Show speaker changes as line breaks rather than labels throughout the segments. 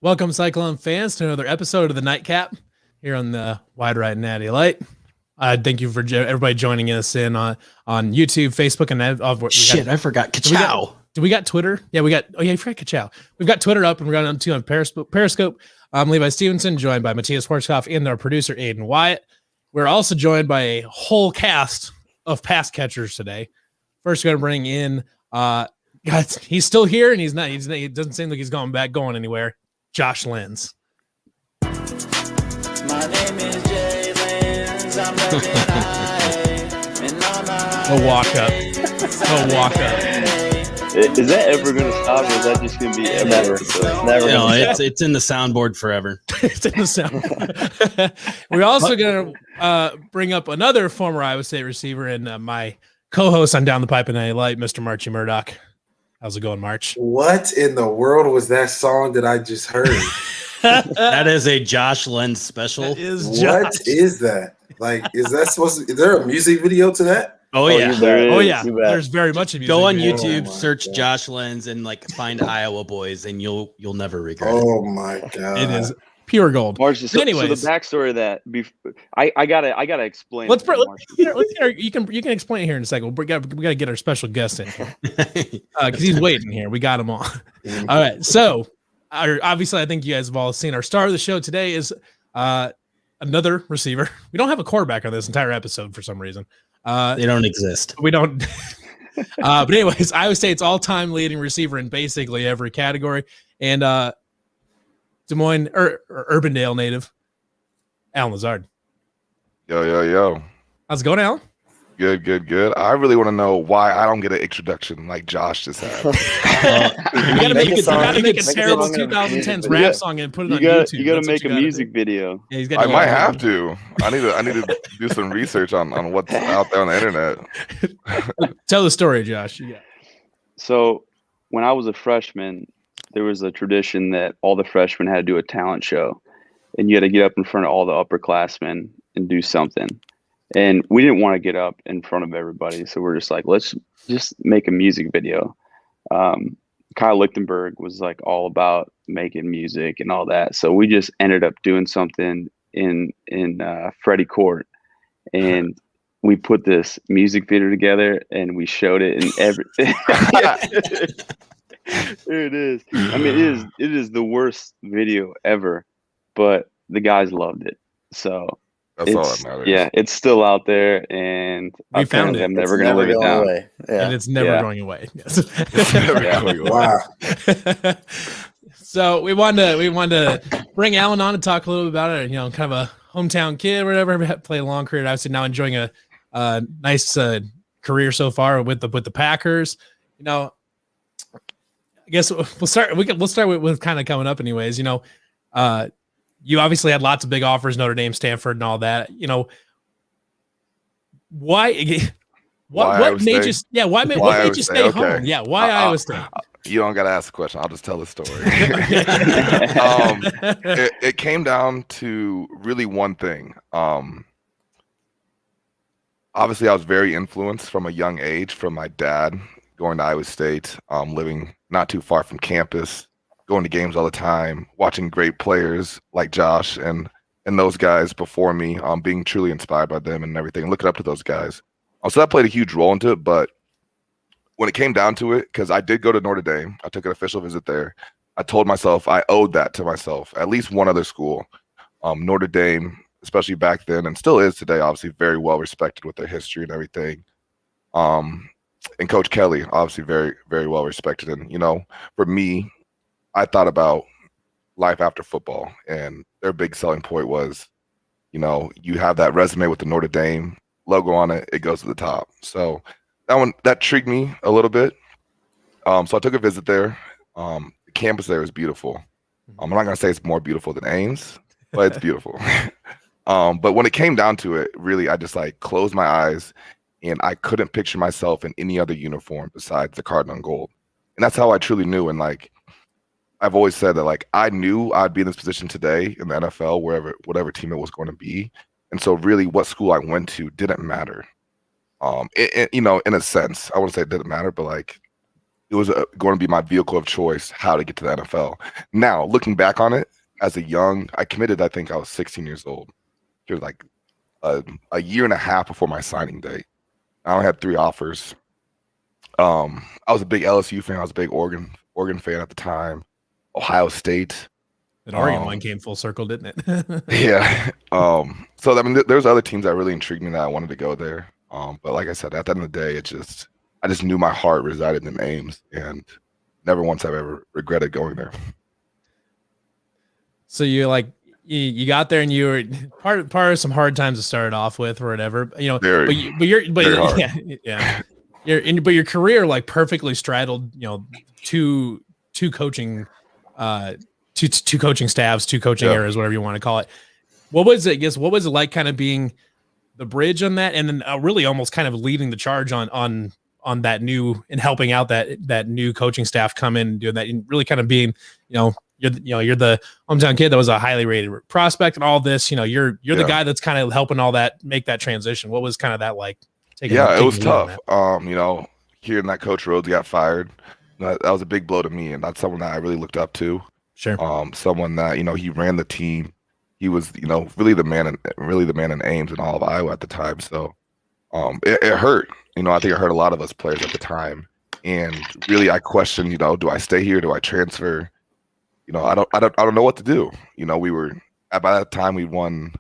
Welcome, Cyclone fans, to another episode of the Nightcap here on the Wide Right Natty Light. Thank you for everybody joining us in on YouTube, Facebook, and
I forgot Kachow.
Do we got Twitter? Yeah, we got. Oh yeah, you forgot Kachow. We've got Twitter up, and we're on to on Periscope. I'm Levi Stevenson, joined by Matthias Horskopf and our producer Aiden Wyatt. We're also joined by a whole cast of pass catchers today. First, we're going to bring in. Guys, he's still here, and he's not. He doesn't seem like he's going anywhere. Josh Lenz.
My name is Jay Lenz. I'm
A walk up.
Is that ever going to stop, or is that just going to be
never? No, it's in the soundboard forever.
It's in the sound. We're also going to bring up another former Iowa State receiver and my co-host on Down the Pipe and Natty Light, Mr. Marchie Murdoch. How's it going, March?
What in the world was that song that I just heard?
That is a Josh Lenz special.
What is that? Like, is there a music video to that?
Oh yeah.
There's very much a music
Go on
video.
YouTube, search Josh Lenz, and find Iowa Boys, and you'll never regret it.
Oh my god.
It is pure gold.
March, so the backstory of that, I gotta explain.
You can explain it here in a second. We got to get our special guest in here because he's waiting here. We got him on.
Mm-hmm.
All right, so obviously, I think you guys have all seen our star of the show today is another receiver. We don't have a quarterback on this entire episode for some reason.
They don't exist.
We don't. But anyways, Iowa State's all-time leading receiver in basically every category, and Des Moines or Urbandale native, Alan Lazard.
Yo.
How's it going, Alan?
Good. I really want to know why I don't get an introduction like Josh just had.
You gotta make a terrible 2010s rap song and put it on YouTube.
You gotta make a music video.
Yeah,
I might have to. I need to do some research on what's out there on the internet.
Tell the story, Josh. Yeah.
So when I was a freshman, there was a tradition that all the freshmen had to do a talent show, and you had to get up in front of all the upperclassmen and do something. And we didn't want to get up in front of everybody, so we're just like, let's just make a music video. Kyle Lichtenberg was all about making music and all that, so we just ended up doing something in Freddie Court, and we put this music video together and we showed it in everything. There it is. I mean, it is the worst video ever, but the guys loved it. So
that's all that matters.
Yeah, it's still out there, and
we found it.
I'm never going to live it down.
Yeah. And it's never going away. Yes.
It's never going away.
Wow.
So we wanted to bring Alan on and talk a little bit about it. Kind of a hometown kid, or whatever. Played a long career. Obviously, now enjoying a nice career so far with the Packers. I guess we'll start. We'll start with kind of coming up, anyways. You obviously had lots of big offers, Notre Dame, Stanford, and all that. Why? What made you? Yeah, what made you stay home? Yeah, why Iowa State?
You don't got to ask the question. I'll just tell the story. It came down to really one thing. Obviously, I was very influenced from a young age from my dad going to Iowa State, living not too far from campus, going to games all the time, watching great players like Josh and those guys before me, being truly inspired by them and everything, looking up to those guys. So that played a huge role into it. But when it came down to it, because I did go to Notre Dame, I took an official visit there. I told myself I owed that to myself, at least one other school. Notre Dame, especially back then, and still is today, obviously very well respected with their history and everything. And Coach Kelly, obviously very, very well respected. And, for me, I thought about life after football, and their big selling point was, you have that resume with the Notre Dame logo on it, it goes to the top. So that intrigued me a little bit. So I took a visit there. The campus there is beautiful. I'm not going to say it's more beautiful than Ames, but it's beautiful. But when it came down to it, really, I just closed my eyes, and I couldn't picture myself in any other uniform besides the Cardinal and Gold. And that's how I truly knew. And I've always said that I knew I'd be in this position today in the NFL, whatever team it was going to be. And so really what school I went to didn't matter. In a sense, I wouldn't say it didn't matter, but it was going to be my vehicle of choice how to get to the NFL. Now, looking back on it, I committed, I think I was 16 years old. It was like a year and a half before my signing date. I only had 3 offers. I was a big LSU fan. I was a big Oregon fan at the time. Ohio State.
That Oregon one came full circle, didn't it?
Yeah. So I mean, there's other teams that really intrigued me that I wanted to go there. But like I said, at the end of the day, I just knew my heart resided in Ames, and never once I've ever regretted going there.
So you got there and you were part of some hard times to start off with or whatever,
Very
yeah. But your career like perfectly straddled, two coaching staffs, 2 coaching eras, whatever you want to call it. What was it like kind of being the bridge on that, and then really almost kind of leading the charge on that new and helping out that new coaching staff come in and doing that, and really kind of being, you're the hometown kid that was a highly rated prospect and all this, you're the guy that's kind of helping all that, make that transition. What was kind of that like?
It was tough. Hearing that Coach Rhodes got fired, that was a big blow to me, and that's someone that I really looked up to.
Sure.
Someone that, he ran the team. He was, really the man in Ames and all of Iowa at the time. So it hurt. I think it hurt a lot of us players at the time. And really I questioned, do I stay here? Do I transfer? I don't know what to do. By that time we won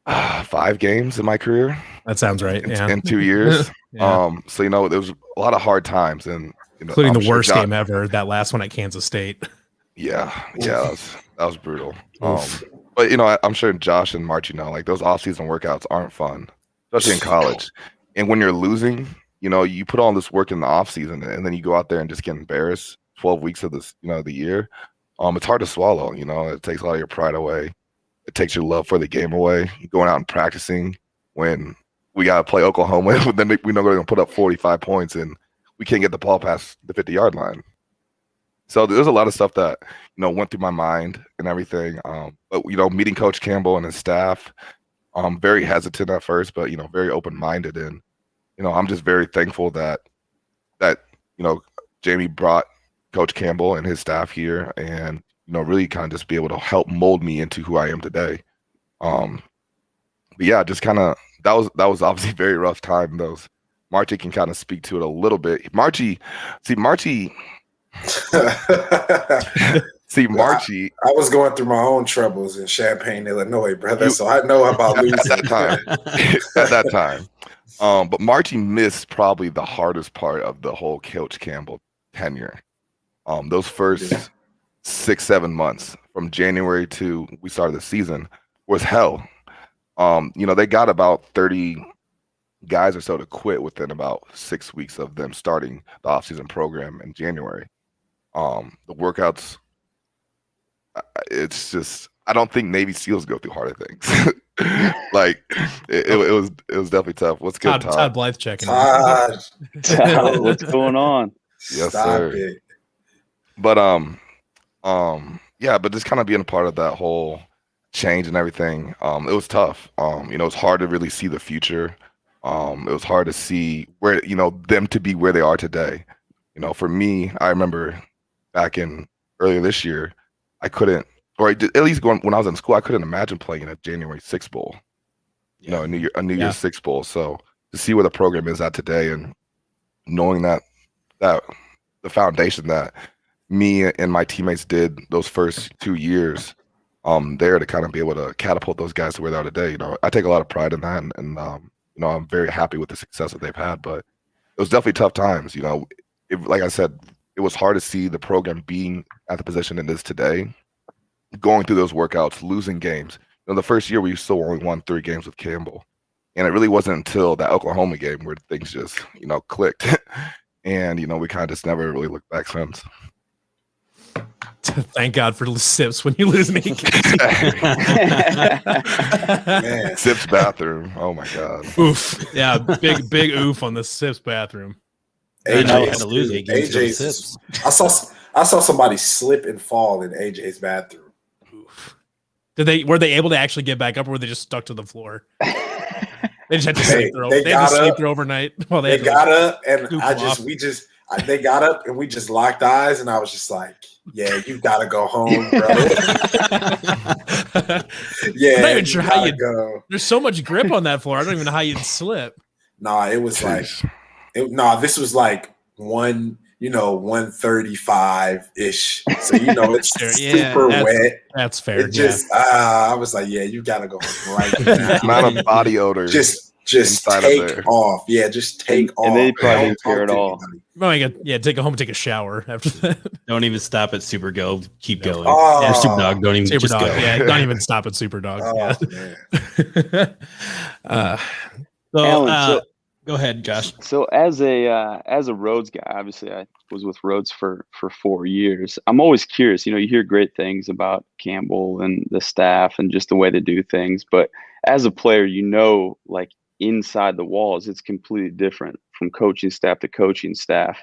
5 games in my career.
That sounds right.
In 2 years. So there was a lot of hard times, and
including the worst game ever, that last one at Kansas State.
Yeah, that was brutal. But I'm sure Josh and March, like those off-season workouts aren't fun, especially in college. And when you're losing, you put all this work in the off-season, and then you go out there and just get embarrassed 12 weeks of this, the year. It's hard to swallow. It takes a lot of your pride away. It takes your love for the game away. You're going out and practicing when we got to play Oklahoma, then we know we're going to put up 45 points, and we can't get the ball past the 50-yard line. So there's a lot of stuff that, went through my mind and everything. But, meeting Coach Campbell and his staff, very hesitant at first, but, very open-minded. And, I'm just very thankful that Jamie brought Coach Campbell and his staff here and, really kind of just be able to help mold me into who I am today. But yeah, just kind of, that was obviously a very rough time. Marchie can kind of speak to it a little bit. Marchie.
I was going through my own troubles in Champaign, Illinois, brother. So I know about losing
at that time. But Marchie missed probably the hardest part of the whole Coach Campbell tenure. Those first 6-7 months from January to we started the season was hell. They got about 30 guys or so to quit within about 6 weeks of them starting the offseason program in January. The workouts, it's just, I don't think Navy SEALs go through harder things. Like it was definitely tough. What's good, Todd?
Todd Blythe checking.
Todd, what's going on?
Yes, sir. But but just kind of being a part of that whole change and everything, it was tough. It's hard to really see the future. It was hard to see where, them to be where they are today. For me, I remember back in earlier this year, I couldn't, or at least when I was in school, I couldn't imagine playing in a January 6 bowl, a New Year's 6 bowl. So to see where the program is at today, and knowing that the foundation that me and my teammates did those first 2 years, there to kind of be able to catapult those guys to where they are today. I take a lot of pride in that, and I'm very happy with the success that they've had. But it was definitely tough times. Like I said, it was hard to see the program being at the position it is today, going through those workouts, losing games. The first year we still only won 3 games with Campbell, and it really wasn't until that Oklahoma game where things just clicked, and we kind of just never really looked back since.
Thank God for sips when you lose an game.
Sips bathroom. Oh my God.
Oof. Yeah, big oof on the Sips bathroom.
AJ had to lose 8 games to Sips.
I saw somebody slip and fall in AJ's bathroom.
Oof. Were they able to actually get back up, or were they just stuck to the floor? They just had to sleep there. They had to sleep there overnight. Well,
they got up, and They got up and we just locked eyes, and I was just like, "Yeah, you gotta go home, bro." Yeah,
I'm not even sure how you
go.
There's so much grip on that floor. I don't even know how you'd slip.
Nah, it was like, this was like 135 ish. So it's super wet.
That's fair.
It just, I was like, yeah, you gotta go home right now.
Amount of body odor.
Just take off. Yeah, just take off.
And they probably didn't care at all.
Oh my God. Yeah, take a shower after that.
Don't even stop at Super Go. Keep going.
Oh.
Yeah, Super Dog. Don't even
Super
just
Dog.
go.
Yeah, don't even stop at Super Dog.
Oh,
Yeah.
man.
Alan,
Go ahead, Josh.
So as a Rhodes guy, obviously I was with Rhodes for 4 years. I'm always curious. You hear great things about Campbell and the staff and just the way they do things. But as a player, like inside the walls, it's completely different from coaching staff to coaching staff.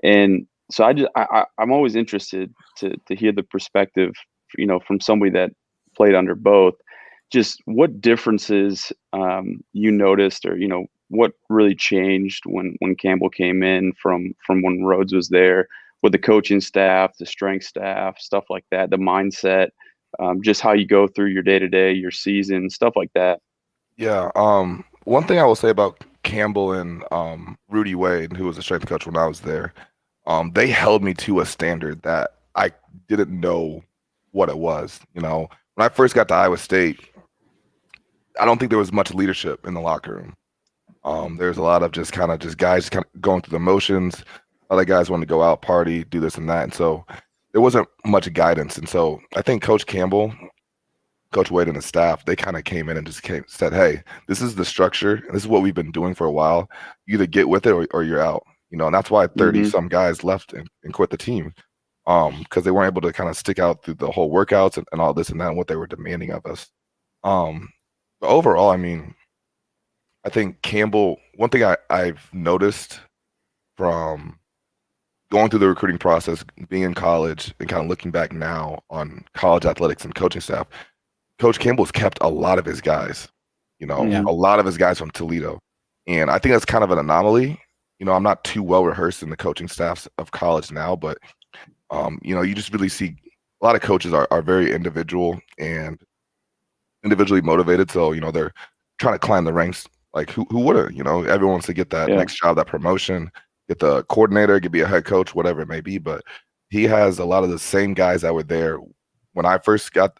And so I'm always interested to hear the perspective, from somebody that played under both. Just what differences you noticed, or what really changed when Campbell came in from when Rhodes was there, with the coaching staff, the strength staff, stuff like that, the mindset, just how you go through your day-to-day, your season, stuff like that.
Yeah. One thing I will say about Campbell and Rudy Wade, who was a strength coach when I was there, they held me to a standard that I didn't know what it was. When I first got to Iowa State, I don't think there was much leadership in the locker room. There's a lot of just guys kind of going through the motions. Other guys wanted to go out, party, do this and that. And so there wasn't much guidance. And so I think Coach Campbell, Coach Wade, and the staff, they kind of came in and just said, hey, this is the structure. This is what we've been doing for a while. You either get with it or you're out. And that's why 30-some guys left and quit the team, because they weren't able to kind of stick out through the whole workouts and all this and that and what they were demanding of us. But overall, I think Campbell, one thing I've noticed from going through the recruiting process, being in college, and kind of looking back now on college athletics and coaching staff, Coach Campbell's kept a lot of his guys, a lot of his guys from Toledo. And I think that's kind of an anomaly. I'm not too well rehearsed in the coaching staffs of college now, but, you just really see a lot of coaches are very individual and individually motivated. So, they're trying to climb the ranks. Like who would have, everyone wants to get that next job, that promotion, get the coordinator, get be a head coach, whatever it may be. But he has a lot of the same guys that were there when he first got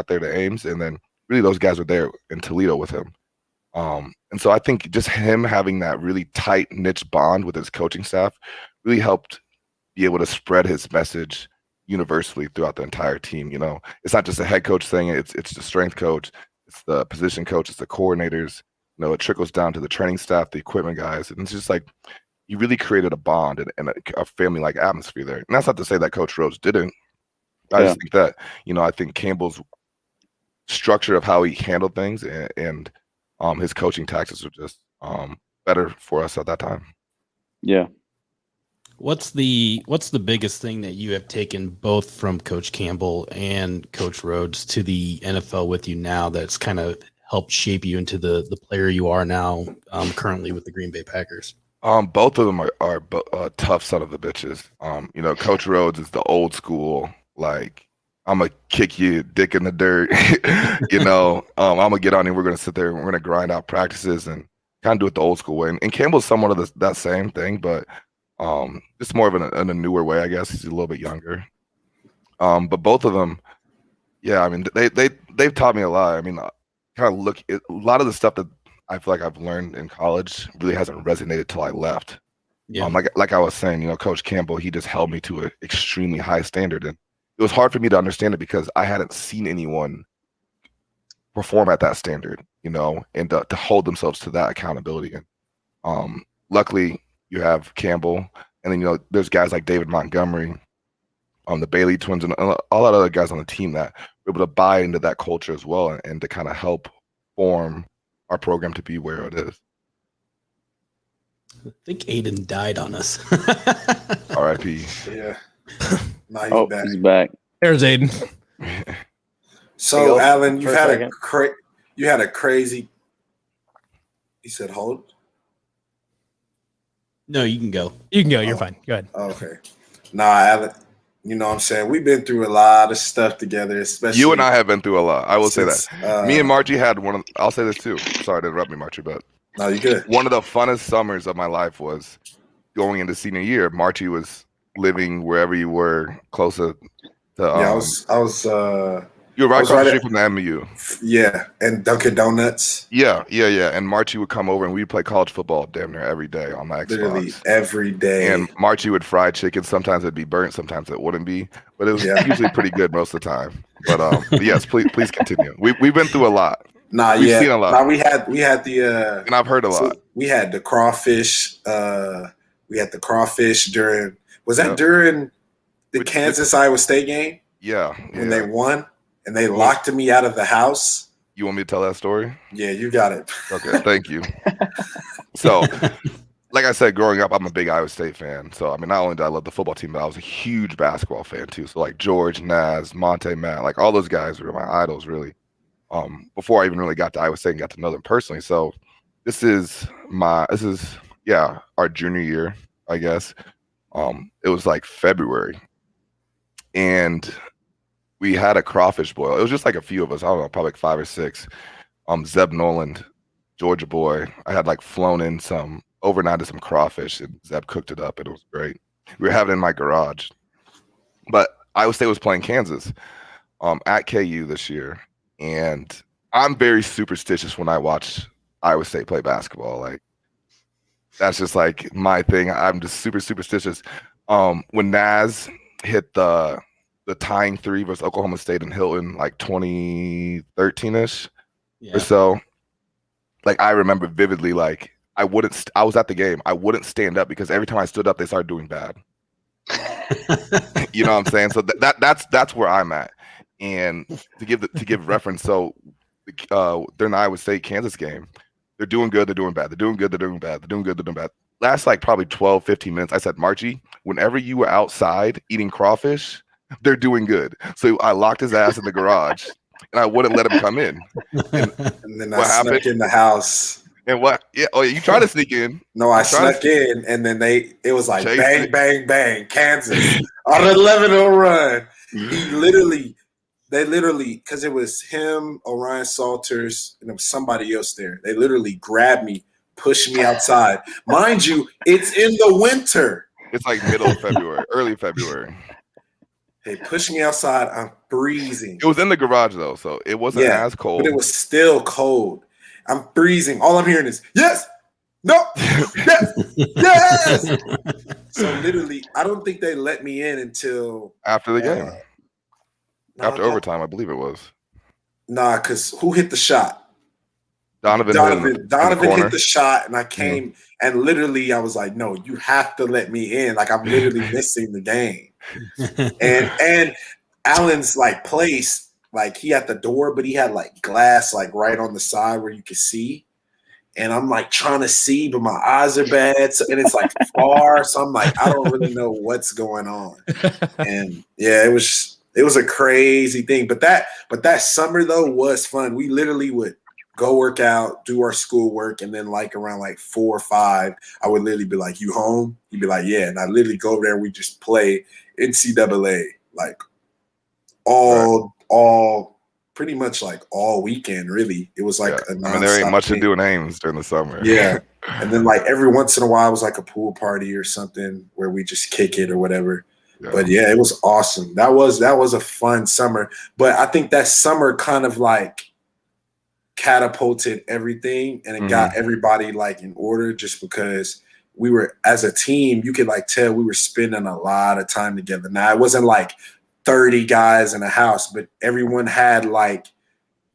there to Ames. And then really those guys were there in Toledo with him. And so I think just him having that really tight niche bond with his coaching staff really helped be able to spread his message universally throughout the entire team. It's not just a head coach saying it, it's the strength coach, it's the position coach, it's the coordinators. It trickles down to the training staff, the equipment guys. And it's just like you really created a bond and a family-like atmosphere there. And that's not to say that Coach Rhodes didn't. I just think that, I think Campbell's structure of how he handled things and his coaching tactics were just better for us at that time.
Yeah.
What's the biggest thing that you have taken both from Coach Campbell and Coach Rhodes to the NFL with you now that's kind of helped shape you into the player you are now, currently with the Green Bay Packers?
Both of them are tough son of the bitches. Coach Rhodes is the old school, like, I'm going to kick you dick in the dirt. I'm going to get on and we're going to sit there and we're going to grind out practices and kind of do it the old school way. And Campbell's somewhat of that same thing, but just more of in a newer way, I guess. He's a little bit younger. But both of them, they've taught me a lot. Kind of look at a lot of the stuff that I feel like I've learned in college really hasn't resonated till I left. Yeah. Like I was saying, Coach Campbell, he just held me to an extremely high standard, and it was hard for me to understand it because I hadn't seen anyone perform at that standard, and to hold themselves to that accountability. And luckily, you have Campbell, and then there's guys like David Montgomery, the Bailey twins, and a lot of other guys on the team that were able to buy into that culture as well, and to kind of help form our program to be where it is.
I think Aiden died on us.
R.I.P.
Yeah. Now
he's back.
There's Aiden.
So, Alan, you had a crazy. He said, "Hold."
No, you can go.
You can go. You're fine. Go ahead.
Okay. Nah, Alan, you know what I'm saying? We've been through a lot of stuff together, especially.
You and I have been through a lot. I will say
since,
that. Me and Margie had I'll say this too. Sorry to interrupt me, Margie, but
no, you good.
one of the funnest summers of my life was going into senior year. Margie was living wherever you were, closer to.
Yeah, I was.
You were right
I was
across the
right
street from the MU.
Yeah, and Dunkin' Donuts.
Yeah. And Margie would come over and we'd play college football damn near every day on my Xbox.
Literally every day.
And Margie would fry chicken. Sometimes it'd be burnt, sometimes it wouldn't be, but it was usually pretty good most of the time. But yes, please continue. We've been through a lot. We've seen a lot.
Nah, we had the
and I've heard a lot.
We had the crawfish. We had the crawfish during. Was that during the Kansas Iowa State game?
Yeah.
When they won and they locked me out of the house.
You want me to tell that story?
Yeah, you got it.
Okay, thank you. So, like I said, growing up, I'm a big Iowa State fan. So, I mean, not only did I love the football team, but I was a huge basketball fan too. So, like George, Naz, Monte, Matt, like all those guys were my idols, really. Before I even really got to Iowa State and got to know them personally. So, this is our junior year, I guess. It was like February, and we had a crawfish boil. It was just like a few of us. I don't know, probably like 5 or 6. Zeb Noland, Georgia boy. I had like flown in overnighted some crawfish, and Zeb cooked it up, and it was great. We were having it in my garage. But Iowa State was playing Kansas at KU this year, and I'm very superstitious when I watch Iowa State play basketball. Like, that's just like my thing. I'm just super superstitious. When Naz hit the tying 3 versus Oklahoma State in Hilton, like 2013-ish or so. Like, I remember vividly, like, I was at the game. I wouldn't stand up because every time I stood up, they started doing bad. You know what I'm saying? So that's where I'm at. And to give reference, so during the Iowa State Kansas game, they're doing good, they're doing bad. They're doing good, they're doing bad. They're doing good, they're doing bad. Last like probably 12, 15 minutes, I said, Margie, whenever you were outside eating crawfish, they're doing good. So I locked his ass in the garage and I wouldn't let him come in. And
then I snuck in the house.
And what? Yeah. Oh, yeah. You tried to sneak in.
No, I snuck in, and then it was like bang, bang, bang, Kansas on an 11-0 run. They literally, because it was him, Orion Salters, and there was somebody else there. They literally grabbed me, pushed me outside. Mind you, it's in the winter.
It's like middle of February, early February.
They pushed me outside. I'm freezing.
It was in the garage though, so it wasn't as cold.
But it was still cold. I'm freezing. All I'm hearing is yes, no, yes, yes. So literally, I don't think they let me in until
after the game. After overtime, I believe it was.
Nah, because who hit the shot?
Donovan
hit the shot, and I came and literally I was like, no, you have to let me in. Like, I'm literally missing the game. And Allen's like place, like he had the door, but he had like glass like right on the side where you could see. And I'm like trying to see, but my eyes are bad. So, and it's like far. So I'm like, I don't really know what's going on. And yeah, it was a crazy thing. But that summer though was fun. We literally would go work out, do our schoolwork, and then like around like 4 or 5, I would literally be like, "You home?" He'd be like, "Yeah." And I literally go over there and we just play NCAA like all pretty much like all weekend. Really, it was like a nonstop
there ain't much
thing.
to do in Ames during the summer.
Yeah, and then like every once in a while, it was like a pool party or something where we just kick it or whatever. Yeah. But yeah, it was awesome. That was a fun summer. But I think that summer kind of like catapulted everything, and it got everybody like in order, just because we were, as a team, you could like tell we were spending a lot of time together. Now it wasn't like 30 guys in a house, but everyone had like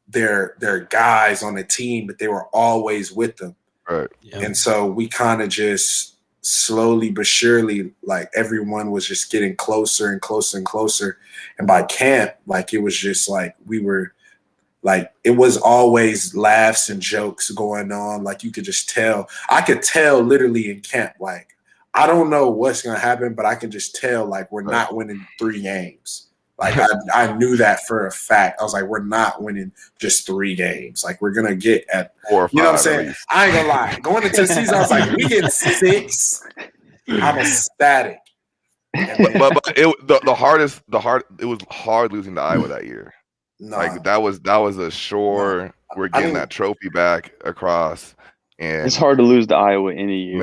their guys on the team, but they were always with them.
Right.
Yeah.
And so we kind of just slowly but surely, like everyone was just getting closer and closer and closer. And by camp, like it was just like we were like, it was always laughs and jokes going on. Like you could just tell. I could tell literally in camp, like, I don't know what's going to happen, but I can just tell like we're not winning 3 games. Like I knew that for a fact. I was like, we're not winning just 3 games. Like we're gonna get at
4 or 5.
You know what I'm saying? I ain't gonna lie. Going into the season, I was like, we get 6. I'm ecstatic.
But it was hard losing to Iowa that year.
No,
Like that was a sure we're getting that trophy back across. And
It's hard to lose to Iowa any year.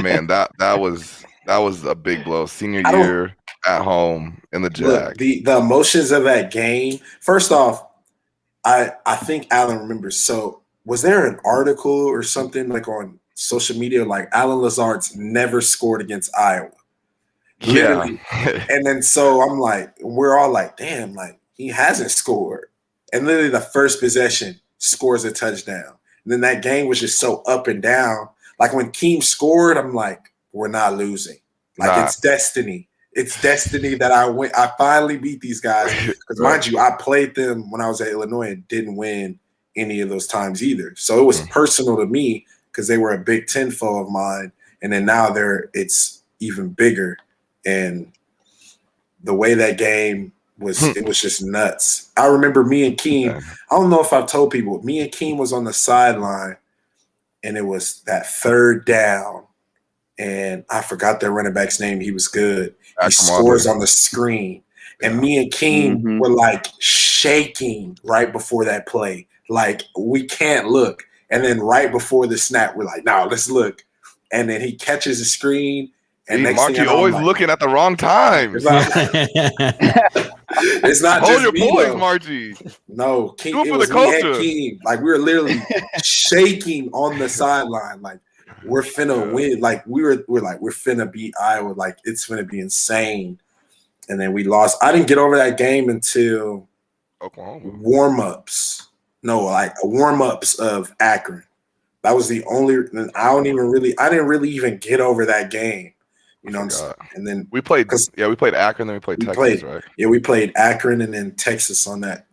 Man, that was a big blow. Senior year at home in the Jag.
The emotions of that game. First off, I think Alan remembers. So was there an article or something like on social media like Alan Lazard's never scored against Iowa? Literally.
Yeah.
And then so I'm like, we're all like, damn, like he hasn't scored. And literally the first possession scores a touchdown. And then that game was just so up and down. Like when Keem scored, I'm like, we're not losing. Like it's destiny. It's destiny that I finally beat these guys. Because mind you, I played them when I was at Illinois and didn't win any of those times either. So it was personal to me because they were a Big Ten foe of mine. And then now it's even bigger. And the way that game was, it was just nuts. I remember me and Keem, I don't know if I've told people, me and Keem was on the sideline and it was that 3rd down. And I forgot their running back's name. He was good. He scores on the screen. And me and Keem were like shaking right before that play. Like, we can't look. And then right before the snap, we're like, no, let's look. And then he catches the screen. And
Marky always looking at the wrong time.
It's not
Hold
just
your
me,
poise,
though.
Margie.
No,
Do it
it
for
was
the
me and
culture.
Keem. Like, we were literally shaking on the sideline. Like, we're finna win. Like, we're finna beat Iowa. Like, it's finna be insane. And then we lost. I didn't get over that game until
Oklahoma
warm-ups. No, like warm-ups of Akron. That was the only. I didn't really even get over that game. You know, and then
we played Akron, then we played Texas, right?
Yeah, we played Akron and then Texas on that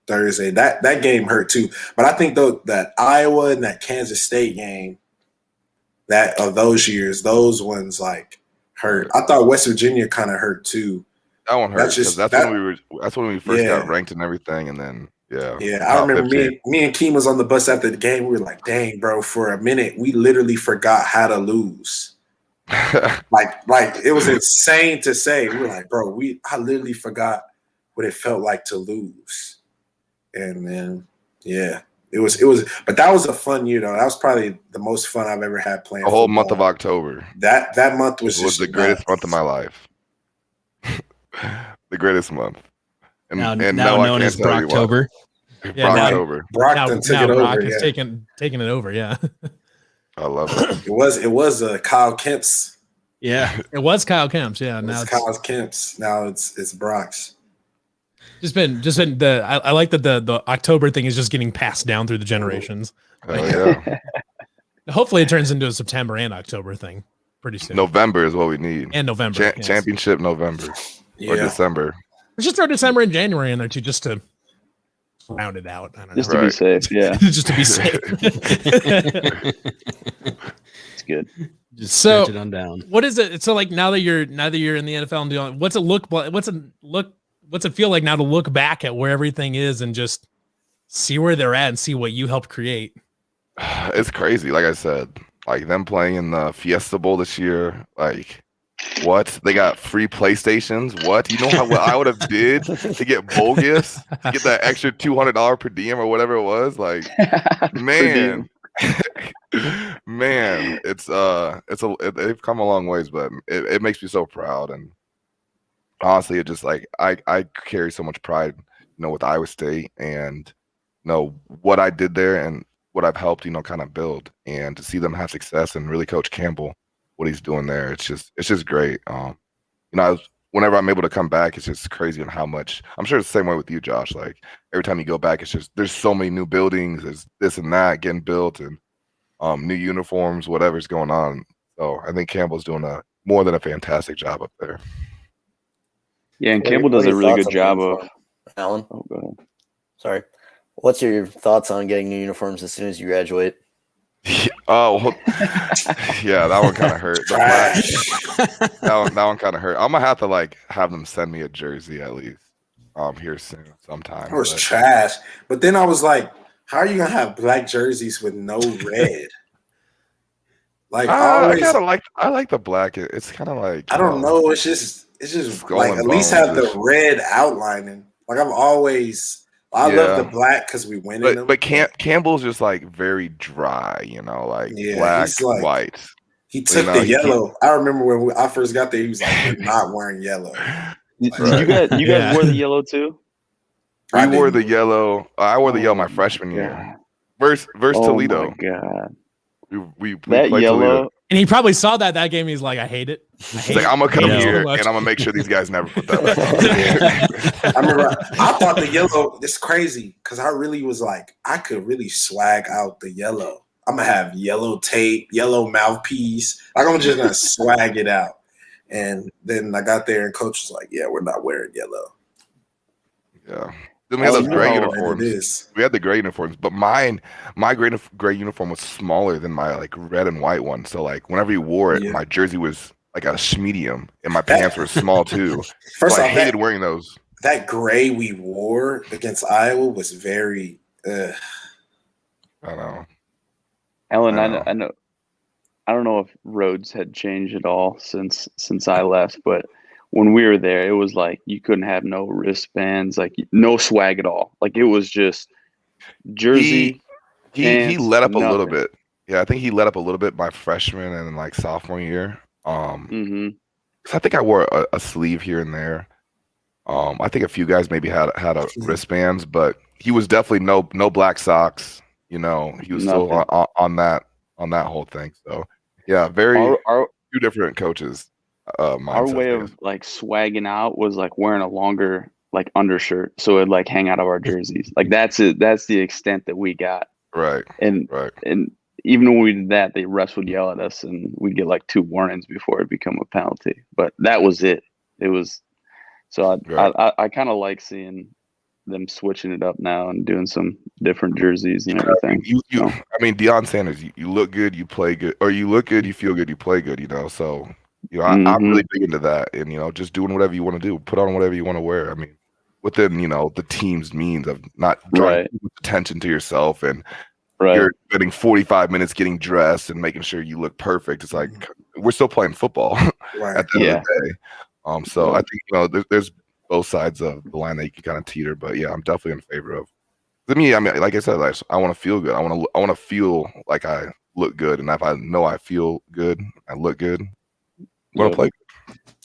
Thursday. That game hurt too. But I think though that Iowa and that Kansas State game, that of those years, those ones like hurt. I thought West Virginia kind of hurt too.
That one hurt because that's when we first got ranked and everything, and then
I remember me and Keem was on the bus after the game. We were like, dang, bro, for a minute we literally forgot how to lose. like it was insane to say. We were like, bro, I literally forgot what it felt like to lose. And then it was but that was a fun year though. That was probably the most fun I've ever had playing
the whole
football.
month of October.
That month was just
the greatest month of my life. The greatest month. And
now
no,
known as Brocktober.
Brocktober.
Brockton took it
Brock
over.
is taking it over. Yeah,
I love it.
It was Kyle Kemp's.
Yeah,
it was Kyle Kemp's. Yeah,
now it's Kyle Kemp's. Now it's Brock's.
Just been I like that the October thing is just getting passed down through the generations. Hopefully it turns into a September and October thing pretty soon.
November is what we need.
And November.
Championship November or December.
Let's just throw December and January in there too, just to round it out. I don't know.
Just to be safe, yeah.
Just to be safe.
It's good.
Just stretch it on down.
What is it? So like now that you're in the NFL and doing, what's it feel like now to look back at where everything is and just see where they're at and see what you helped create?
It's crazy. Like I said, like them playing in the Fiesta Bowl this year, like what? They got free PlayStations. What? You know what I would have did to get bogus, to get that extra $200 per diem or whatever it was? Like, man, man, they've come a long ways, but it makes me so proud. And honestly, it just like I carry so much pride, with Iowa State and what I did there and what I've helped, kind of build, and to see them have success and really Coach Campbell, what he's doing there, it's just great. Whenever I'm able to come back, it's just crazy on how much. I'm sure it's the same way with you, Josh. Like every time you go back, it's just there's so many new buildings, there's this and that getting built, and new uniforms, whatever's going on. So I think Campbell's doing more than a fantastic job up there.
Yeah, and Campbell does a really good job of.
Alan.
Oh, go ahead.
Sorry. What's your thoughts on getting new uniforms as soon as you graduate?
Oh, well, yeah, that one kind of hurt. That one kind of hurt. I'm gonna have to have them send me a jersey at least. here soon sometime.
It was
but-
trash. But then I was like, how are you gonna have black jerseys with no red? Like always,
I like the black. It's kind of like
I don't know. It's just
Skull
like
and
at least
bones
have the
is-
red outlining. Like I've always, I
Yeah.
love the black because we win in them.
But Campbell's just like very dry, like
Yeah,
black,
he's like-
white.
He took
know,
the
he-
yellow. I remember when I first got there, he was like, "We're not wearing yellow."
You
Right.
guys
Yeah.
wore the yellow too?
We wore
didn't.
the yellow. I wore the yellow my
Oh
freshman
God.
year. Versus
Oh
Toledo.
my God.
We
That
played
yellow.
Toledo.
And he probably saw that game. He's like, I hate it. I hate
He's like,
it.
I'm gonna come
I hate it so
here
much."
and I'm gonna make sure these guys never put that back on.
I remember I thought the yellow. It's crazy because I really was like, I could really swag out the yellow. I'm gonna have yellow tape, yellow mouthpiece. Like I'm just gonna swag it out. And then I got there and coach was like, "Yeah, we're not wearing yellow."
Yeah. Then we had
Oh,
those
you
gray
know
what it
uniforms.
is.
We had the gray uniforms, but my gray uniform was smaller than my like red and white one. So like whenever you wore it,
Yeah.
my jersey was like a medium, and my pants were small too.
First
So I
off,
hated wearing those.
that gray we wore against Iowa was very.
I don't know.
Ellen,
I know.
I don't know if roads had changed at all since I left, but when we were there, it was like you couldn't have no wristbands, like no swag at all. Like it was just jersey.
He
pants,
let up a little
nothing.
bit. Yeah, I think he let up a little bit my freshman and like sophomore year.
Mm-hmm.
'Cause I think I wore a sleeve here and there. I think a few guys maybe had a wristbands, but he was definitely no black socks. He was still
Nothing.
on that whole thing. So yeah, very
Our
two different coaches.
our
Mindsets,
way
I
of
guess.
like swagging out was like wearing a longer like undershirt, so it'd like hang out of our jerseys. Like that's it. That's the extent that we got.
Right.
And even when we did that, the refs would yell at us, and we'd get like 2 warnings before it become a penalty. But that was it. It was. So
Right.
I kind of like seeing them switching it up now and doing some different jerseys and everything. So,
I mean, Deion Sanders, you look good, you play good, or you look good, you feel good, you play good. So I'm
Mhm.
really big into that, and just doing whatever you want to do, put on whatever you want to wear. I mean, within the team's means of not drawing
Right.
too much attention to yourself, and
right.
you're spending 45 minutes getting dressed and making sure you look perfect. It's like we're still playing football
Right.
at the end
Yeah.
of the day. So
Yeah.
I think there's both sides of the line that you can kind of teeter, but yeah, I'm definitely in favor of. To me, I mean, like I said, I want to feel good. I want to feel like I look good, and if I know I feel good, I look good. I'm gonna
Yeah.
play.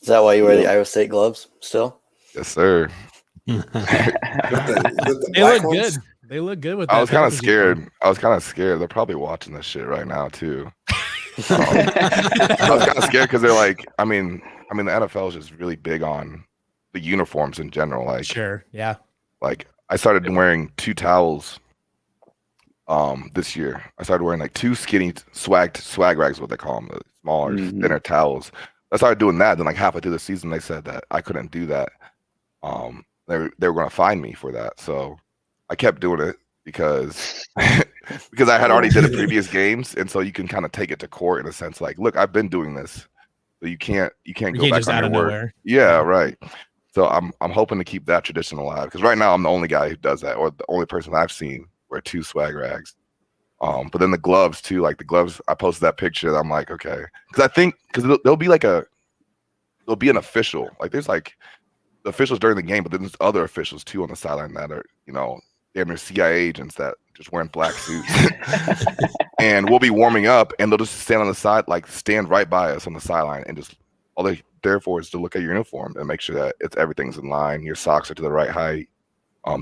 Is that why you wear the
Yeah.
Iowa State gloves still?
Yes, sir.
With the
They
black
look
ones?
good. They look good with that.
I was kind of
Panthers uniform.
scared. I was kind of scared. They're probably watching this shit right now too. I was kind of scared because they're like, I mean, the NFL is just really big on the uniforms in general. Like,
Sure. Yeah.
like I started wearing 2 towels. This year I started wearing like 2 skinny swag rags, what they call them, the smaller,
Mhm.
thinner towels. I started doing that. Then like halfway through the season, they said that I couldn't do that. They were going to fine me for that. So I kept doing it because because I had already did it previous games, and so you can kind of take it to court in a sense. Like, look, I've been doing this, so you can't
You
go
can't
back
just
on
out
your
of
word.
nowhere.
Yeah, right. So I'm hoping to keep that tradition alive because right now I'm the only guy who does that, or the only person I've seen wear 2 swag rags. But then the gloves too, like the gloves, I posted that picture. I'm like, okay, because there'll be an official, like there's like the officials during the game, but then there's other officials too on the sideline that are damn near CIA agents that just wearing black suits, and we'll be warming up, and they'll just stand on the side, like stand right by us on the sideline, and just all they there for is to look at your uniform and make sure that everything's in line, your socks are to the right height,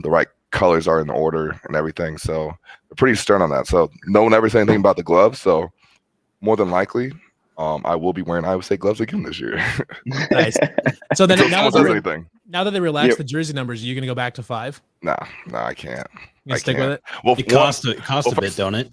the right colors are in order and everything. So they're pretty stern on that. So no one ever said anything about the gloves. So more than likely, I will be wearing Iowa State gloves again this year.
Nice. So then
Until
now
someone says
that,
anything.
now that they relax
Yep.
the jersey numbers, are you going to go back to 5?
Nah, I can't.
You
I
stick
can't.
with it?
Well,
It costs a bit,
first-
don't it?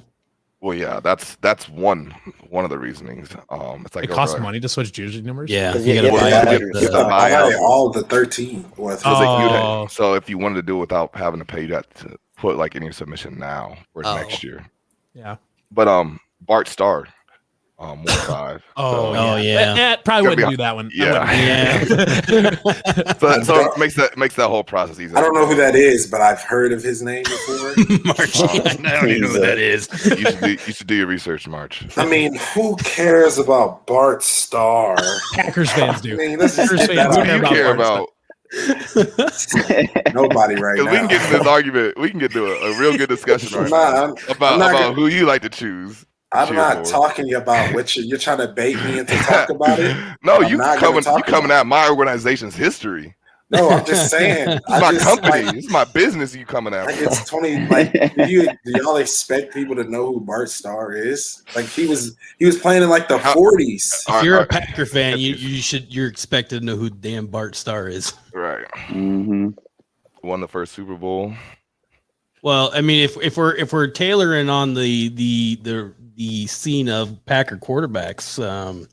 Well, yeah, that's one of the reasonings. It's like
It costs
over-
money to switch jersey numbers?
Yeah,
'Cause
you
you
gotta
get
buy
the
out
badges.
the-
You have to buy
I
out.
had all the 13. Well,
Oh.
So if you wanted to do it without having to pay, you'd have to put like in your submission now for
Oh.
next year.
Yeah.
But Bart Starr, 1-5.
Oh,
Oh, yeah.
Probably
Gotta be
wouldn't do that one.
Yeah. So it makes that whole process easier.
I don't know who that is, but I've heard of his name before.
March. I don't even know who that is.
You should do your research, March.
I mean, who cares about Bart Starr?
Packers fans do.
I mean, let's just
Packers
get that
fans
Who
out
do you
about
care
Bart
about?
Nobody right
Because
now.
we can get in this argument. We can get to a real good discussion right now about who you like to choose.
I'm not talking about what you're trying to bait me into talk about it.
No,
I'm
you
not
coming at my organization's history.
No, I'm just saying.
It's my company. It's my business. You coming at?
Like it's 20. Like, do y'all expect people to know who Bart Starr is? Like he was playing in like the 40s.
If you're a Packer fan, you're expected to know who damn Bart Starr is.
Right.
Mm-hmm.
Won the first Super Bowl.
Well, I mean, if we're tailoring on the scene of Packer quarterbacks,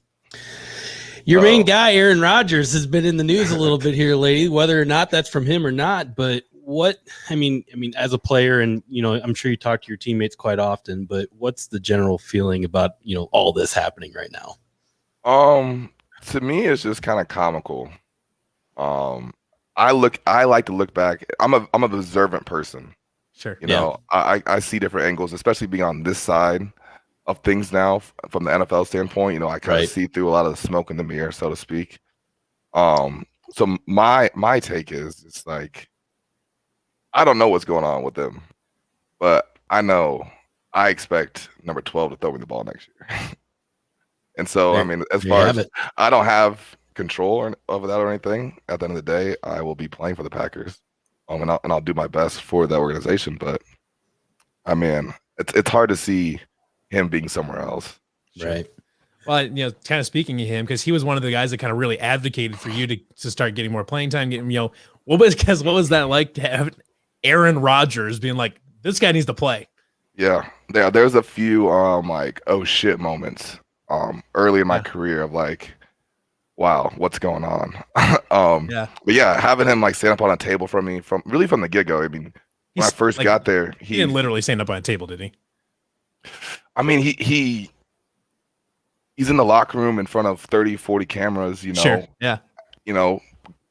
your main guy, Aaron Rodgers, has been in the news a little bit here lately, whether or not that's from him or not. But I mean, as a player, and I'm sure you talk to your teammates quite often, but what's the general feeling about all this happening right now?
To me, it's just kind of comical. I like to look back. I'm an observant person.
Sure.
I see different angles, especially being on this side of things now from the NFL standpoint. I kind of see through a lot of the smoke in the mirror, so to speak. So my take is it's like I don't know what's going on with them, but I expect number 12 to throw me the ball next year. And so I mean, as far as I don't have control over that or anything, at the end of the day, I will be playing for the Packers. And I'll do my best for that organization. But I mean, it's hard to see him being somewhere else.
Right.
Well, kind of speaking of him, because he was one of the guys that kind of really advocated for you to start getting more playing time. What was that like to have Aaron Rodgers being like, this guy needs to play?
Yeah. There's a few like oh shit moments early in my career of like, wow, what's going on? But yeah, having him like stand up on a table from me from the get-go. I mean, when I first got there,
he didn't literally stand up on a table, did he?
I mean, he's in the locker room in front of 30, 40 cameras,
Sure. Yeah.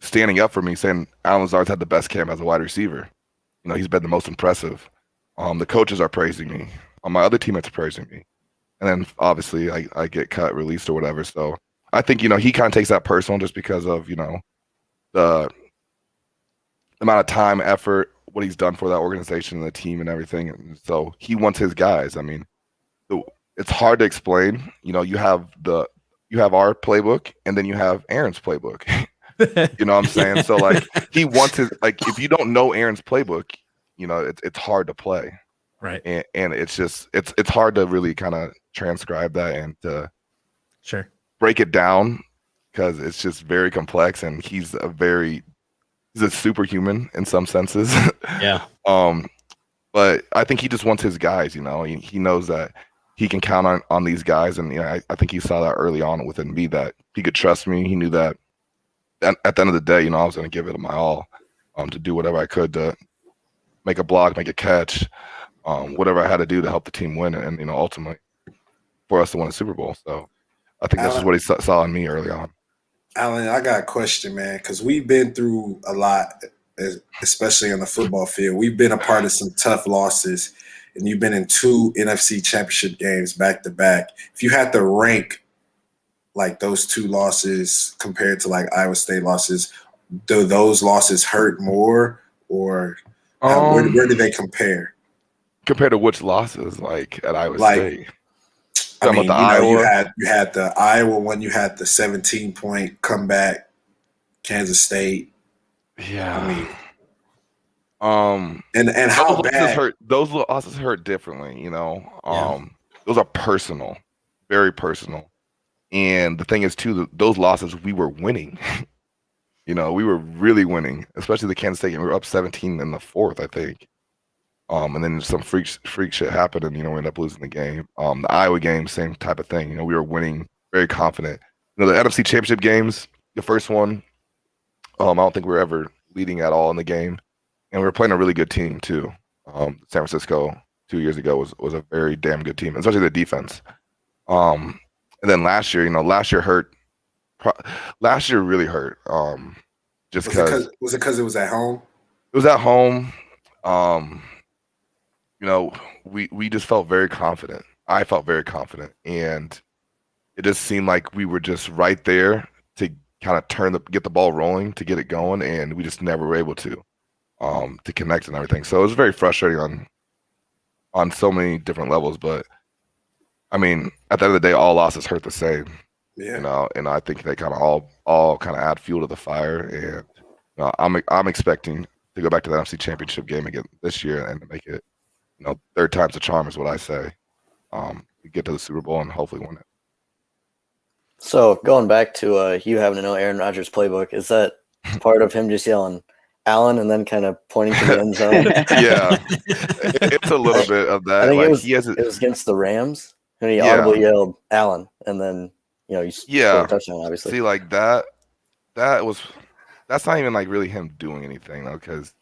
Standing up for me, saying Aaron Lazard's had the best camp as a wide receiver. He's been the most impressive. The coaches are praising me. My other teammates are praising me. And then obviously I get cut, released or whatever. So I think, he kind of takes that personal just because of, the amount of time, effort, what he's done for that organization and the team and everything. And so he wants his guys. I mean, it's hard to explain. You have our playbook and then you have Aaron's playbook. You know what I'm saying? So like he wants his, like, if you don't know Aaron's playbook, it's hard to play.
Right.
And it's just, it's hard to really kind of transcribe that and to break it down because it's just very complex and he's a superhuman in some senses.
Yeah.
But I think he just wants his guys, he knows that he can count on these guys. And I think he saw that early on within me that he could trust me. He knew that at the end of the day, I was going to give it my all to do whatever I could to make a block, make a catch, whatever I had to do to help the team win and, ultimately for us to win a Super Bowl. So I think this is what he saw in me early on.
Alan, I got a question, man, because we've been through a lot, especially on the football field. We've been a part of some tough losses, and you've been in 2 NFC championship games back to back. If you had to rank like those 2 losses compared to like Iowa State losses, do those losses hurt more or where do they compare?
Compared to which losses, like at Iowa State?
I mean, you had the Iowa one, you had the 17-point comeback, Kansas State.
Yeah.
I mean, and how bad
those losses hurt differently, Those are personal, very personal. And the thing is too, those losses we were winning. We were really winning, especially the Kansas State game. We were up 17 in the 4th, I think. And then some freak shit happened, and we ended up losing the game. The Iowa game, same type of thing. We were winning, very confident. The NFC Championship games, the first one, I don't think we were ever leading at all in the game, and we were playing a really good team too. San Francisco 2 years ago was a very damn good team, especially the defense. And then last year, last year hurt. Last year really hurt. Just because
was it because it was at home?
It was at home. We just felt very confident. I felt very confident, and it just seemed like we were just right there to kind of get the ball rolling, to get it going, and we just never were able to connect and everything. So it was very frustrating on so many different levels. But I mean, at the end of the day, all losses hurt the same.
Yeah.
And I think they kind of all kind of add fuel to the fire. And I'm expecting to go back to the NFC Championship game again this year and to make it, third time's a charm is what I say. Get to the Super Bowl and hopefully win it.
So going back to you having to know Aaron Rodgers' playbook, is that part of him just yelling Allen and then kind of pointing to the end zone?
Yeah, it's a little bit of that.
I think
like,
it was against the Rams, and he audibly yelled Allen, and then you scored a touchdown, obviously.
See, like that's not even like really him doing anything though, because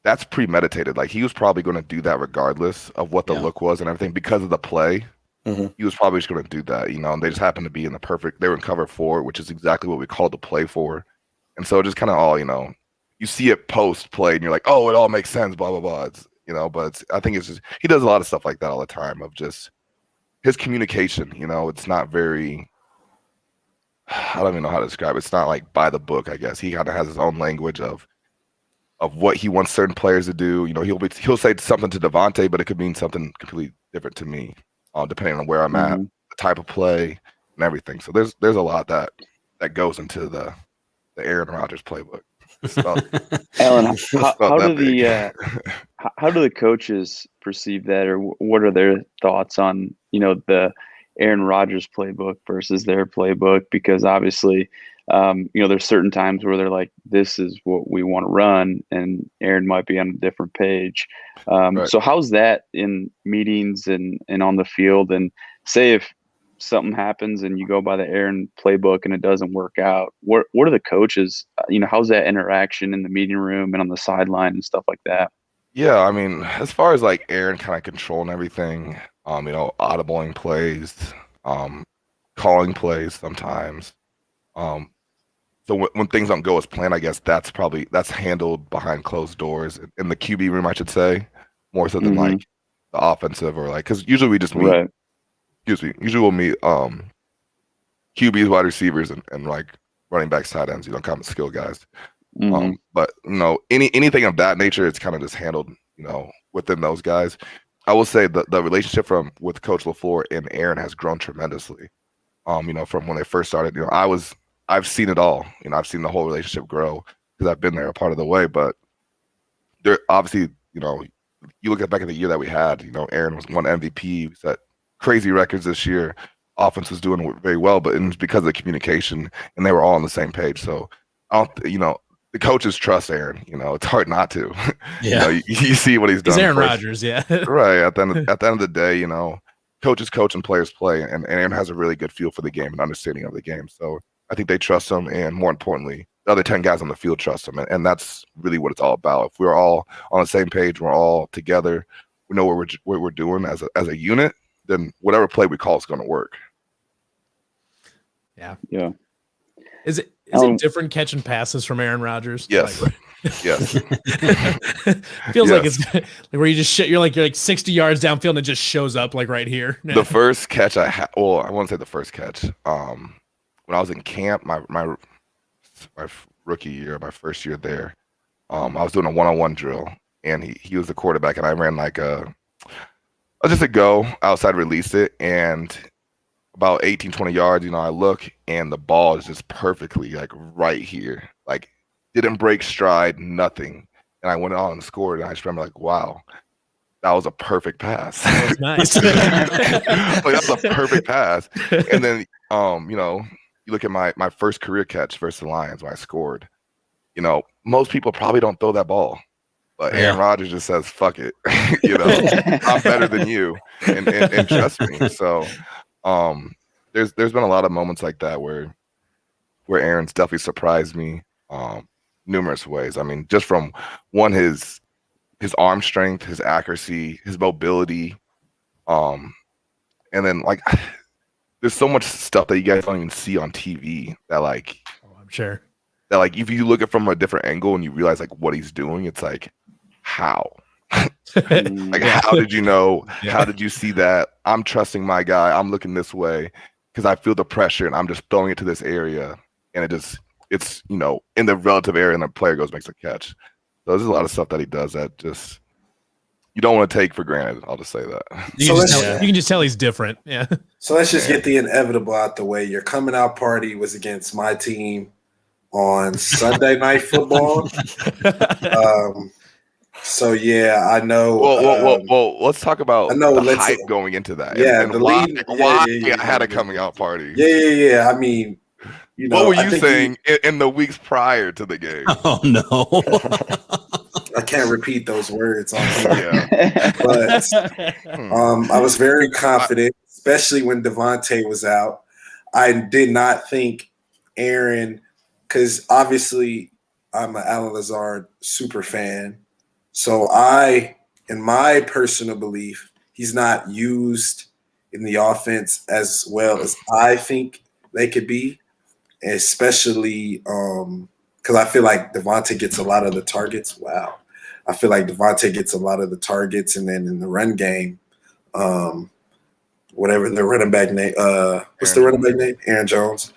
that's premeditated. Like he was probably going to do that regardless of what the look was and everything because of the play.
Mm-hmm.
He was probably just going to do that, and they just happened to be they were in cover 4, which is exactly what we called the play for. And so it just kind of all, you see it post play and you're like, oh, it all makes sense, blah, blah, blah. It's, but I think it's just, he does a lot of stuff like that all the time of just his communication, it's not very, I don't even know how to describe it. It's not like by the book, I guess. He kind of has his own language of what he wants certain players to do. He'll say something to Davante, but it could mean something completely different to me, depending on where I'm at, the type of play, and everything. So there's a lot that goes into the Aaron Rodgers playbook.
Alan, how do the coaches perceive that, or what are their thoughts on the Aaron Rodgers playbook versus their playbook? Because obviously, there's certain times where they're like, this is what we want to run, and Aaron might be on a different page.
Right.
So how's that in meetings and on the field? And say if something happens and you go by the Aaron playbook and it doesn't work out, what are the coaches, how's that interaction in the meeting room and on the sideline and stuff like that?
Yeah, I mean, as far as like Aaron kind of controlling everything, audibling plays, calling plays sometimes. So when things don't go as planned, I guess that's handled behind closed doors in the QB room, I should say, more so than like the offensive or like, because usually we just meet.
Right.
Usually we'll meet QBs, wide receivers, and like running backs, tight ends, kind of skill guys. But anything of that nature, it's kind of just handled, within those guys. I will say the relationship with Coach LaFleur and Aaron has grown tremendously. From when they first started, I've seen it all. I've seen the whole relationship grow because I've been there a part of the way. But there obviously, you look back at the year that we had. Aaron was one MVP. We set crazy records this year. Offense was doing very well, but it was because of the communication, and they were all on the same page. So, the coaches trust Aaron. It's hard not to.
Yeah,
you see what he's done.
He's Aaron Rodgers, yeah.
Right. At the end of the day, coaches coach and players play, and Aaron has a really good feel for the game and understanding of the game. So I think they trust him, and more importantly, the other 10 guys on the field trust him, and that's really what it's all about. If we're all on the same page, we're all together, we know what we're doing as a unit, then whatever play we call is going to work.
Yeah.
Yeah.
Is it different catching passes from Aaron Rodgers?
Yes. Yes.
Feels like it's like where you just you're like 60 yards downfield and it just shows up like right here.
The first catch I won't say the first catch. When I was in camp, my rookie year, my first year there, I was doing a one-on-one drill, and he was the quarterback, and I ran like just a go outside, released it, and about 18, 20 yards, I look, and the ball is just perfectly like right here, like didn't break stride, nothing. And I went on and scored, and I just remember like, wow, that was a perfect pass.
That was nice.
That was a perfect pass. And then, you look at my first career catch versus the Lions when I scored, most people probably don't throw that ball. But Aaron Rodgers just says, fuck it. I'm better than you. And trust me. So there's been a lot of moments like that where Aaron's definitely surprised me numerous ways. I mean, just from his arm strength, his accuracy, his mobility, and then like there's so much stuff that you guys don't even see on TV that like
I'm sure
that like if you look at it from a different angle and you realize like what he's doing, it's like how. Like how did you know?
Yeah.
How did you see that? I'm trusting my guy. I'm looking this way because I feel the pressure and I'm just throwing it to this area and it's in the relative area and the player goes makes a catch. So there's a lot of stuff that he does that just you don't want to take for granted. I'll just say that.
you can just tell he's different. Yeah.
So let's just get the inevitable out the way. Your coming out party was against my team on Sunday Night Football. So yeah, I know.
Well, let's talk about the hype going into that.
Yeah,
and
the
why,
lead.
why I had a coming out party.
Yeah. I mean,
what were you saying in the weeks prior to the game?
Oh no,
I can't repeat those words on here. But I was very confident, especially when Davante was out. I did not think Aaron, because obviously I'm an Alan Lazard super fan. So in my personal belief, he's not used in the offense as well as I think they could be, especially because I feel like Davante gets a lot of the targets. Wow. I feel like Davante gets a lot of the targets, and then in the run game, whatever the running back name, what's the running back name? Aaron Jones.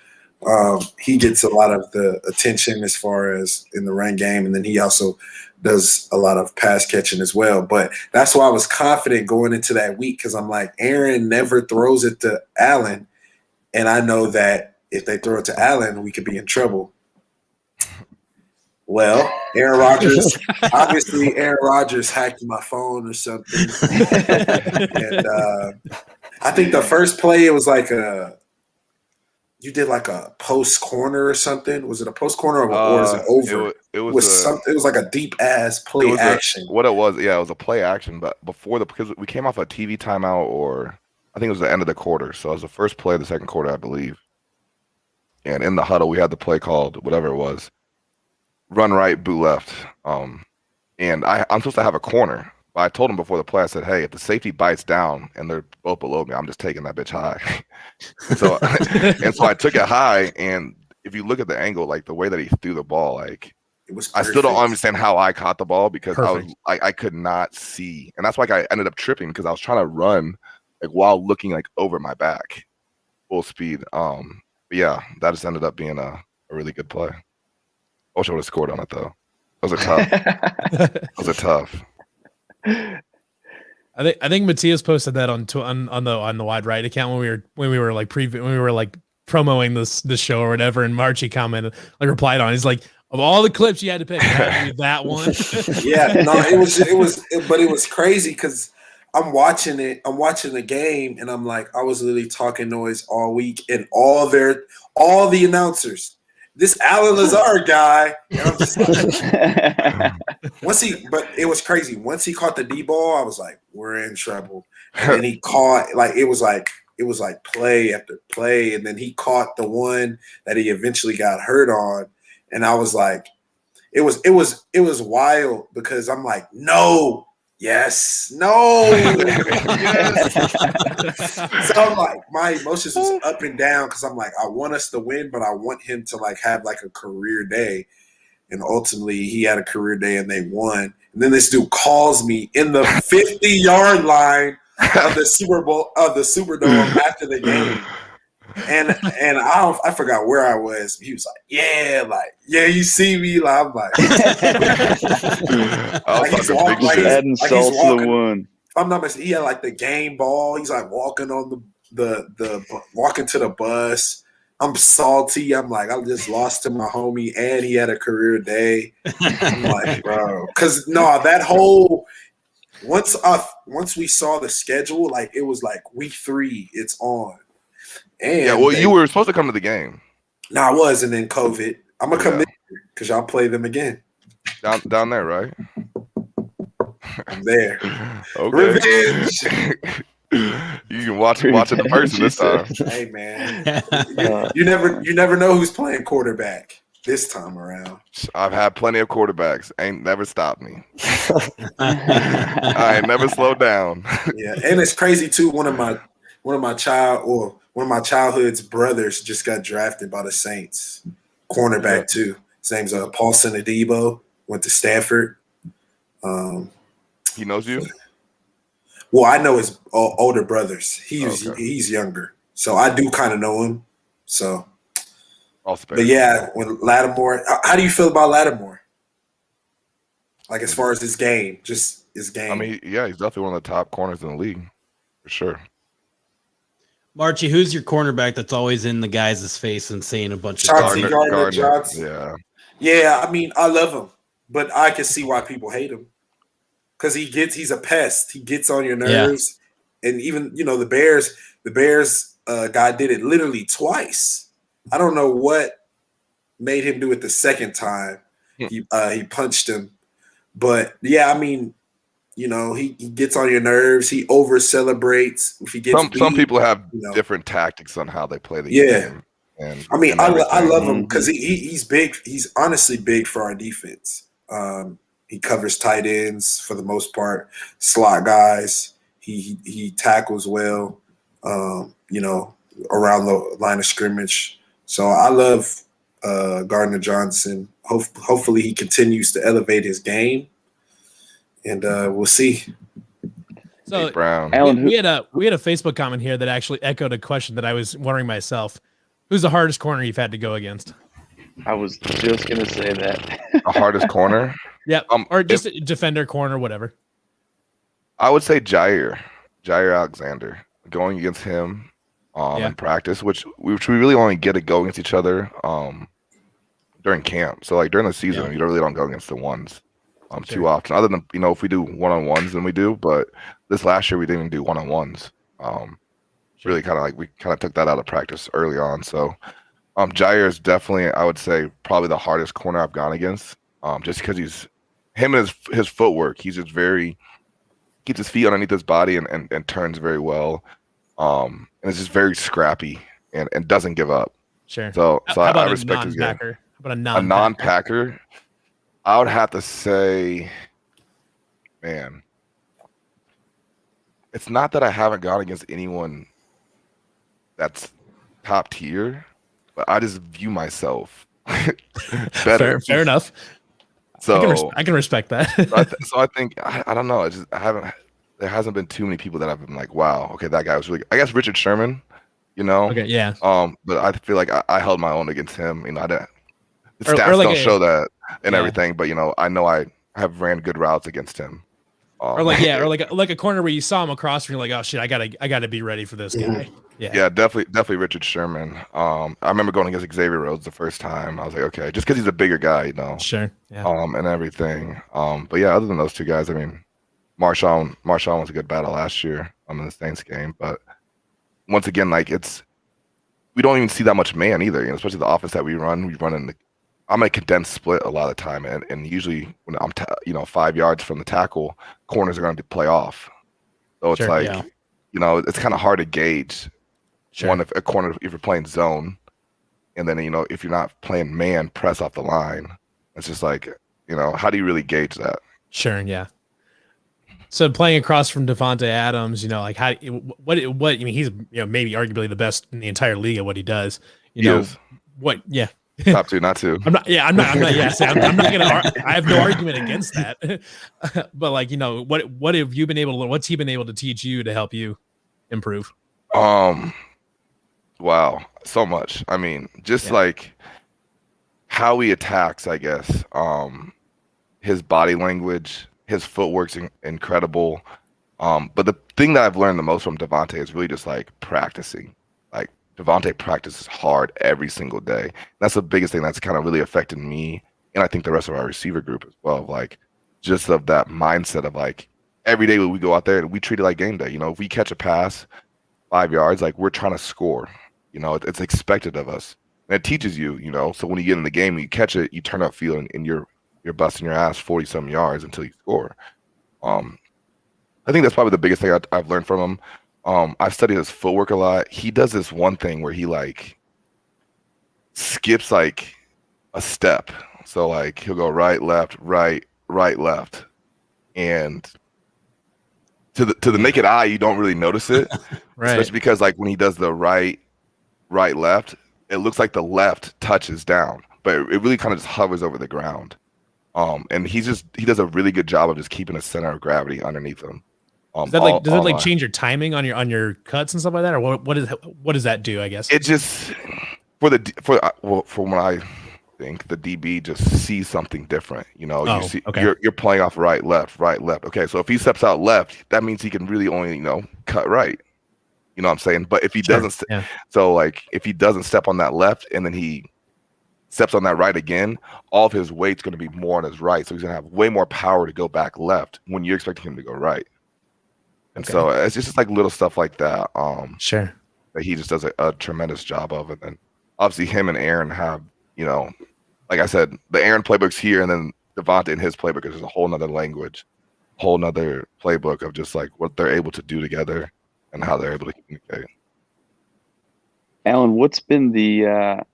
He gets a lot of the attention as far as in the run game, and then he also does a lot of pass catching as well. But that's why I was confident going into that week because I'm like, Aaron never throws it to Allen, and I know that if they throw it to Allen, we could be in trouble. Well, Aaron Rodgers hacked my phone or something. And I think the first play, it was like you did like a post corner or something. Was it a post corner or was it over? It was like a deep ass play action.
What it was, yeah, it was a play action. But because we came off a TV timeout, or I think it was the end of the quarter. So it was the first play of the second quarter, I believe. And in the huddle, we had the play called, whatever it was, run right, boot left. And I'm supposed to have a corner. But I told him before the play, I said, hey, if the safety bites down and they're both below me, I'm just taking that bitch high. So I took it high. And if you look at the angle, like the way that he threw the ball, like
it was
I still don't understand how I caught the ball because I could not see. And that's why I ended up tripping because I was trying to run like while looking like over my back, full speed. But yeah, that just ended up being a really good play. I wish I would have scored on it though. Those are tough.
I think Matthias posted that on the Wide Right account when we were like promoting this show or whatever, and Marchie commented, like replied on. He's like, of all the clips you had to pick, that one.
Yeah, no, it was crazy because I'm watching the game, and I'm like, I was literally talking noise all week, and all the announcers. This Alan Lazard guy, and I'm just like, but it was crazy. Once he caught the D ball, I was like, we're in trouble. And then he caught, like, it was like play after play, and then he caught the one that he eventually got hurt on, and I was like, it was wild because I'm like, no. Yes, no. Yes. So I'm like, my emotions was up and down because I'm like, I want us to win, but I want him to like have like a career day. And ultimately he had a career day and they won. And then this dude calls me in the 50-yard line of the Superdome after the game. And I forgot where I was. He was like, yeah, you see me. Like, I'm like, he's walking. I'm not mistaken. He had like the game ball. He's like walking on the walking to the bus. I'm salty. I'm like, I just lost to my homie, and he had a career day. I'm like, bro, because that whole once we saw the schedule, like it was like week 3, it's on. And
you were supposed to come to the game.
No, I was, and then COVID. I'm gonna come in because y'all play them again.
Down there, right?
I'm there.
Okay.
Revenge.
You can watch it in person this time.
Hey man, you never know who's playing quarterback this time around.
I've had plenty of quarterbacks. Ain't never stopped me. I ain't never slowed down.
Yeah, and it's crazy too. One of my one of my childhood's brothers just got drafted by the Saints. Cornerback too. His name's Paulson Adebo. Went to Stanford.
He knows you?
Well, I know his older brothers. He's younger, so I do kind of know him. So, but yeah, when Lattimore, how do you feel about Lattimore? Like as far as his game, just his game.
I mean, yeah, he's definitely one of the top corners in the league, for sure.
Marchie, who's your cornerback that's always in the guys' face and saying a bunch of
Gardner Johnson.
Yeah.
Yeah, I mean, I love him, but I can see why people hate him. Because he's a pest. He gets on your nerves. Yeah. And even, the Bears guy did it literally twice. I don't know what made him do it the second time. He punched him. But yeah, I mean, he gets on your nerves. He over celebrates. If he gets
some people have different tactics on how they play the game. And I mean,
I love him because he's big. He's honestly big for our defense. He covers tight ends for the most part, slot guys. He tackles well, around the line of scrimmage. So I love Gardner Johnson. Hopefully he continues to elevate his game, and we'll see.
So
Brown.
we had a Facebook comment here that actually echoed a question that I was wondering myself. Who's the hardest corner you've had to go against?
I was just gonna say that.
The hardest corner?
Yeah, or just a defender, corner, whatever.
I would say Jair Alexander. Going against him in practice, which we really only get to go against each other during camp. So like during the season, you don't go against the ones too often. Other than if we do one-on-ones, then we do. But this last year we didn't do one-on-ones. Really kind of took that out of practice early on. So Jair is definitely, I would say, probably the hardest corner I've gone against. Just because him and his footwork, he's just keeps his feet underneath his body and turns very well. And it's just very scrappy and doesn't give up.
Sure.
So I respect his game.
How about a
non-packer? I would have to say, man, it's not that I haven't gone against anyone that's top tier, but I just view myself better.
Fair enough.
So
I can respect that.
so I think I don't know. There hasn't been too many people that I've been like, wow, okay, that guy was really good. I guess Richard Sherman,
Okay, yeah.
But I feel like I held my own against him. I didn't. The stats don't show that and everything, but I know I have ran good routes against him.
Or like a corner where you saw him across and you're like, oh shit, I gotta be ready for this guy.
Yeah, definitely Richard Sherman. I remember going against Xavier Rhodes the first time. I was like, okay, just because he's a bigger guy,
Sure. Yeah.
And everything. But yeah, other than those two guys, I mean, Marshawn was a good battle last year in the Saints game. But once again, we don't even see that much man either. Especially the offense that we run in I'm a condensed split a lot of the time, and usually when I'm 5 yards from the tackle, corners are going to play off. So it's it's kind of hard to gauge. Sure. One, if a corner, if you're playing zone, and then if you're not playing man press off the line, it's just like how do you really gauge that?
Sure, yeah. So playing across from Davante Adams, what I mean, he's maybe arguably the best in the entire league at what he does.
He is.
What? Yeah.
Top two, not two.
I'm not gonna. I have no argument against that. But what have you been able to? What's he been able to teach you to help you improve?
Wow, so much. I mean, just how he attacks, I guess. His body language, his footwork's incredible. But the thing that I've learned the most from Davante is really just practicing. Davante practices hard every single day. That's the biggest thing that's kind of really affected me, and I think the rest of our receiver group as well. Just of that mindset of every day when we go out there, we treat it like game day. If we catch a pass 5 yards, we're trying to score. It's expected of us, and it teaches you. So when you get in the game, you catch it, you turn up field, and you're busting your ass 40-some yards until you score. I think that's probably the biggest thing I've learned from him. I've studied his footwork a lot. He does this one thing where he skips a step. So he'll go right, left, left. And to the naked eye, you don't really notice it.
Right.
Especially because when he does the right right, left, it looks like the left touches down, but it really kind of just hovers over the ground. And he does a really good job of just keeping a center of gravity underneath him.
Does that change your timing on your cuts and stuff like that, or what does that do? I guess
it just from what I think, the DB just sees something different. You know, you're playing off right, left. Okay, so if he steps out left, that means he can really only cut right. You know what I'm saying? But if he doesn't, so like if he doesn't step on that left and then he steps on that right again, all of his weight's going to be more on his right, so he's going to have way more power to go back left when you're expecting him to go right. And so it's just like little stuff like that. That he just does a tremendous job of. And then obviously him and Aaron have, like I said, the Aaron playbook's here, and then Davante and his playbook is just a whole nother language, whole nother playbook of just like what they're able to do together and how they're able to communicate.
Alan, what's been the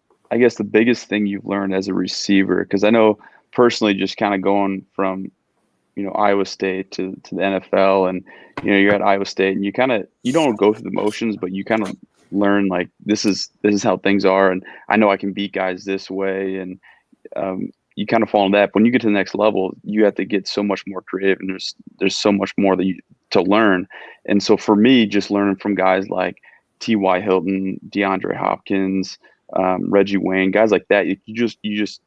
biggest thing you've learned as a receiver? Because I know personally, just kind of going from Iowa State to the NFL, and you're at Iowa State, and you don't go through the motions, but you kind of learn like this is how things are, and I know I can beat guys this way, and you kind of fall in that. When you get to the next level, you have to get so much more creative, and there's so much more to learn. And so for me, just learning from guys like T.Y. Hilton, DeAndre Hopkins, Reggie Wayne, guys like that, you just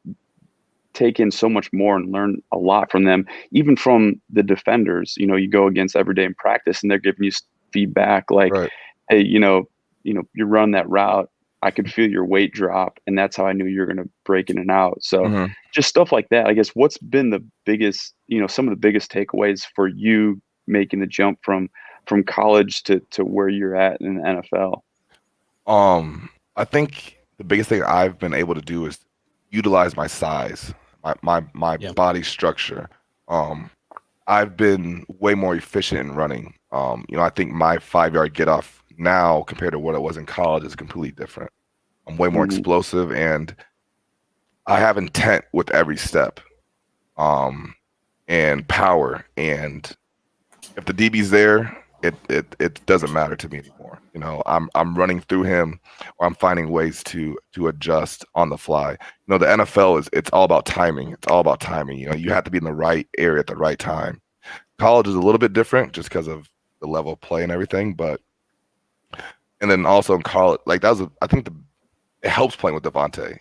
take in so much more and learn a lot from them, even from the defenders. You go against every day in practice and they're giving you feedback like, hey, you run that route, I could feel your weight drop, and that's how I knew you're going to break in and out. So just stuff like that. I guess what's been the biggest, some of the biggest takeaways for you making the jump from college to where you're at in the NFL?
I think the biggest thing I've been able to do is utilize my size, my body structure. I've been way more efficient in running. I think my 5-yard get off now compared to what it was in college is completely different. I'm way more explosive, and I have intent with every step, and power. And if the DB's there, it doesn't matter to me anymore. I'm running through him, or I'm finding ways to adjust on the fly. The NFL it's all about timing. It's all about timing. You have to be in the right area at the right time. College is a little bit different just because of the level of play and everything, and then also in college, like I think it helps playing with Davante.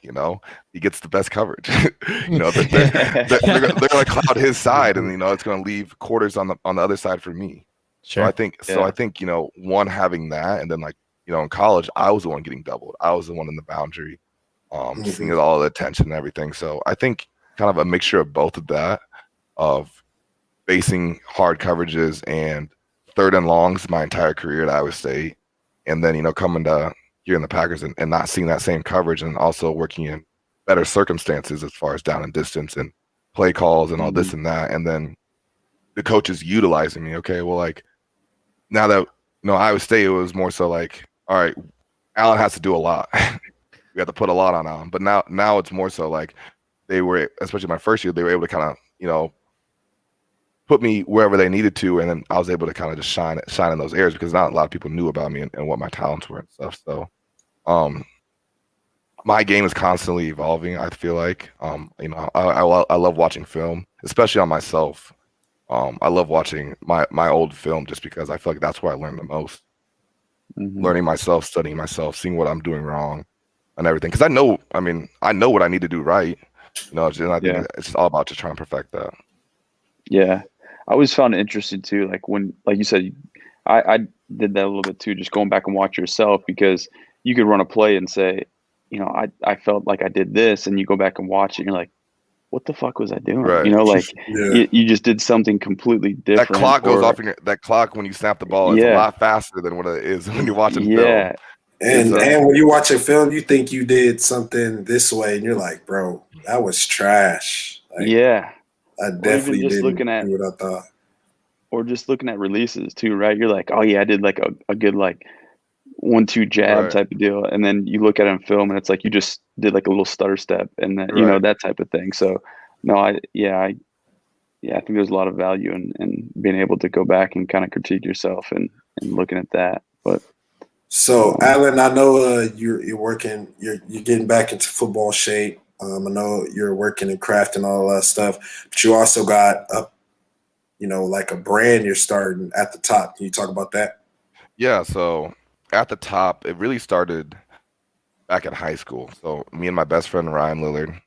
He gets the best coverage. They're going to cloud his side, and it's going to leave quarters on the other side for me. Sure. So I think one, having that, and then in college I was the one getting doubled. I was the one in the boundary, seeing all the attention and everything. So I think kind of a mixture of both of that, of facing hard coverages and third and longs my entire career at Iowa State, and then coming to here in the Packers and not seeing that same coverage, and also working in better circumstances as far as down and distance and play calls and all this and that, and then the coaches utilizing me. Okay, well, now that Iowa State, it was more so like, all right, Allen has to do a lot. We have to put a lot on Allen. But now it's more so like they were, especially my first year, they were able to kind of put me wherever they needed to, and then I was able to kind of just shine in those areas, because not a lot of people knew about me and what my talents were and stuff. So my game is constantly evolving, I feel like. I love watching film, especially on myself. I love watching my old film just because I feel like that's where I learn the most. Learning myself, studying myself, seeing what I'm doing wrong and everything. Because I know what I need to do right. And I think it's just all about just trying to perfect that. Yeah.
I always found it interesting too. Like you said, I did that a little bit too, just going back and watch yourself, because you could run a play and say, I felt like I did this, and you go back and watch it and you're like, what the fuck was I doing?
Right.
You just did something completely different.
That clock goes off. That clock when you snap the ball is a lot faster than what it is when you're watching film.
And when you watch a film, you think you did something this way, and you're like, bro, that was trash. I definitely didn't do what I thought.
Or just looking at releases too, right? You're like, oh yeah, I did a good 1-2 jab type of deal, and then you look at it on film, and it's like you just did a little stutter step, and then that type of thing. So no, I think there's a lot of value in being able to go back and kind of critique yourself and looking at that. But
So, Alan, I know you're working. You're getting back into football shape. I know you're working and crafting all that stuff, but you also got like a brand you're starting at the top. Can you talk about that?
Yeah, so at the top, it really started back in high school. So me and my best friend Ryan Lillard,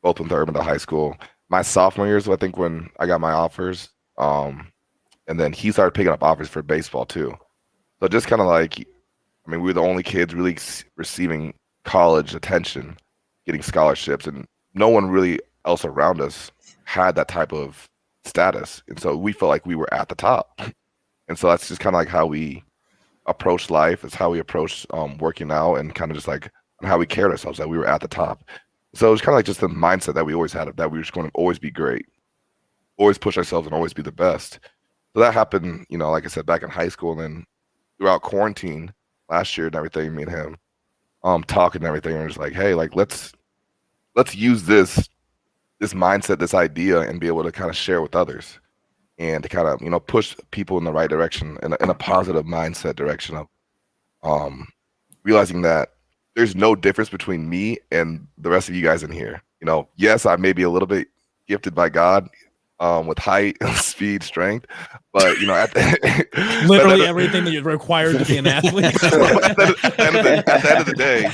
both went to Urban High School. My sophomore year is I think when I got my offers. And then he started picking up offers for baseball too. So just kind of like, I mean, we were the only kids really receiving college attention, getting scholarships, and no one really else around us had that type of status. And so we felt like we were at the top. And so that's just kind of like how we approached life. It's how we approached working out, and kind of just like how we carried ourselves, that we were at the top. So it was kind of like just the mindset that we always had, that we were just going to always be great, always push ourselves, and always be the best. So that happened, like I said, back in high school, and then throughout quarantine last year and everything, me and him talking and everything, and we're just like, hey, like let's use this mindset, this idea, and be able to kind of share with others, and to kind of push people in the right direction, in a positive mindset direction of realizing that there's no difference between me and the rest of you guys in here. Yes, I may be a little bit gifted by God with height, speed, strength, but at the,
literally everything that you're required to be an athlete.
at the end of the day,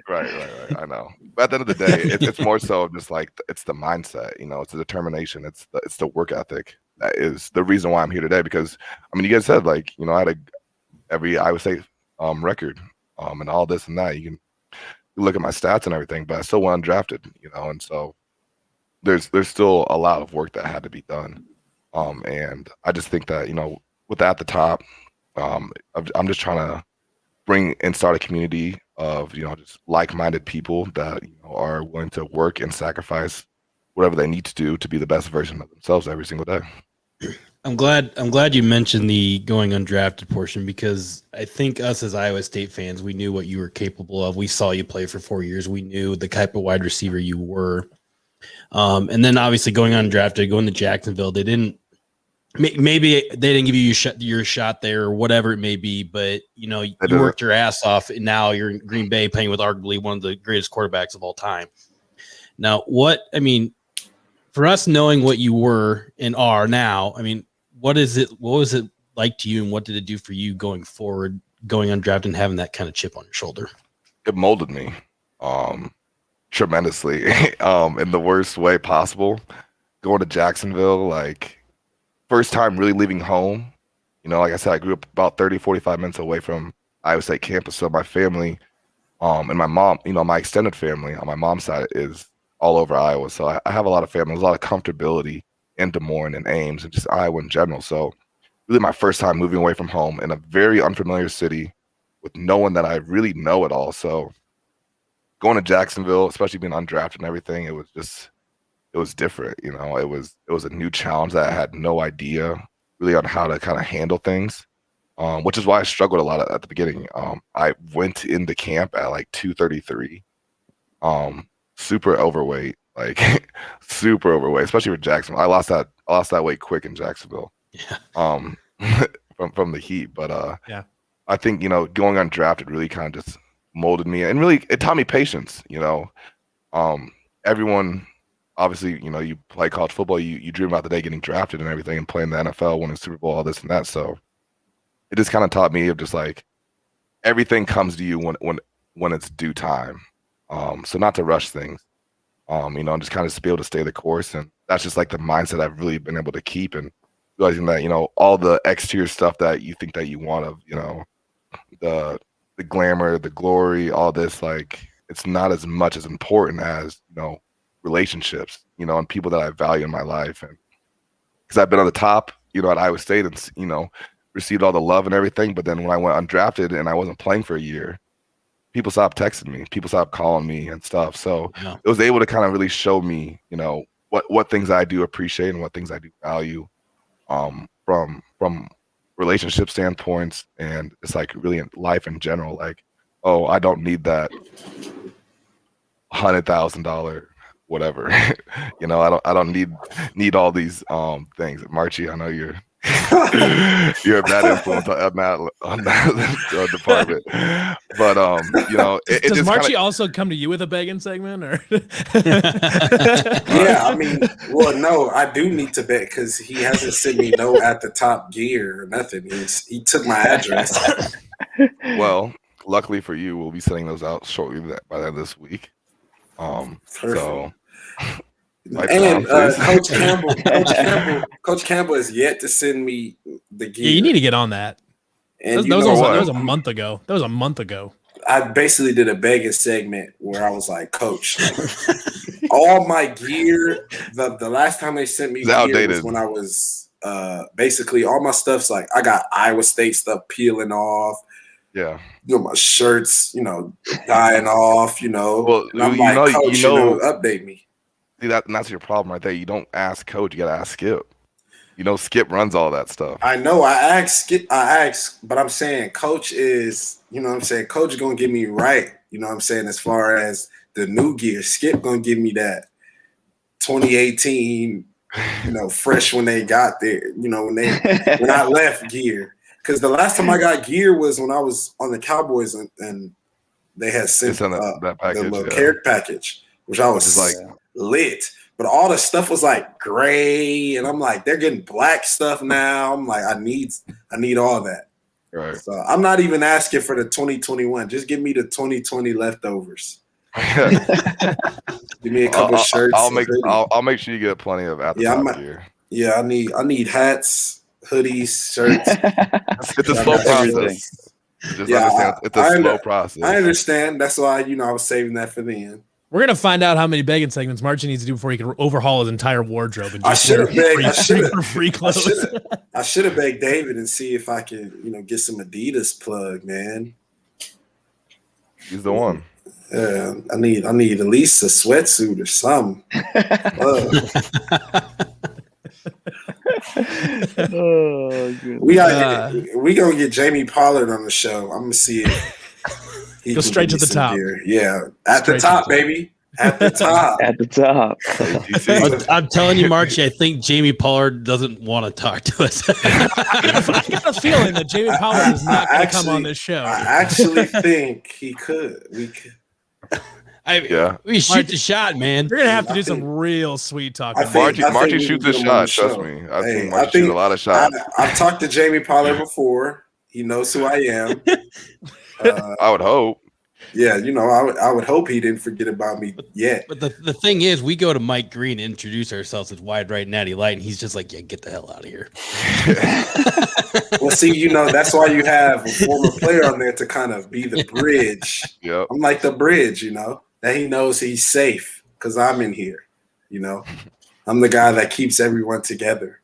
right, I know. But at the end of the day, it's more so just like it's the mindset. It's the determination. It's the work ethic that is the reason why I'm here today. Because I mean, you guys said I had every Iowa State record and all this and that. You can look at my stats and everything, but I still went undrafted. And so there's still a lot of work that had to be done. And I just think that, with that at the top, I'm just trying to bring and start a community of, just like-minded people that are willing to work and sacrifice whatever they need to do to be the best version of themselves every single day.
I'm glad you mentioned the going undrafted portion, because I think us as Iowa State fans, we knew what you were capable of. We saw you play for 4 years. We knew the type of wide receiver you were. And then obviously going undrafted, going to Jacksonville, maybe they didn't give you your shot there or whatever it may be, but you worked your ass off, and now you're in Green Bay playing with arguably one of the greatest quarterbacks of all time. Now, for us knowing what you were and are now, I mean, what was it like to you, and what did it do for you going forward, going undrafted and having that kind of chip on your shoulder?
It molded me tremendously in the worst way possible. Going to Jacksonville, like first time really leaving home. Like I said, I grew up about 30-45 minutes away from Iowa State campus. So my family and my mom, my extended family on my mom's side is all over Iowa. So I have a lot of family. There's a lot of comfortability in Des Moines and Ames and just Iowa in general. So really my first time moving away from home in a very unfamiliar city with no one that I really know at all. So going to Jacksonville, especially being undrafted and everything, it was different. It was a new challenge that I had no idea really on how to kind of handle things, which is why I struggled a lot at the beginning. I went into camp at like 233, super overweight, like super overweight, especially for Jacksonville. I lost that weight quick in Jacksonville.
Yeah.
From the heat, but
yeah,
I think going undrafted really kind of just molded me, and really it taught me patience. Everyone obviously, you play college football, you dream about the day getting drafted and everything, and playing the NFL, winning Super Bowl, all this and that. So it just kind of taught me of just like everything comes to you when it's due time. So not to rush things, and just kind of be able to stay the course. And that's just like the mindset I've really been able to keep, and realizing that, all the exterior stuff that you think that you want of, the glamour, the glory, all this, like it's not as much as important as, relationships, and people that I value in my life. And because I've been on the top, at Iowa State and, received all the love and everything. But then when I went undrafted and I wasn't playing for a year, people stopped texting me, people stopped calling me and stuff. So it was able to kind of really show me, what things I do appreciate and what things I do value, from relationship standpoints, and it's like really in life in general. Like, oh, I don't need that $100,000 whatever. I don't need all these things. Marchie, I know you're You're a bad influence on that department. But
does Marchie also come to you with a begging segment, or?
Yeah, I mean, well, no, I do need to bet because he hasn't sent me no at the top gear or nothing. He took my address.
Well, luckily for you, we'll be sending those out shortly by the end of this week. So.
And Coach Campbell has yet to send me the gear.
Yeah, you need to get on that.
And
that was a month ago. That was a month ago.
I basically did a begging segment where I was like, Coach, all my gear, the last time they sent me gear was when I was basically all my stuff's like I got Iowa State stuff peeling off.
Yeah.
My shirts, dying off,
Well,
and I'm like, Coach, update me.
See, that's your problem right there. You don't ask Coach, you gotta ask Skip. Skip runs all that stuff.
I know. I asked Skip. But I'm saying Coach is, Coach is gonna get me right. As far as the new gear, Skip gonna give me that 2018, fresh when they got there. When I left gear, because the last time I got gear was when I was on the Cowboys and they had sent
that package,
the little care package, which I was like lit. But all the stuff was like gray, and I'm like, they're getting black stuff now. I'm like, I need all that.
Right.
So I'm not even asking for the 2021. Just give me the 2020 leftovers. Give me a couple shirts.
I'll make sure you get plenty of at the top gear.
Yeah, I need hats, hoodies, shirts.
It's a slow process. Just understand, it's a slow process.
I understand. That's why I was saving that for the end.
We're gonna find out how many begging segments Marchie needs to do before he can overhaul his entire wardrobe. And
I should have begged.
Free clothes.
I should have begged David and see if I can, get some Adidas plug, man.
He's the one.
I need at least a sweatsuit or something. We gonna get Jamie Pollard on the show. I'm gonna see if.
Go straight to the top.
Beer. Yeah, at the top, baby. At the top.
At the top.
I'm telling you, Marchie, I think Jamie Pollard doesn't want to talk to us.
I got a feeling that Jamie Pollard is not going to come on this show.
I actually think he could. We could.
We shoot the shot, man.
You're gonna have to do some real sweet talking.
Marchie shoots a shot. Trust me, I've seen Marchie shoot a lot of shots.
I've talked to Jamie Pollard before. He knows who I am.
I would hope.
Yeah, I would hope he didn't forget about me yet.
But the thing is, we go to Mike Green and introduce ourselves as Wide Right Natty Light, and he's just like, "Yeah, get the hell out of here."
Well, see, that's why you have a former player on there to kind of be the bridge.
Yep.
I'm like the bridge, that he knows he's safe because I'm in here. I'm the guy that keeps everyone together.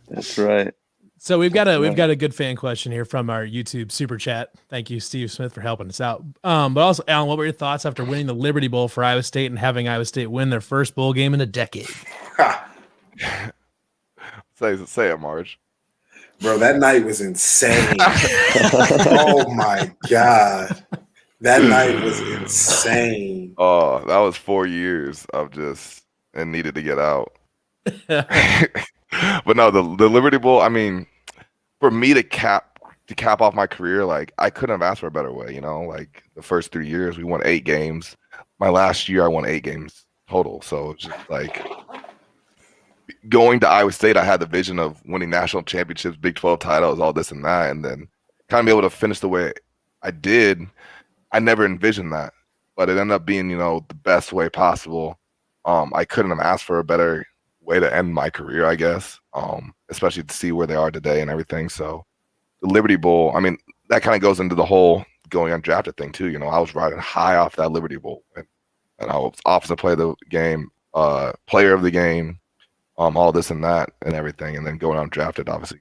That's right.
So we've got a good fan question here from our YouTube super chat. Thank you, Steve Smith, for helping us out. But also, Alan, what were your thoughts after winning the Liberty Bowl for Iowa State and having Iowa State win their first bowl game in a decade?
Say it, Marge.
Bro, that night was insane. Oh my God. That night was insane.
Oh, that was 4 years of and needed to get out. But no, the Liberty Bowl, I mean, for me to cap off my career, like I couldn't have asked for a better way, like the first 3 years we won 8 games. My last year I won 8 games total. So just like going to Iowa State, I had the vision of winning national championships, Big 12 titles, all this and that, and then kind of be able to finish the way I did. I never envisioned that, but it ended up being, the best way possible. I couldn't have asked for a better way to end my career, I guess, especially to see where they are today and everything. So the Liberty Bowl, I mean, that kind of goes into the whole going undrafted thing too. I was riding high off that Liberty Bowl, and I was offensive player of the game, player of the game, all this and that and everything, and then going undrafted obviously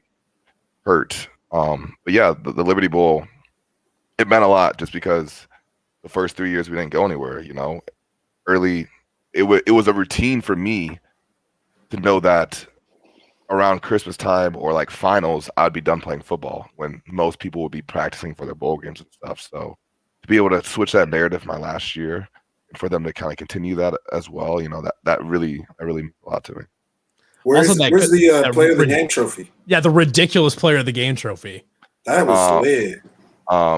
hurt. But yeah, the Liberty Bowl, it meant a lot just because the first 3 years we didn't go anywhere. Early, it was a routine for me to know that around Christmas time or like finals, I'd be done playing football when most people would be practicing for their bowl games and stuff. So to be able to switch that narrative my last year and for them to kind of continue that as well, that really meant a lot to me.
Where's
Also, that
the player of the
rid-
game trophy?
Yeah, the ridiculous player of the game trophy.
That was lit.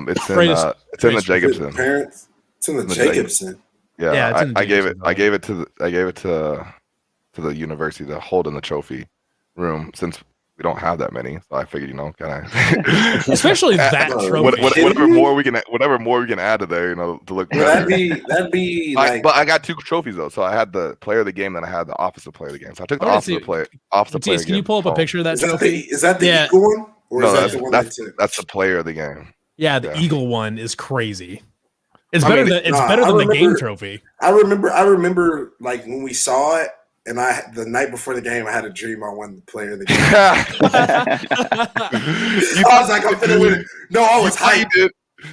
It's in
Greatest-
it's in the
greatest-
Jacobson.
Parents, it's in the
The
Jacobson.
Yeah, it's in the
I gave it.
Jacobson
I gave it to the university to hold in the trophy room since we don't have that many. So I figured, kind of
Especially that trophy.
whatever more we can add to there, to look.
Yeah,
better.
that'd be like.
But I got 2 trophies though, so I had the player of the game, then I had the offensive player of the game. So I took the offensive player.
Matthias, can you pull up a picture of that trophy?
Is that the Eagle one? Or
No,
is that the one
that's the player of the game.
Yeah, the Eagle one is crazy. It's better than the game trophy.
I remember like when we saw it, and the night before the game, I had a dream I won the player of the game. I was like, I'm gonna win it. No, I was hyped.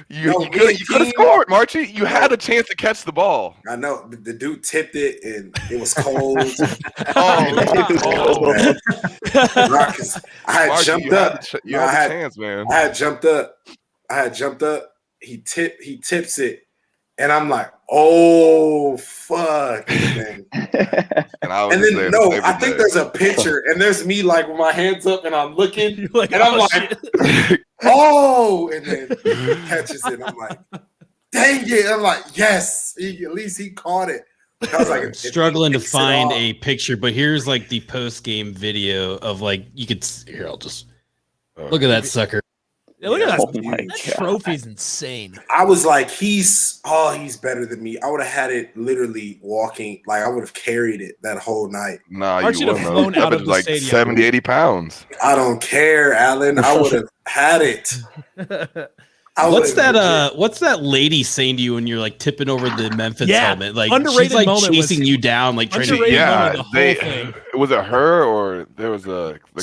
You could have scored, Marchie. You had a chance to catch the ball.
I know the dude tipped it, and it was cold. I had jumped up.
You had a chance, man.
I had jumped up. He tips it, and I'm like, oh fuck. And then I think there's a picture, and there's me like with my hands up, and I'm looking,
like,
and I'm like, oh, and then he catches it. I'm like, dang it! I'm like, yes, at least he caught it. I was like,
struggling to find a picture, but here's like the post game video of like you could here. I'll just look at that sucker.
Yeah, look at that.
Oh my
That
God.
trophy's insane.
I was like, he's better than me. I would have had it literally walking, like I would have carried it that whole night.
Nah,
Archie
you
would have
wouldn't.
flown out
That
of
was
the
like
stadium.
70, 80 pounds.
I don't care, Alan. I would have had it.
What's that lady saying to you when you're like tipping over the Memphis helmet? Like
underrated
she's like
moment
chasing you down, like trying to.
Underrated moment
Yeah,
of the whole thing.
was it her or there was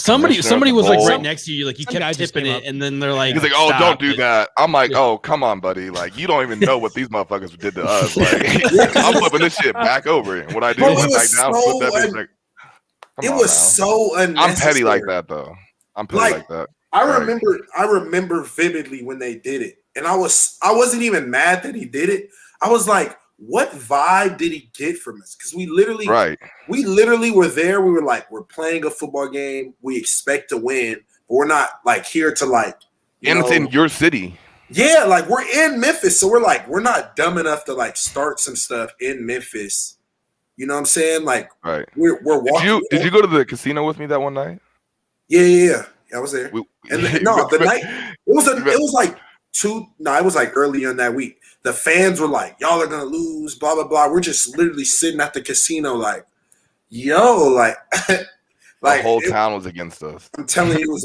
Somebody was like
bowl?
right next to you, like you
Some guy
kept
just
tipping
came
it,
up.
and then they're like,
He's like, "Oh,
"Stop
don't do
it."
that." I'm like, "Oh, come on, buddy! Like, you don't even know what these motherfuckers did to us. Like, I'm flipping this shit back over. And what I do
Bro,
is
it
back
was
down,
so
flip that bitch back.
It
Come on
was
now.
so unnecessary.
I'm petty like that, though. I'm petty like that.
I remember vividly when they did it, and I wasn't even mad that he did it. I was like, what vibe did he get from us? Because we literally were there. We were like, we're playing a football game. We expect to win, but we're not like here to like.
And it's in your city.
Yeah, like we're in Memphis, so we're like, we're not dumb enough to like start some stuff in Memphis. You know what I'm saying? Like,
right.
We're walking.
Did you go to the casino with me that one night?
Yeah. I was there. The night it was like early in that week. The fans were like, y'all are gonna lose, blah blah blah. We're just literally sitting at the casino, like, yo, like,
the whole town was against us.
I'm telling you,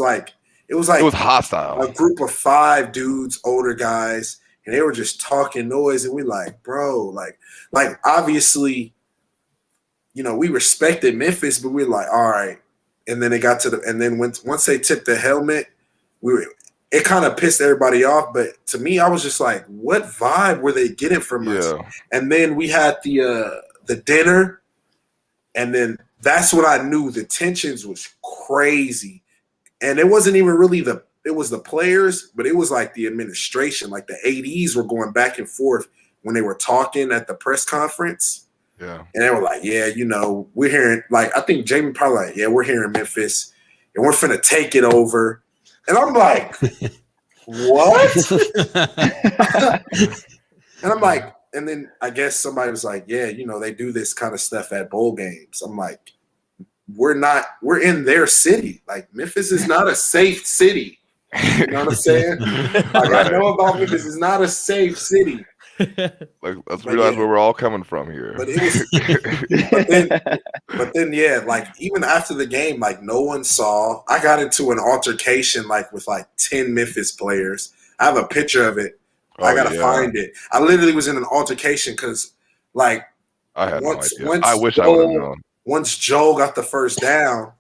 it was
hostile.
A group of 5 dudes, older guys, and they were just talking noise, and we like, bro, like obviously, we respected Memphis, but we were like, all right. And then they got to and then once they tipped the helmet, it kind of pissed everybody off. But to me, I was just like, what vibe were they getting from us? And then we had the dinner, and then that's when I knew the tensions was crazy. And it wasn't even really it was the players, but it was like the administration, like the ADs were going back and forth when they were talking at the press conference.
Yeah.
And they were like, yeah, we're hearing, like, I think Jamie probably like, yeah, we're here in Memphis and we're finna take it over. And I'm like, what? And I'm like, and then I guess somebody was like, yeah, they do this kind of stuff at bowl games. I'm like, we're in their city. Like, Memphis is not a safe city. You know what I'm saying? Like, I know about Memphis. It's not a safe city.
Like, let's realize where we're all coming from here.
But it was, but then, yeah, like even after the game, like no one saw. I got into an altercation like with like 10 Memphis players. I have a picture of it. I gotta find it. I literally was in an altercation because, like,
I had no idea. I wish I would have known.
Once Joel got the first down,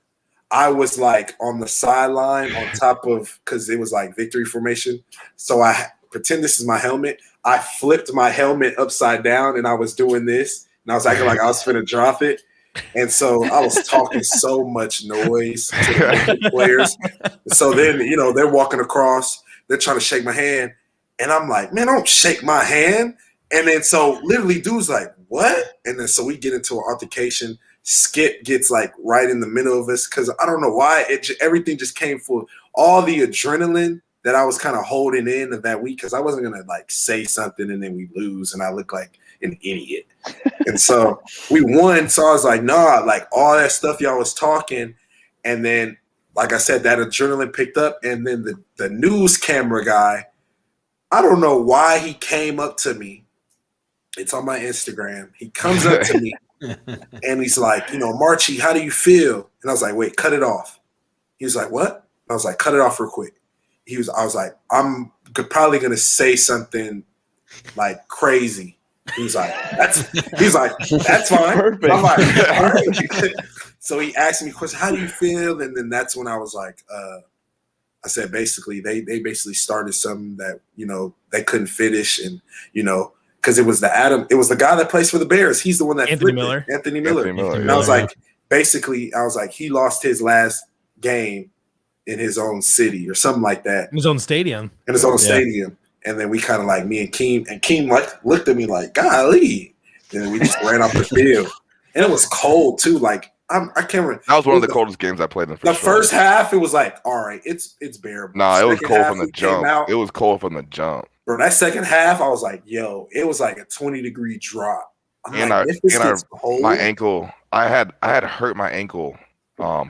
I was like on the sideline on top of, because it was like victory formation. So I pretend this is my helmet. I flipped my helmet upside down and I was doing this, and I was acting like I was finna drop it. And so I was talking so much noise to the players. So then, they're walking across, they're trying to shake my hand. And I'm like, man, don't shake my hand. And then so literally dude's like, what? And then so we get into an altercation. Skip gets like right in the middle of us because I don't know why everything just came full. All the adrenaline that I was kind of holding in of that week because I wasn't gonna like say something and then we lose and I look like an idiot. And so we won. So I was like, nah, like all that stuff y'all was talking, and then like I said, that adrenaline picked up, and then the news camera guy, I don't know why he came up to me. It's on my Instagram. He comes up to me and he's like, Marchie, how do you feel? And I was like, wait, cut it off. He was like, what? I was like, cut it off real quick. I was like, I'm probably gonna say something like crazy. He's like, that's fine.
Perfect.
I'm like, all right. So he asked me a question, how do you feel? And then that's when I was like, I said basically they basically started something that they couldn't finish, and because it was the guy that plays for the Bears. He's the one that
Anthony Miller.
Anthony Miller. And
yeah.
I was like, basically, he lost his last game in his own city or something like that.
In his own stadium.
Stadium. And then we kind of like me and Keem like looked at me like, golly. And then we just ran off the field. And it was cold too. Like I can't remember.
That was one of the coldest games I played in.
The first half, it was like, all right, it's bearable.
Nah, it was
Second
cold
half,
from the
we came
jump.
out.
It was cold from the jump.
Bro, that second half, I was like, yo, it was like a 20-degree drop. I'm
And
like, if this gets cold,
my ankle, I had hurt my ankle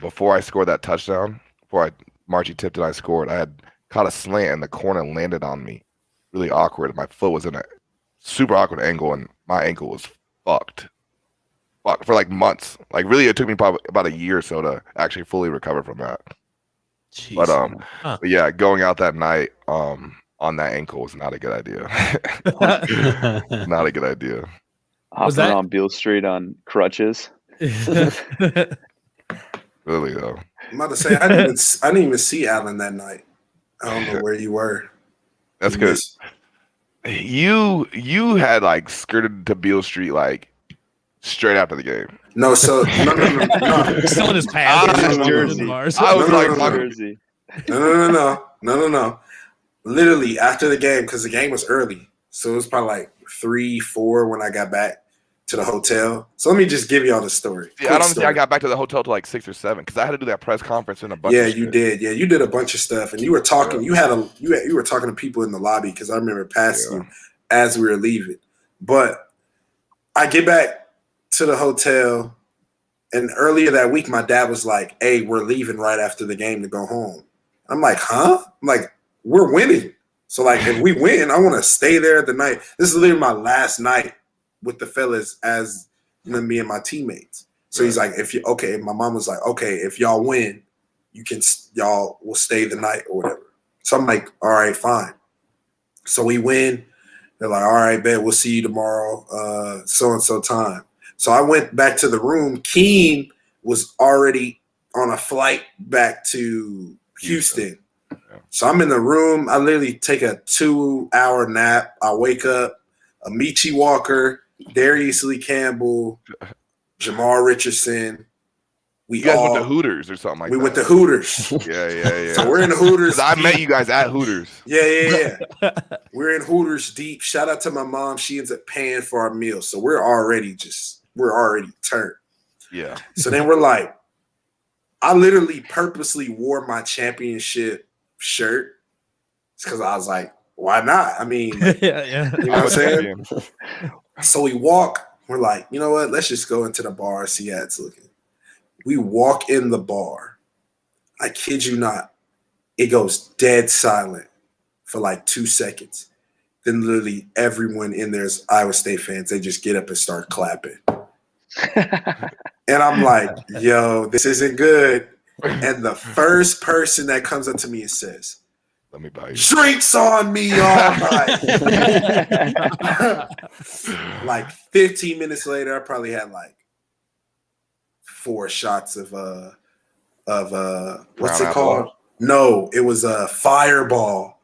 before I scored that touchdown. Before Marchie tipped and I scored, I had caught a slant and the corner landed on me. Really awkward. My foot was in a super awkward angle, and my ankle was fucked for like months. Like really, it took me probably about a year or so to actually fully recover from that.
Jeez.
But yeah, going out that night on that ankle was not a good idea. Not a good idea.
Hopping on Beale Street on crutches.
Really though.
I'm about to say I didn't even see Allen that night. I don't know where you were.
That's good. You had like skirted to Beale Street like straight after the game.
No, so no.
Still in his pants.
Jersey.
I was
Jersey.
No. Literally after the game, because the game was early. So it was probably like 3, 4 when I got back to the hotel. So let me just give y'all the story.
Yeah, I don't think I got back to the hotel till like 6 or 7 because I had to do that press conference and a bunch.
Yeah,
of
you
shit.
did. Yeah, you did a bunch of stuff, and you were talking. You were talking to people in the lobby because I remember passing you as we were leaving. But I get back to the hotel, and earlier that week, my dad was like, "Hey, we're leaving right after the game to go home." I'm like, "Huh?" I'm like, "We're winning." So like, if we win, I want to stay there the night. This is literally my last night with the fellas as me and my teammates. So he's like, my mom was like, okay, if y'all win, y'all will stay the night or whatever. So I'm like, all right, fine. So we win. They're like, all right, bet, we'll see you tomorrow, so-and-so time. So I went back to the room. Keem was already on a flight back to Houston. So I'm in the room. I literally take a 2-hour nap. I wake up, Amici Walker, Darius Lee Campbell, Jamar Richardson.
You guys went to Hooters or something like that.
We went to Hooters.
Yeah.
So we're in the Hooters.
I met you guys at Hooters.
Yeah. We're in Hooters deep. Shout out to my mom. She ends up paying for our meals. So we're already turned.
Yeah.
So then we're like, I literally purposely wore my championship shirt because I was like, why not? I mean,
yeah.
You know what I'm saying? So we walk. We're like, you know what? Let's just go into the bar, see how it's looking. We walk in the bar. I kid you not. It goes dead silent for like 2 seconds. Then literally everyone in there is Iowa State fans. They just get up and start clapping. And I'm like, yo, this isn't good. And the first person that comes up to me and says,
let me buy you.
Drinks on me all night. Like 15 minutes later, I probably had like 4 shots of what's it called? No, it was a Fireball.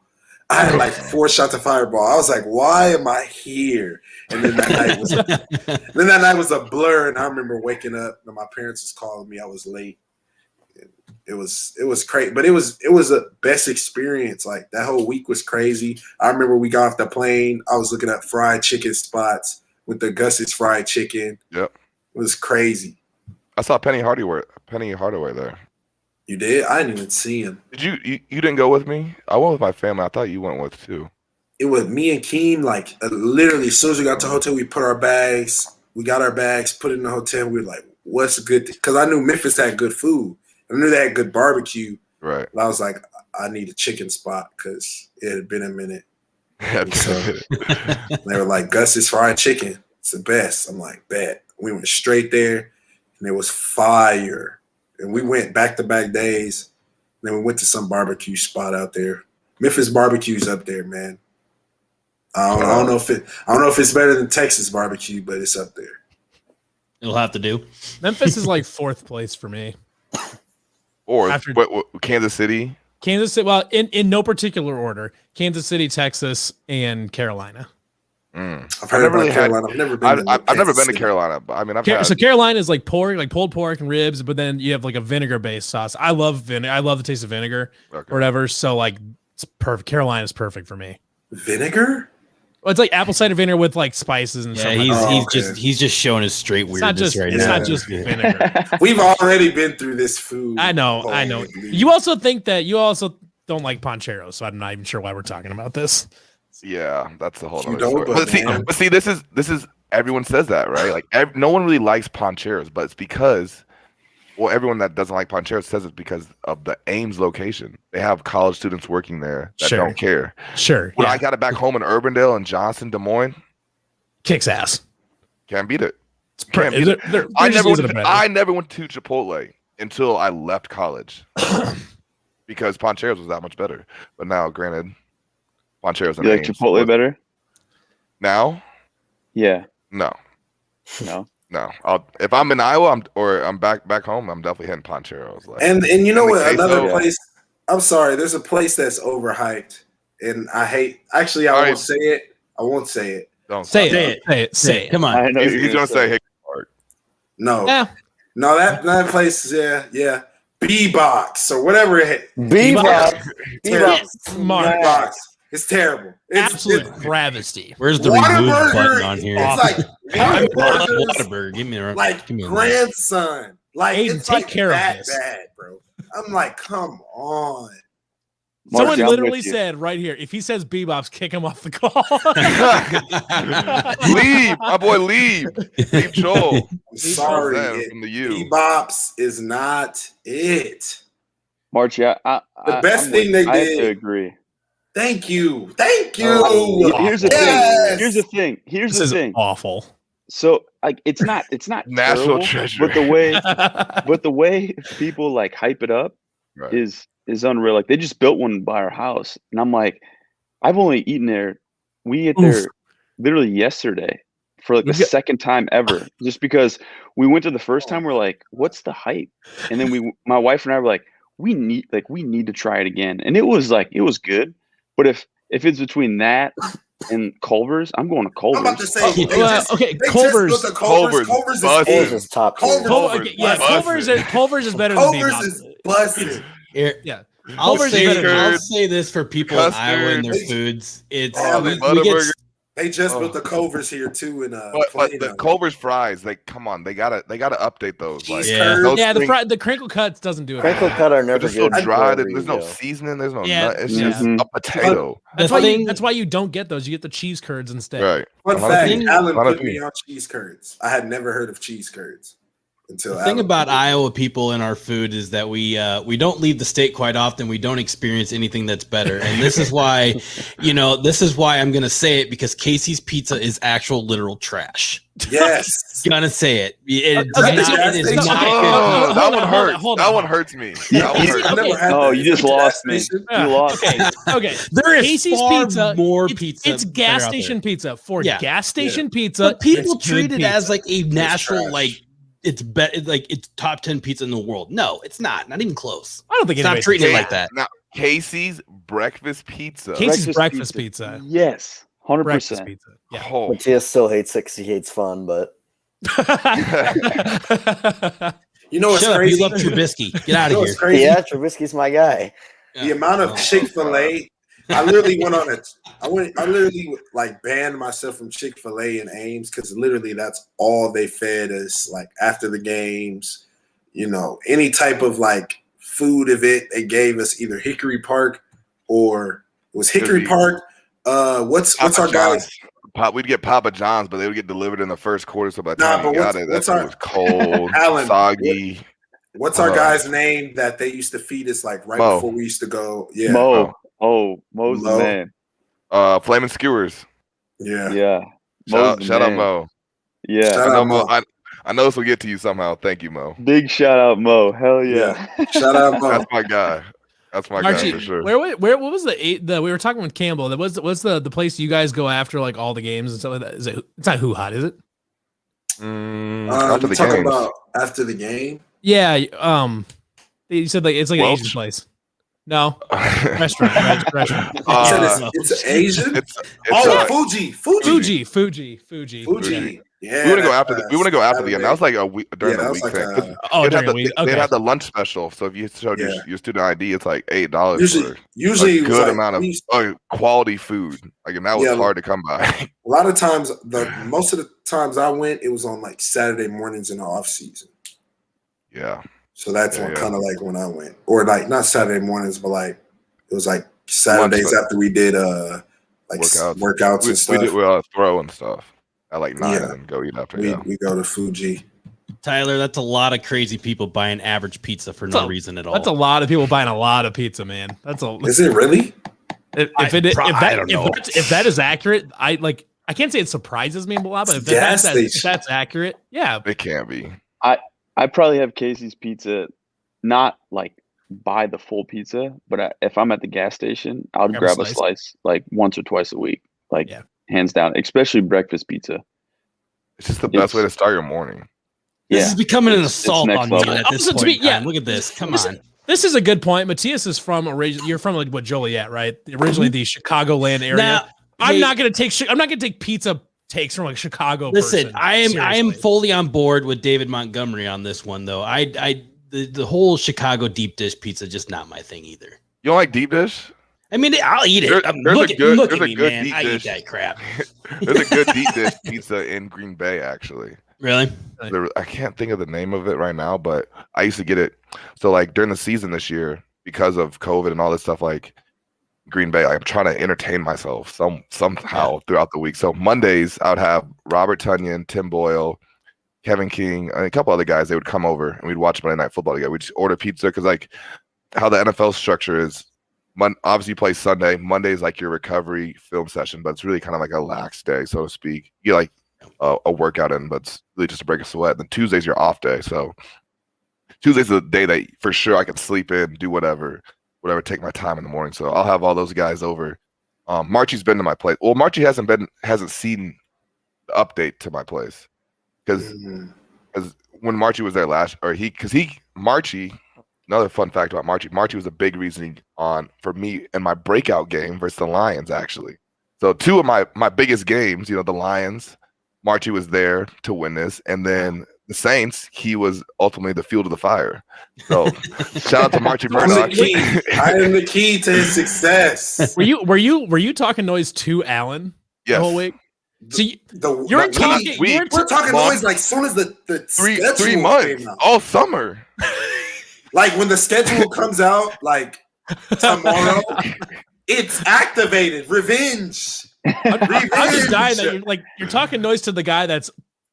I had like 4 shots of Fireball. I was like, why am I here? And then that night was a blur. And I remember waking up and my parents was calling me. I was late. It was crazy, but it was a best experience. Like that whole week was crazy. I remember we got off the plane. I was looking at fried chicken spots with the Gus's fried chicken.
Yep.
It was crazy.
I saw Penny Hardaway there.
You did? I didn't even see him.
Did you didn't go with me? I went with my family. I thought you went with too.
It was me and Keem, like literally as soon as we got to the hotel, we got our bags, put it in the hotel. We were like, what's good? Because I knew Memphis had good food. I knew they had good barbecue.
Right.
But I was like, I need a chicken spot because it had been a minute. So they were like, Gus's fried chicken. It's the best. I'm like, bet. We went straight there and it was fire. And we went back-to-back days. Then we went to some barbecue spot out there. Memphis barbecue's up there, man. I don't know if it's better than Texas barbecue, but it's up there.
It'll have to do.
Memphis is like 4th place for me.
Or
After-
Kansas City.
Kansas City, well, in no particular order. Kansas City, Texas, and Carolina.
I've heard about Carolina. I've never been.
I've never been to Carolina, but I mean,
So Carolina is like pork, like pulled pork and ribs, but then you have like a vinegar-based sauce. I love vinegar. I love the taste of vinegar or whatever. So like, it's perfect. Carolina is perfect for me.
Vinegar?
Well, it's like apple cider vinegar with like spices and stuff.
He's just showing his straight weirdness right now.
It's not just vinegar.
We've already been through this food.
I know. You also think that you also don't like Poncheros, so I'm not even sure why we're talking about this.
Yeah, that's the whole
You
other
don't,
story. But see, this is everyone says that, right? Like no one really likes Poncheros, but it's because, well, everyone that doesn't like Poncheros says it's because of the Ames location. They have college students working there that don't care.
Sure.
When I got it back home in Urbandale and Johnson, Des Moines,
kicks ass.
Can't beat it.
Can't beat it.
I never went to Chipotle until I left college because Poncheros was that much better. But now, granted, Poncheros and
You like
Ames,
Chipotle better?
now?
Yeah.
No.
No.
No, if I'm in Iowa, I'm back home, I'm definitely hitting Poncheros. Like,
And you know what? Another
queso.
place. I'm sorry. There's a place that's overhyped, and I hate. Actually, I won't say it. I won't say it.
Don't
Say it.
Come on.
I know
He's gonna say Hickman Park.
No.
Yeah.
No, that place. Yeah. B-Box or whatever it.
B-Box.
Mark.
B-Box. It's terrible.
Absolute travesty.
Where's the remove
Whataburger
button on here?
It's like Whataburger's
Whataburger. Give me a
like
give me a
grandson. Like
Aiden,
it's
take
like
care of
that
this.
bad, bro. I'm like, come on.
Someone
Mark, I'm
literally
with you.
said right here, if he says Bebop's, kick him off the call.
Leave, my boy, leave Joel.
I'm sorry.
From the U.
Bebops is not it.
March, yeah,
The best thing they
I have to
did.
agree.
Thank you.
Here's the
Yes.
thing. Here's
This
the
is
thing.
awful.
So like it's not
National
terrible,
treasure.
but the way people like hype it up
Right.
is unreal. Like they just built one by our house, and I'm like, I've only eaten there. We ate there literally yesterday for like the second time ever, just because we went to the first time. We're like, what's the hype? And then my wife and I were like, we need to try it again. And it was good, but if it's between that and Culver's, I'm going to Culver's.
I'm about to say,
Culver's
Culver's is top tier.
Culver's is better than
Culver's
Bebop's.
is busted.
Yeah.
I'll
Culver's is better than
I'll
Bebop's.
say this for people in Iowa and their
Custard.
foods. It's
Oh,
we get
Butterburger.
They just built the Culver's here too in
But the Culver's fries, they gotta update those. Like,
Yeah.
those
Yeah,
things
the crinkle cuts doesn't do it.
Crinkle cut are
are
never
just so
good.
dry.
wherever
There's
you
no
go.
seasoning. There's no
Yeah.
nut. It's just
Mhm.
a potato.
That's why you don't get those. You get the cheese curds instead.
Right.
Fun
A lot of
fact,
people-
Alan
a lot of
put me
people-
on cheese curds. I had never heard of cheese curds until
The thing
Alan
about
put me.
Iowa people and our food is that we don't leave the state quite often. We don't experience anything that's better, and this is why, I'm gonna say it, because Casey's Pizza is actual literal trash.
Yes.
Gonna say it. It
Okay,
is
so-
not, it is
so-
not
Oh,
good.
that one hurts.
hold
That
on.
one hurts me.
You-
That one
you-
hurts.
I've never had
Oh,
that.
you just
Gas
lost me.
station?
You lost.
Okay.
There is
Casey's
far
Pizza.
more
it's,
pizza.
It's
better
gas
out there.
station pizza for
Yeah.
gas station pizza.
But people
it's
treat
good
it as
pizza.
like a national,
trash.
like it's it's top 10 pizza in the world. No, it's not. Not even close.
I don't think
Stop
anybody
treating it
thinks
like that.
Now, Casey's breakfast pizza.
Casey's breakfast pizza.
Yes, 100%.
Breakfast pizza. Yeah.
Oh,
Matthias still hates it because he hates fun, but
You know what's
Shut up.
crazy?
You love Trubisky. Get out
You know
of
what's
here.
crazy?
yeah, Trubisky's my guy.
The amount of
Oh,
Chick-fil-A. I literally went on I literally like banned myself from Chick-fil-A and Ames because literally that's all they fed us. Like after the games, any type of like food event, they gave us either Hickory Park or it was Hickory Park. What's our guys?
We'd get Papa John's, but they would get delivered in the first quarter. So by the time we got it, that was cold,
Alan,
soggy.
What's our guy's name that they used to feed us like right before we used to go? Yeah,
Mo. Mo's the man.
Flaming Skewers.
Yeah.
Shout out Mo.
Yeah,
Shout out Mo.
I know this will get to you somehow. Thank you, Mo.
Big shout out Mo. Hell yeah.
Shout out Mo.
That's my guy. That's my guy for sure.
Where what was the we were talking with Campbell. What's the place you guys go after like all the games and stuff like that? Is it? It's not Hoo Hot, is it?
After the
talking
games.
about after the game.
Yeah. You said like it's like an Asian place. No, restaurant.
It's Asian. Fuji. Yeah,
we want to go after the game. That was like a week during the week thing. They had the lunch special. So if you showed your student ID, it's like $8.
Usually
a good amount of quality food. Like, and that was hard to come by.
A lot of times, most of the times I went, it was on like Saturday mornings in the off season.
Yeah.
So that's kind of like when I went, or like not Saturday mornings, but like it was like Saturdays after we did like workouts and stuff.
We did throw and stuff at like 9 and then go eat after.
We go to Fuji.
Tyler, that's a lot of crazy people buying average pizza for no reason at all.
That's a lot of people buying a lot of pizza, man.
Is it really?
If that is accurate, I can't say it surprises me a lot, but if that's accurate, yeah,
it can be.
I probably have Casey's Pizza, not like buy the full pizza, but if I'm at the gas station, I'll grab a slice like once or twice a week, hands down, especially breakfast pizza.
It's just the best way to start your morning.
This is becoming an assault on me at this point.
Yeah,
look at this. Come on.
This is a good point. Matthias is you're from like Joliet, right? Originally the Chicagoland area. Now, I'm not gonna take pizza takes from like Chicago.
Listen, I am fully on board with David Montgomery on this one, though. The whole Chicago deep dish pizza just not my thing either.
You don't like deep dish?
I mean, I'll eat it. Look at me, man. I eat that crap.
There's a good deep dish pizza in Green Bay, actually.
Really?
I can't think of the name of it right now, but I used to get it. So like during the season this year, because of COVID and all this stuff, like Green Bay, I'm trying to entertain myself somehow throughout the week. So Mondays, I would have Robert Tonyan, Tim Boyle, Kevin King, and a couple other guys. They would come over and we'd watch Monday Night Football together. We'd just order pizza because like how the NFL structure is, obviously you play Sunday. Monday is like your recovery film session, but it's really kind of like a lax day, so to speak. You get like a workout in, but it's really just to break a sweat. And then Tuesday's your off day. So Tuesday's the day that for sure I can sleep in, do whatever, take my time in the morning. So I'll have all those guys over. Marchie's been to my place. Well, Marchie hasn't seen the update to my place because when Marchie was there Marchie. Another fun fact about Marchie was a big reason for me in my breakout game versus the Lions, actually. So two of my biggest games, the Lions, Marchie was there to win this, and then the Saints, he was ultimately the fuel to the fire. So shout out to Marchie Murdoch.
I am the key to his success.
Were you talking noise to Alan the whole week? So we're
talking noise like soon as the
3 months all summer.
Like when the schedule comes out, like tomorrow, it's activated. Revenge.
I'm just dying that you're talking noise to the guy that's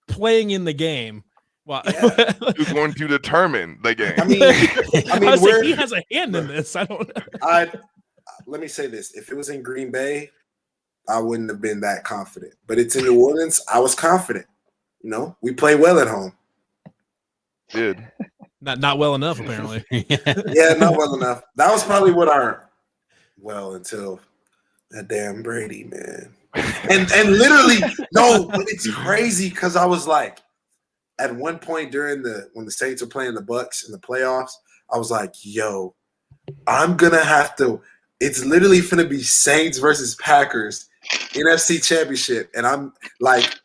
playing in the game. Wow.
Yeah.
Who's going to determine the game?
I mean,
he has a hand in this. I don't
know. Let me say this: if it was in Green Bay, I wouldn't have been that confident. But it's in New Orleans. I was confident. We play well at home.
Dude.
Not well enough, apparently.
Yeah, not well enough. That was probably until that damn Brady, man. And literally, no, but it's crazy because I was like, at one point when the Saints are playing the Bucks in the playoffs, I was like, yo, I'm gonna have to. It's literally gonna be Saints versus Packers, NFC Championship, and I'm like,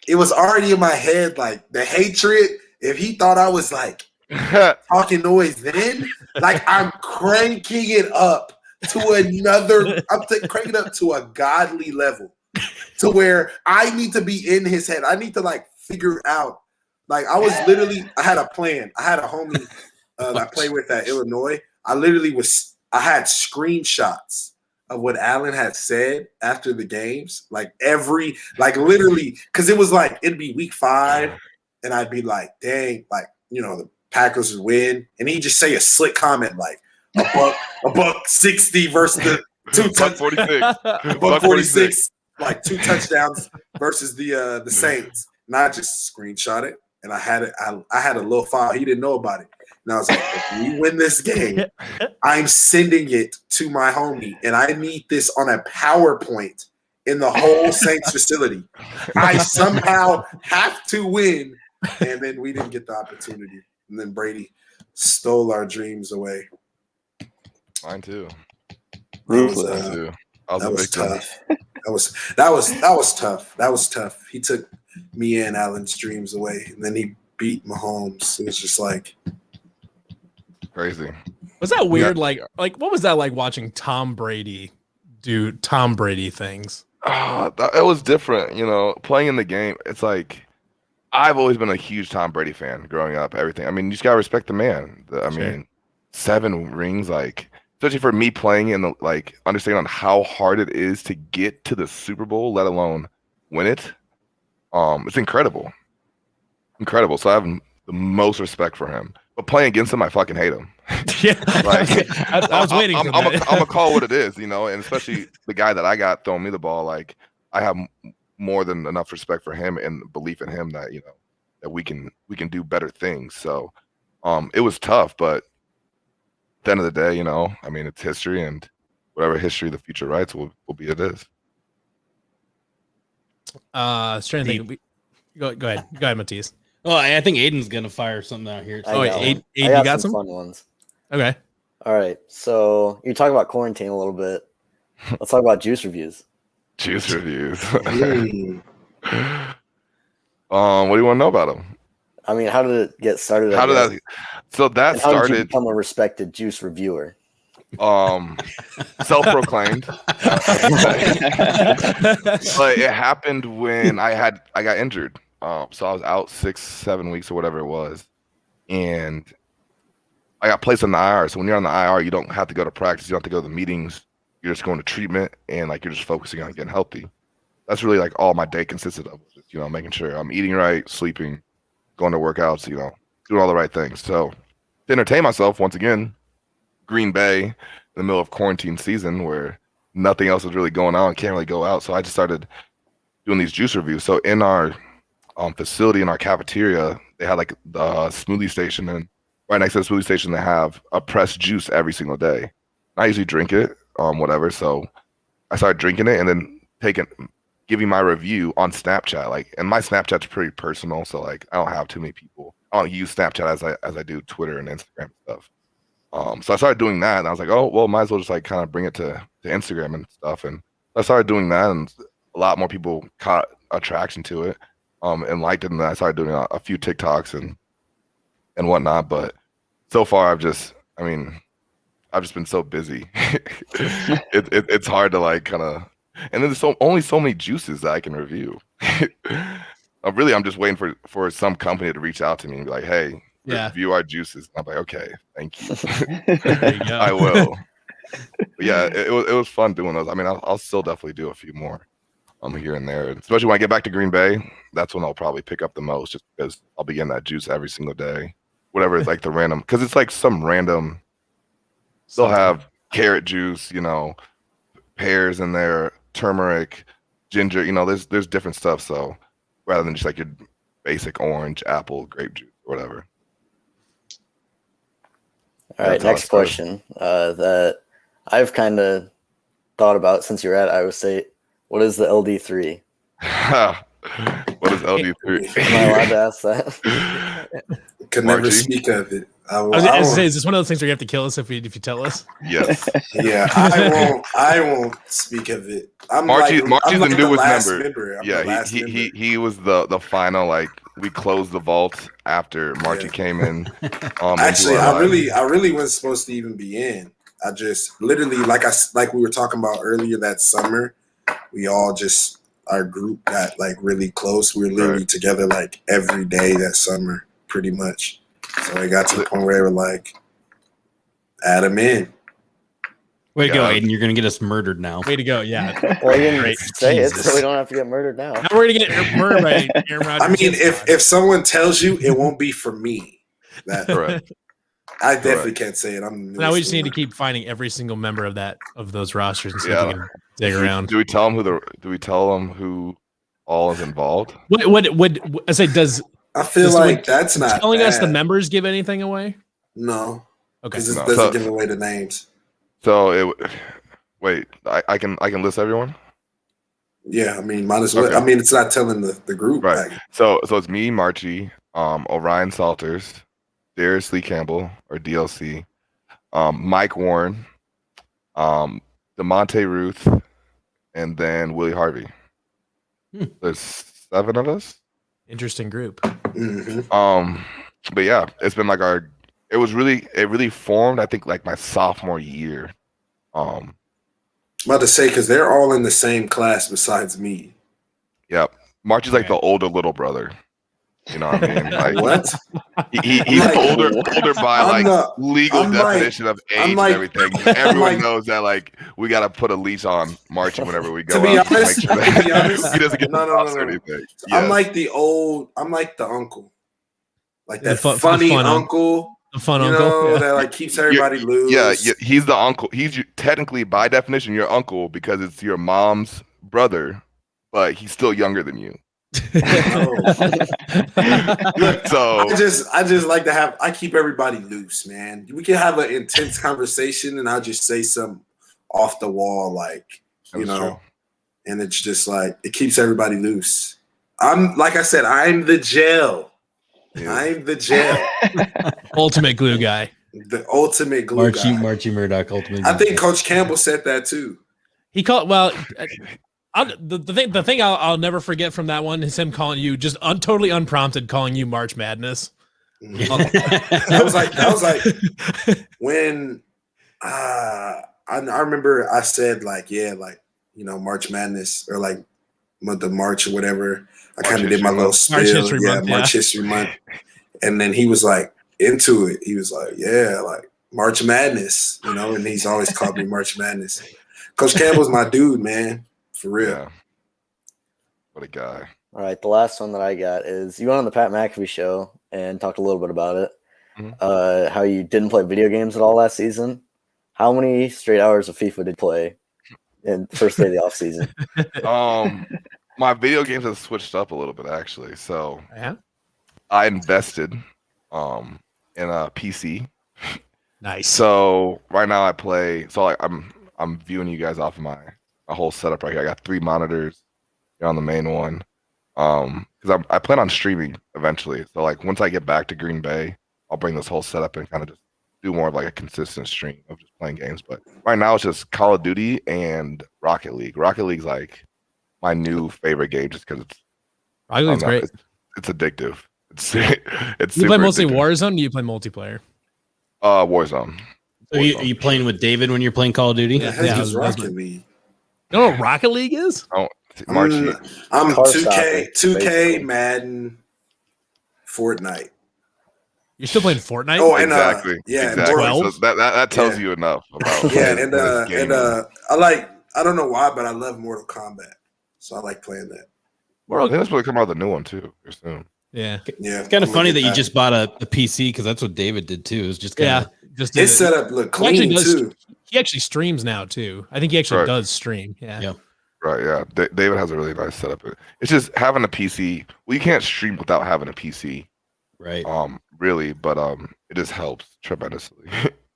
it was already in my head, like the hatred. If he thought I was like talking noise, then like I'm cranking it up to cranking up to a godly level, to where I need to be in his head. I need to like figure out Like I had a plan. I had a homie that I played with at Illinois. I had screenshots of what Allen had said after the games. Literally, because it was like, it'd be week 5 and I'd be like, dang, like, the Packers would win. And he'd just say a slick comment like a buck 60 versus the buck 46, like 2 touchdowns versus the Saints. And I just screenshot it. And I had a little file. He didn't know about it. And I was like, if we win this game, I'm sending it to my homie. And I need this on a PowerPoint in the whole Saints facility. I somehow have to win. And then we didn't get the opportunity. And then Brady stole our dreams away.
Mine too.
That was tough. That was tough. That was tough. He took me and Allen's dreams away, and then he beat Mahomes. It was just like
crazy.
Was that weird? Yeah. Like what was that like watching Tom Brady do Tom Brady things?
It was different, playing in the game. It's like I've always been a huge Tom Brady fan growing up. Everything. I mean, you just gotta respect the man. I mean, 7 rings, like. Especially for me playing and understanding on how hard it is to get to the Super Bowl, let alone win it. It's incredible. So I have the most respect for him. But playing against him, I fucking hate him.
Yeah, I was waiting.
I'm gonna call what it is, and especially the guy that I got throwing me the ball. Like I have more than enough respect for him and belief in him that that we can do better things. So it was tough, but. At the end of the day, I mean, it's history, and whatever history the future writes will be it is.
Trying to think. Go ahead, Matthias.
Oh, I think Aiden's gonna fire something out here.
Aiden, you got some
fun ones.
Okay.
All right. So you're talking about quarantine a little bit. Let's talk about juice reviews.
Juice reviews. What do you want to know about them?
I mean, how did it get started?
So that
how
started.
Did you become a respected juice reviewer?
Self-proclaimed. But it happened when I got injured. So I was out 6-7 weeks or whatever it was, and I got placed on the IR. So when you're on the IR, you don't have to go to practice. You don't have to go to the meetings. You're just going to treatment, and you're just focusing on getting healthy. That's really all my day consisted of. Making sure I'm eating right, sleeping, going to workouts, doing all the right things. So to entertain myself, once again, Green Bay in the middle of quarantine season where nothing else is really going on, can't really go out. So I just started doing these juice reviews. So in our facility, in our cafeteria, they had the smoothie station, and right next to the smoothie station, they have a pressed juice every single day. I usually drink it, whatever. So I started drinking it and then giving my review on Snapchat. And my Snapchat's pretty personal, so I don't have too many people. I don't use Snapchat as I do Twitter and Instagram and stuff. So I started doing that, and I was like, oh well, might as well just kind of bring it to Instagram and stuff. And I started doing that, and a lot more people caught attraction to it, and liked it. And then I started doing a few TikToks and whatnot. But so far, I've just been so busy. It's hard to kind of. And then there's only so many juices that I can review. I'm just waiting for some company to reach out to me and be like, hey, review our juices. And I'm like, okay, thank you.
There you go.
I will. But yeah, it was fun doing those. I mean, I'll still definitely do a few more here and there. Especially when I get back to Green Bay, that's when I'll probably pick up the most, just because I'll be getting that juice every single day. Whatever is the random, because it's some random, they'll have carrot juice, pears in there, turmeric, ginger, there's different stuff. So rather than just your basic orange, apple, grape juice, or whatever.
All right, next question that I've kind of thought about since you're at Iowa State. What is the LD3?
What is LD3?
Am I allowed to ask that?
Could never speak of it.
I was going to say, is this one of those things where you have to kill us if you tell us?
Yes.
Yeah, I won't speak of it.
Marchie's the newest
member.
Yeah, he was the final. We closed the vault after Marchie came in.
Actually, I really wasn't supposed to even be in. I just literally, like we were talking about earlier that summer, we all just our group got like really close. We were literally together like every day that summer, pretty much. So it got to the point where they were like, add him in.
Way to go, Aiden. You're going to get us murdered now.
Way to go. Yeah.
Well, you didn't
Great.
say it, so
Jesus.
we don't have to get murdered now.
Now we're going to get murdered by Aaron Rodgers.
I mean, if someone tells you, it won't be for me. That
Correct.
I definitely can't say it. I'm
Now we just need to keep finding every single member of those rosters and see if we can dig around.
Do we tell them who all is involved?
What I say?
I feel like that's not
telling us the
bad.
members give anything away?
No.
Okay.
Because it
No.
doesn't give away the names.
So wait, I can list everyone.
Yeah, I mean, might as well.
Okay.
I mean, it's not telling the group.
Right.
Like,
So it's me, Marchie, Orion Salters, Darius Lee Campbell or DLC, Mike Warren, DeMonte Ruth, and then Willie Harvey. There's 7 of us.
Interesting group.
But yeah, it's been like it really formed, I think, like my sophomore year.
I'm about to say, because they're all in the same class besides me.
Yep. March is like the older little brother. You know what I mean? Like
What?
he's
Like,
older by
I'm
like
the-
legal
I'm like-
definition of age
I'm like-
and everything. Everyone
like-
knows that like we gotta put a leash on March whenever we go
To be
out
honest-
to make sure
to be
that
honest-
he doesn't get
No,
the
no,
boss
no,
or
no.
anything.
I'm
Yes.
I'm like the uncle. Like
The
that
fun
funny
uncle.
uncle.
The fun
You
uncle.
know,
Yeah.
that like keeps everybody loose.
Yeah, he's the uncle. Technically, by definition, your uncle because it's your mom's brother, but he's still younger than you. So
I just like to I keep everybody loose, man. We can have an intense conversation and I'll just say something off the wall, like, you
That's
know,
true.
and it's just like it keeps everybody loose. I'm like I said, I'm the gel.
Yeah.
I'm the gel.
Ultimate glue guy.
The ultimate glue guy.
Marchie Murdoch, ultimate.
I think Coach Campbell said that too.
He called the thing I'll never forget from that one is him calling you just totally unprompted, calling you March Madness.
That was like when I remember I said like, yeah, like, you know, March Madness or like month of March or whatever. I
March
kind of did my
History
little
Month.
spiel.
March History
Yeah,
Month,
March
yeah.
History Month. And then he was like into it. He was like, yeah, like March Madness, you know, and he's always called me March Madness. Coach Campbell's my dude, man. For real.
Yeah. What a guy.
All right, the last one that I got is you went on the Pat McAfee show and talked a little bit about it.
Mhm.
How you didn't play video games at all last season. How many straight hours of FIFA did you play in first day of the off season?
My video games have switched up a little bit actually. So
Yeah.
I invested in a PC.
Nice.
So right now I play. So like I'm viewing you guys off of my whole setup right here. I got 3 monitors. You're on the main one. Because I plan on streaming eventually. So like once I get back to Green Bay, I'll bring this whole setup and kind of just do more of like a consistent stream of just playing games. But right now it's just Call of Duty and Rocket League. Rocket League's like my new favorite game just because it's
Rocket League's great.
it's addictive. It's it's
You play
super
mostly
addictive.
Warzone? Or do you play multiplayer?
Warzone.
Are you playing with David when you're playing Call of Duty?
Yeah.
That's
I
just
was-
Rocket League.
You know what Rocket League is?
Marchie.
I'm
Car
2K,
stopping,
2K,
basically.
Madden, Fortnite.
You're still playing Fortnite?
Oh, and
Exactly.
yeah,
exactly.
12?
So that tells
Yeah.
you enough about
yeah,
this game.
I don't know why, but I love Mortal Kombat, so I like playing that.
I think that's probably come out with a new one too very soon.
Yeah.
Yeah,
It's kind of
I'm
funny
gonna
that
get
you just bought a PC because that's what David did too. It was just
Yeah.
kind of
Just
His setup look
He actually
clean
does-
too.
He actually streams now too. I think he actually
Right.
does stream. Yeah.
Yeah.
Right, yeah. David has a really nice setup. It's just having a PC. Well, you can't stream without having a PC,
right.
really, but it just helps tremendously.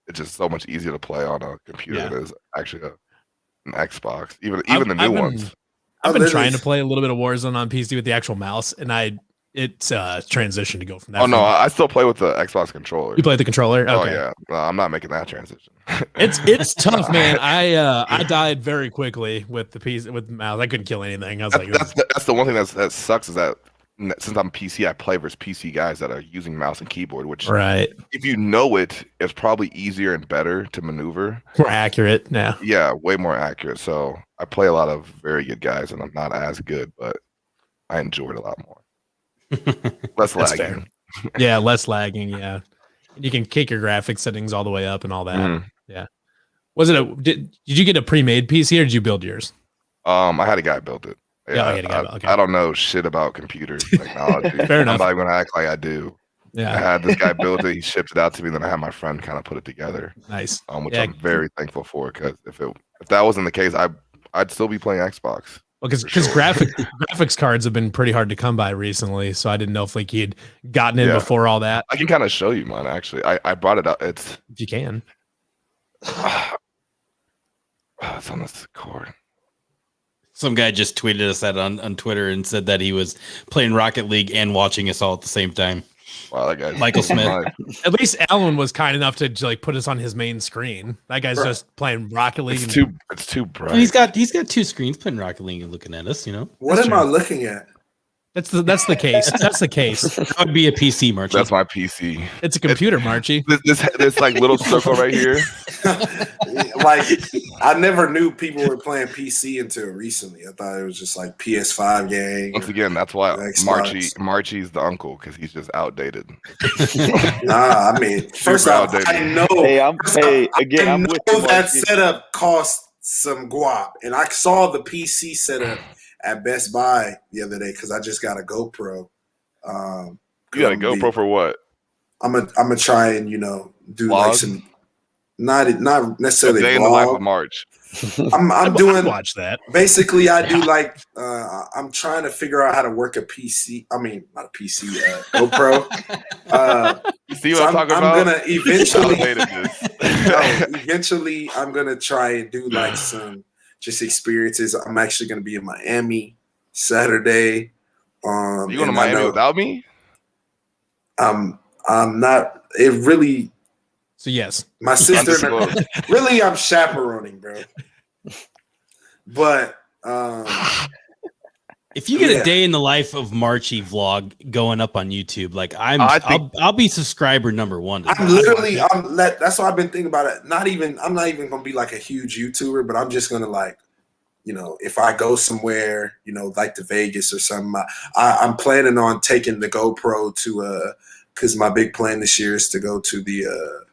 It's just so much easier to play on a computer
Yeah.
than it is actually an Xbox. Even
I've-
the new
I've been-
ones.
I've been
literally-
trying to play a little bit of Warzone on PC with the actual mouse, and it's transition to go from that.
Oh no,
from-
I still play with the Xbox controller.
you play the controller.
Oh
Okay.
yeah, no, I'm not making that transition.
It's tough, man. I died very quickly with the piece with the mouse. I couldn't kill anything. I was like,
That's the one thing that sucks is that since I'm PC, I play versus PC guys that are using mouse and keyboard, which
Right.
if you know it, it's probably easier and better to maneuver.
More accurate now.
Yeah, way more accurate. So I play a lot of very good guys, and I'm not as good, but I enjoy it a lot more. Less
That's
lagging.
fair. Yeah, less lagging. Yeah, you can kick your graphics settings all the way up and all that.
Mhm.
Yeah. Was it did you get a pre-made PC or did you build yours?
I had a guy build it.
Yeah, you had a guy build- okay.
I don't know shit about computer technology.
Fair enough.
I'm not going to act like I do. I
Yeah,
had this guy build it. He shipped it out to me. Then I had my friend kind of put it together,
nice.
which
Yeah.
I'm very thankful for. Because if that wasn't the case, I'd still be playing Xbox.
Well, because
For sure.
graphics cards have been pretty hard to come by recently, so I didn't know if like you'd gotten in
Yeah.
before all that.
I can kind of show you mine actually. I brought it up. It's
If you can.
it's on this cord.
Some guy just tweeted us that on Twitter and said that he was playing Rocket League and watching us all at the same time.
Wow, that guy's
Michael Smith.
At least Alan was kind enough to like put us on his main screen. That guy's just playing Rocket League.
It's too bright.
He's got two screens playing Rocket League and looking at us. You know,
What am I looking at?
That's the case. That's the case.
that would be a PC, March.
That's my PC.
It's a computer, Marchie.
This like little circle right here.
Like, I never knew people were playing PC until recently. I thought it was just like PS5 game.
Once again, that's why
Xbox.
Marchie's the uncle because he's just outdated.
Nah, I mean, first off,
outdated.
I know.
I'm
I
with
know
you,
that
Marky.
setup cost some guap, and I saw the PC setup at Best Buy the other day because I just got a GoPro.
You got a GoPro for what?
I'm gonna try and do like
Vlog?
some not necessarily
Day in the life of
vlog.
March.
I'm doing
watch that.
basically I do like I'm trying to figure out how to work a PC. I mean not a PC, GoPro.
You see
So
what I'm talking
I'm
about?
gonna eventually
Outdated this.
eventually I'm gonna try and do like some just experiences. I'm actually gonna be in Miami Saturday.
You going to
and I
Miami
know
without me?
I'm not. It really.
So yes,
My sister.
Undisclosed.
Really, I'm chaperoning, bro. But
If you get
Yeah.
a day in the life of Marchie vlog going up on YouTube, like
I think-
I'll be subscriber number one. to
I'm
that.
literally. That's why I've been thinking about it. I'm not even gonna be like a huge YouTuber, but I'm just gonna like, if I go somewhere, like to Vegas or something, I'm planning on taking the GoPro to because my big plan this year is to go to the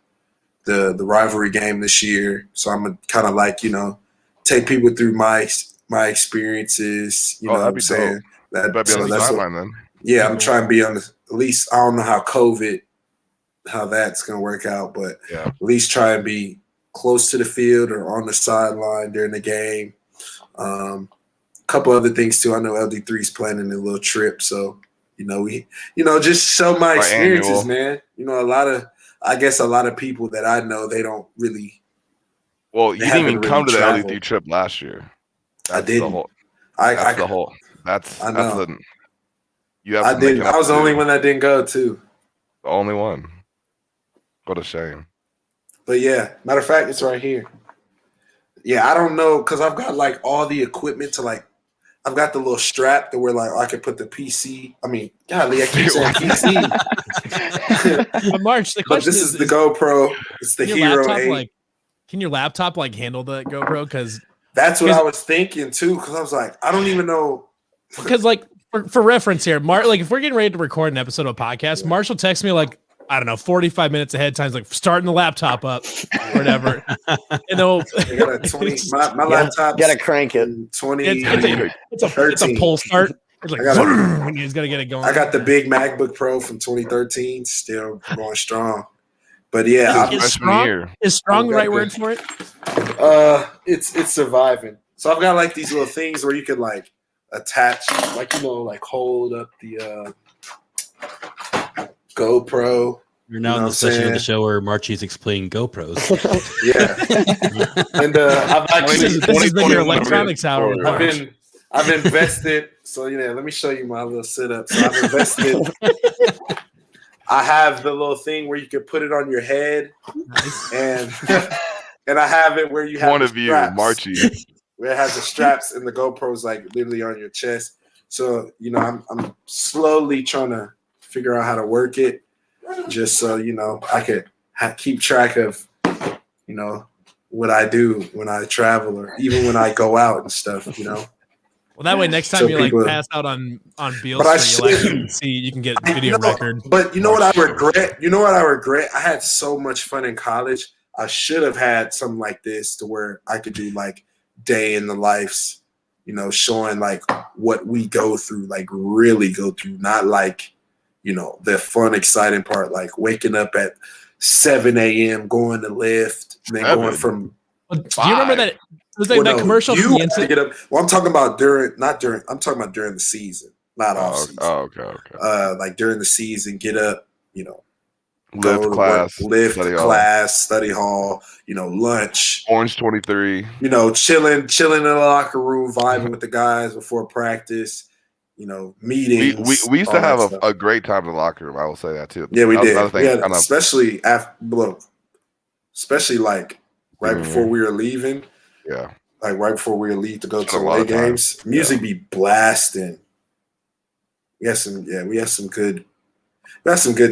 rivalry game this year. So I'm gonna kind of like take people through my experiences. You know what
that'd
I'm
be
saying?
dope. Better be
So
on the
that's what,
sideline then.
yeah, I'm trying to be on at least. I don't know how that's gonna work out, but
Yeah.
at least try and be close to the field or on the sideline during the game. A couple other things too. I know LD3's planning a little trip, so we just show my
Our
experiences,
annual.
man. I guess a lot of people that I know, they don't really.
Well, you didn't
haven't
even come to
really
the
traveled.
LD3 trip last year.
I
That's
didn't.
The whole,
I
that's the whole. That's
I know.
that's the. You have
I
to make
didn't.
it up
I was the
to
only
do.
one that didn't go too.
The only one. What a shame.
But yeah, matter of fact, it's right here. Yeah, I don't know because I've got like all the equipment to like. I've got the little strap to where like I can put the PC. I mean, golly, I keep saying PC.
but March. The
But
question
this is the GoPro. It's the
can your
Hero
laptop
8.
can your laptop like handle the GoPro? Because
That's what I was thinking too. Because I was like, I don't even know.
like for reference here, like if we're getting ready to record an episode of a podcast, Marshall texts me like, I don't know, 45 minutes ahead of time, like starting the laptop up or whatever.
I got a 20. My laptop.
Gotta crank it.
20.
It's a
13.
pull start. It's like
I got
when you just gotta get it going.
I got the big MacBook Pro from 2013, still going strong. But yeah,
Is
Freshman
strong-
year.
Is strong the right
Okay.
word for it?
it's surviving. So I've got like these little things where you can like attach, like like hold up the GoPro.
You're now
You
in
know
the section of
what I'm
the show where Marchie's explaining GoPros.
Yeah, and I've actually
This is the
2021
electronics hour. with March.
I've invested. So let me show you my little setup. So I've invested. I have the little thing where you can put it on your head,
Nice.
and I have it where you have
Point
the
of view,
straps,
Marchie.
where it has the straps and the GoPro's like literally on your chest. So, you know, I'm slowly trying to figure out how to work it just so, you know, I could keep track of, you know, what I do when I travel or even when I go out and stuff, you know.
Well, that way, next time
So
you like
people-
pass out on Beale
But I
Street, you
should-
can see you can get video record.
But you know what I regret? You know what I regret? I had so much fun in college. I should have had something like this to where I could do like day in the lives, you know, showing like what we go through, like really go through, not like, you know, the fun, exciting part, like waking up at 7 a.m., going to lift, and then going from.
Do you remember that? It was like that commercial.
You
from the
have to
Instant-
get up. Well, I'm talking about I'm talking about during the season, not off season.
Okay.
Like during the season, get up, you know,
Lift class,
study hall, you know, lunch.
Orange 23.
You know, chilling in the locker room, vibing with the guys before practice. You know, meetings.
We used to have a great time in the locker room. I will say that too.
Yeah, we did.
Thing,
especially especially like right before we were leaving.
Yeah.
Like right before we were leave to go to away games. Music be blasting. We had some good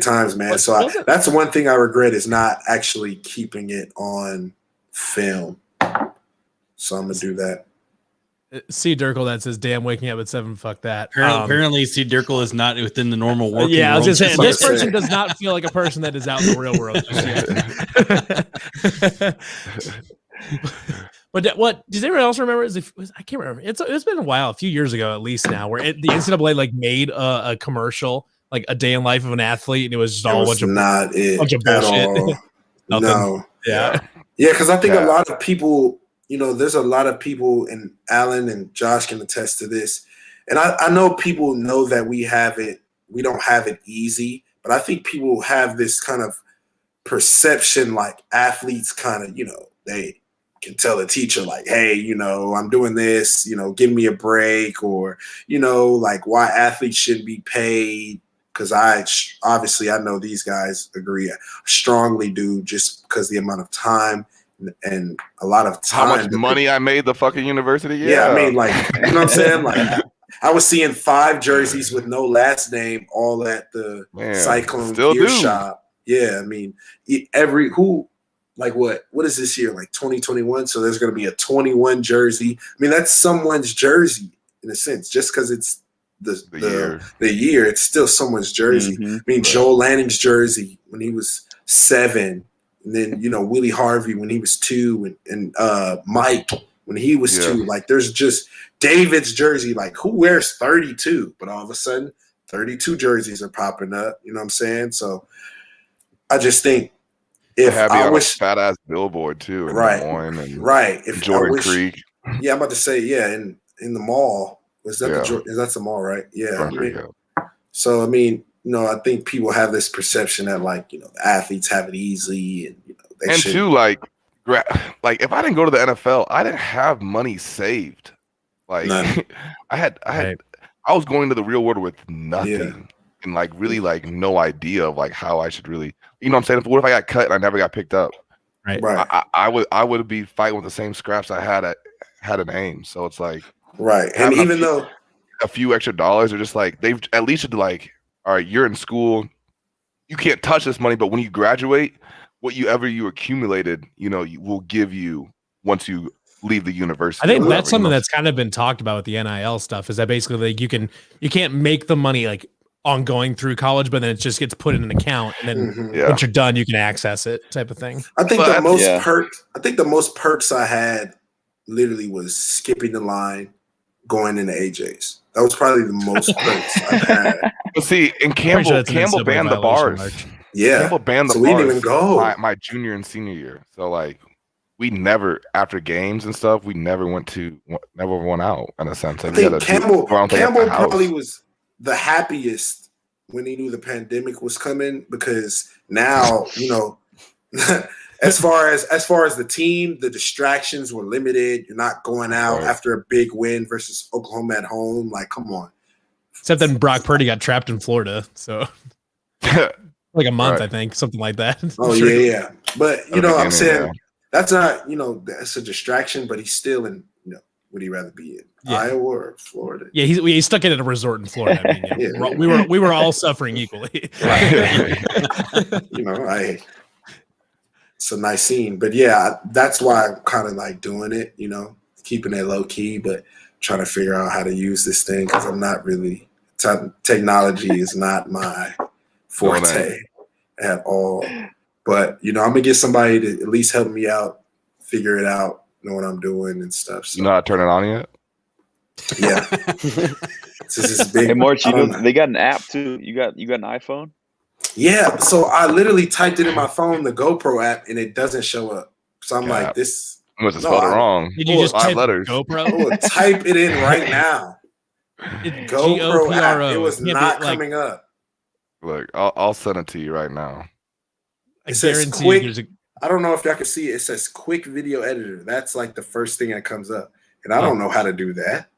times, man. So that's one thing I regret is not actually keeping it on film. So I'm gonna do that.
C. Dirkle that says, "Damn, waking up at 7. Fuck that."
Apparently, C. Dirkle is not within the normal working.
Yeah, I was
world.
just saying this person does not feel like a person that is out in the real world just yet. But what does anyone else remember? I can't remember. It's been a while, a few years ago at least now, where the NCAA like made a commercial, like a day in life of an athlete, and it was just all a bunch of bullshit.
No.
Yeah,
because I think a lot of people, you know, there's a lot of people, and Alan and Josh can attest to this. And I know people know that we don't have it easy, but I think people have this kind of perception, like athletes kind of, you know, they can tell a teacher like, hey, you know, I'm doing this, you know, give me a break, or, you know, like why athletes shouldn't be paid. Because I know these guys agree. I strongly do, just because the amount of time and a lot of time.
How much money I made the fucking university?
Yeah, I mean, like, you know what I'm saying? Like, I was seeing 5 jerseys with no last name, all at the Cyclone gear shop. Yeah, I mean, what is this year? Like 2021. So there's going to be a 21 jersey. I mean, that's someone's jersey in a sense, just because it's the year. It's still someone's jersey.
Mm-hmm.
I mean, Joel Lanning's jersey when he was 7, and then, you know, Willie Harvey when he was 2, and Mike when he was 2. Like, there's just David's jersey. Like, who wears 32? But all of a sudden, 32 jerseys are popping up. You know what I'm saying? So I just think, if I wish
fat ass billboard too, in
right,
Des Moines and
if
Jordan Creek.
Yeah, I'm about to say in the mall. Is that that's the mall, right? Yeah. So I mean, you know, I think people have this perception that, like, you know, the athletes have it easy, and, you know,
too, like if I didn't go to the NFL, I didn't have money saved. Like I was going to the real world with nothing. And like really like no idea of like how I should really, you know what I'm saying? What if I got cut and I never got picked up?
Right.
I would be fighting with the same scraps I had an aim. So it's like
and even though
a few extra dollars are just like, they've at least should, like, all right, you're in school, you can't touch this money, but when you graduate, whatever you accumulated, you know, will give you once you leave the university.
I think that's something that's kind of been talked about with the NIL stuff, is that basically like you can't make the money like on going through college, but then it just gets put in an account, and then once you're done, you can access it, type of thing.
I think the most perks I had literally was skipping the line, going into AJ's. That was probably the most perks I've had.
But see, and Campbell banned the bars.
Yeah,
Campbell banned the bars.
We didn't even go
my junior and senior year. So like, we never, after games and stuff, we never went out in a sense.
I think Campbell probably was the happiest when he knew the pandemic was coming, because now, you know, as far as the team, the distractions were limited. You're not going out after a big win versus Oklahoma at home. Like, come on.
Except then Brock Purdy got trapped in Florida, so like a month, I think, something like that.
Oh yeah. But you know, I'm saying that's not, you know, that's a distraction, but he's still in, you know, would he rather be in?
Yeah.
Iowa or Florida?
Yeah, he stuck it at a resort in Florida. I mean,
Yeah.
we were all suffering equally.
You know, it's a nice scene, but yeah, that's why I'm kind of like doing it, you know, keeping it low key, but trying to figure out how to use this thing because I'm not really technology is not my forte at all. But you know, I'm gonna get somebody to at least help me out, figure it out, know what I'm doing and stuff. So
You know how to turn it on yet?
yeah, this is big.
Hey, March,
I
you
don't
know they got an app too. You got an iPhone?
Yeah, so I literally typed it in my phone, the GoPro app, and it doesn't show up. So I'm like, this.
I must have spelled it wrong.
Did you just
5
type
letters.
GoPro?
I will type it in right now. GoPro app. It was not coming up.
Look, I'll send it to you right now.
I
It says
guarantee
quick.
there's a
I don't know if y'all can see it. It says quick video editor. That's like the first thing that comes up. And I don't know how to do that.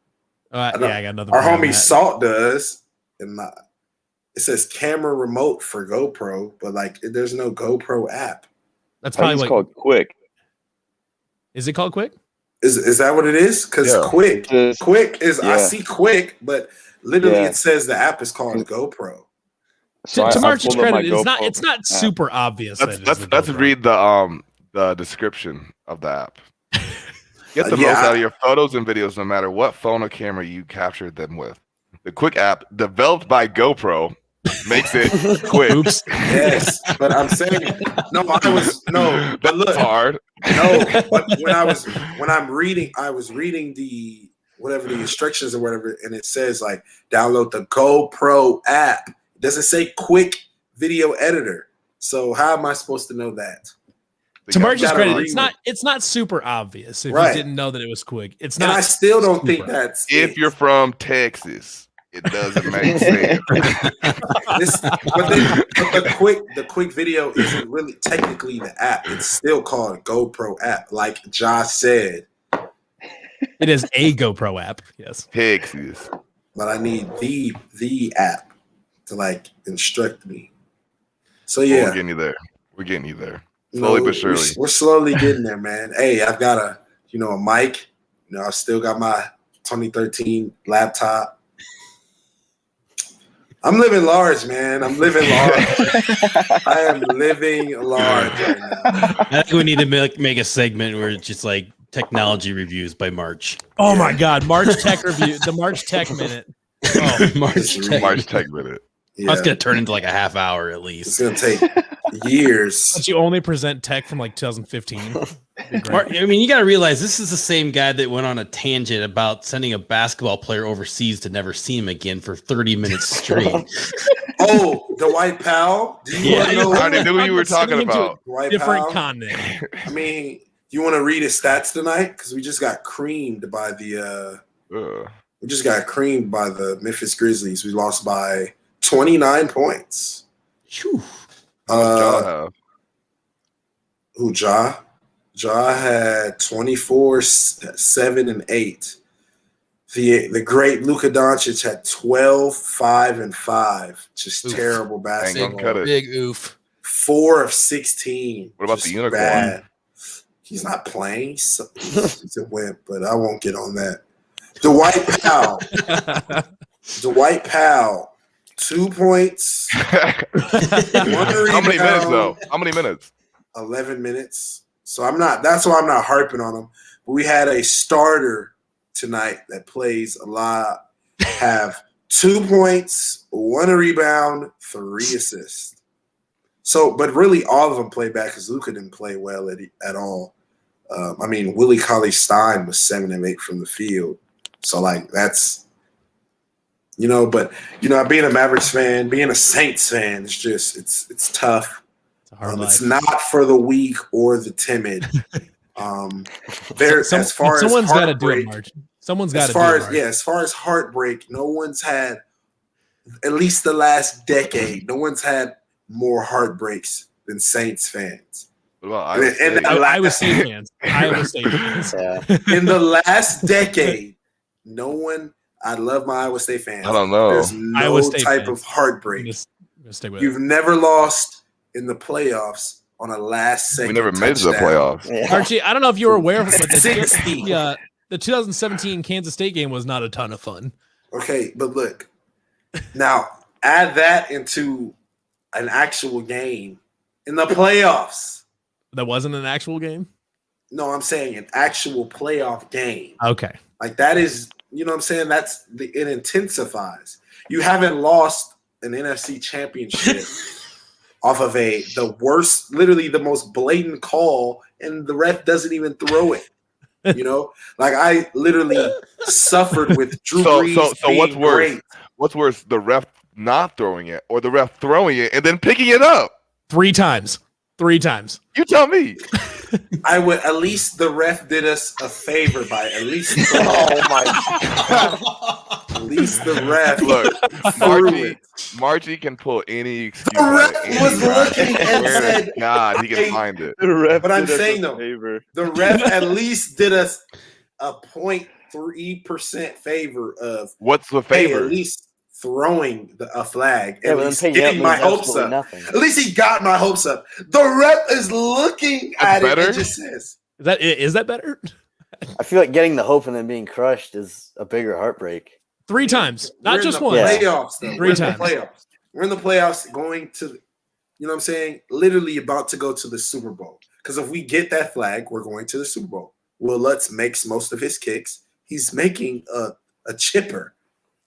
I got nothing.
Our
for you on
homie
that.
Salt does. And it says camera remote for GoPro, but like there's no GoPro app.
That's
I think
probably
it's called Quick.
Is it called Quick?
Is that what it is? Because
Yeah.
quick is I
Yeah.
see quick, but literally
Yeah.
it says the app is called GoPro.
So
To
I
March's
pulled up my
credit,
GoPro
it's not
app.
super obvious.
Let's read the description of the app. Get the
Yeah,
most out of your photos and videos, no matter what phone or camera you captured them with. The Quick app, developed by GoPro, makes it quick.
Oops.
Yes, but I'm saying but look,
That's hard.
no, but I was reading the whatever the instructions or whatever, and it says like download the GoPro app. It doesn't say quick video editor. So how am I supposed to know that?
To March's
gotta
credit,
read
it's not super obvious if
Right.
you didn't know that it was Quick. It's
And
not.
I still don't
super
think that's
If
it.
you're from Texas, it doesn't make sense.
But the quick video isn't really technically the app. It's still called GoPro app, like Josh said.
It is a GoPro app. Yes.
Texas.
But I need the app to like instruct me. So yeah,
We're getting you there. Slowly but surely.
We're slowly getting there, man. Hey, I've got a mic. You know, I've still got my 2013 laptop. I'm living large, man. I'm living large. I am living large right now.
I think we need to make a segment where it's just like technology reviews by March.
Oh my God, March Tech review, the March Tech minute. Oh,
March Tech.
March Tech minute.
Yeah,
That's gonna turn into like a half hour at
it's
least.
gonna take years.
but you only present tech from like 2015.
I mean, you got to realize this is the same guy that went on a tangent about sending a basketball player overseas to never see him again for 30 minutes straight.
Oh, Dwight Powell. Do you want to know
I already knew what you were talking about.
Dwight
Different
Powell?
continent.
I mean, you want to read his stats tonight? Because we just got creamed by the Memphis Grizzlies. We lost by 29 points.
Phew.
Who, Ja? Ja had 24, 7, and 8. The great Luka Doncic had 12, 5, and 5. Just terrible basketball.
Cut it.
Big oof.
4 of 16.
What about
Just
the unicorn?
bad. He's not playing. He's a wimp, but I won't get on that. Dwight Powell, 2 points.
How many minutes though? How many minutes?
11 minutes. So that's why I'm not harping on him. But we had a starter tonight that plays a lot, have 2 points, 1 rebound, 3 assists. So, but really all of them played bad because Luka didn't play well at all. I mean, Willie Cauley-Stein was 7 of 8 from the field. So like that's, but being a Mavericks fan, being a Saints fan, it's just, it's tough. It's not for the weak or the timid.
Someone's got to do it, March. Someone's got to do it.
As far as heartbreak, no one's had, at least the last decade, no one's had more heartbreaks than Saints fans.
Well,
Iowa State fans. Iowa State fans.
Yeah.
In the last decade, no one. I love my Iowa State fans.
I don't know.
There's no
Iowa State
type
fans.
of heartbreak.
Stay with
You've never lost in the playoffs on a last second.
we never made it to the
touchdown.
playoffs.
Yeah.
Archie, I don't know if you were aware of it, but
60.
the 2017 Kansas State game was not a ton of fun.
Okay, but look, now add that into an actual game in the playoffs.
That wasn't an actual game.
No, I'm saying an actual playoff game.
Okay.
Like that is, you know what I'm saying? It intensifies. You haven't lost an NFC championship off of the worst, literally the most blatant call, and the ref doesn't even throw it. You know, like I literally suffered with Drew Brees.
So what's worse? Great. What's worse, the ref not throwing it or the ref throwing it and then picking it up?
3 times. 3 times.
You tell me.
I would at least the ref did us a favor by at least.
Oh my God.
At least the ref.
Look, Margie can pull any excuse.
The ref was looking and said,
"God, he can find it."
But I'm saying though, the ref at least did us a 0.3% favor of
what's the favor?
At least throwing a flag.
Yeah,
at least getting my hopes up.
Nothing.
At least he got my hopes up. The ref is looking at it and just says,
"Is that better?"
I feel like getting the hope and then being crushed is a bigger heartbreak.
3 times, not just one.
Playoffs, though.
3 times.
Playoffs. We're in the playoffs, going to, you know what I'm saying? Literally about to go to the Super Bowl. Because if we get that flag, we're going to the Super Bowl. Will Lutz makes most of his kicks. He's making a chipper.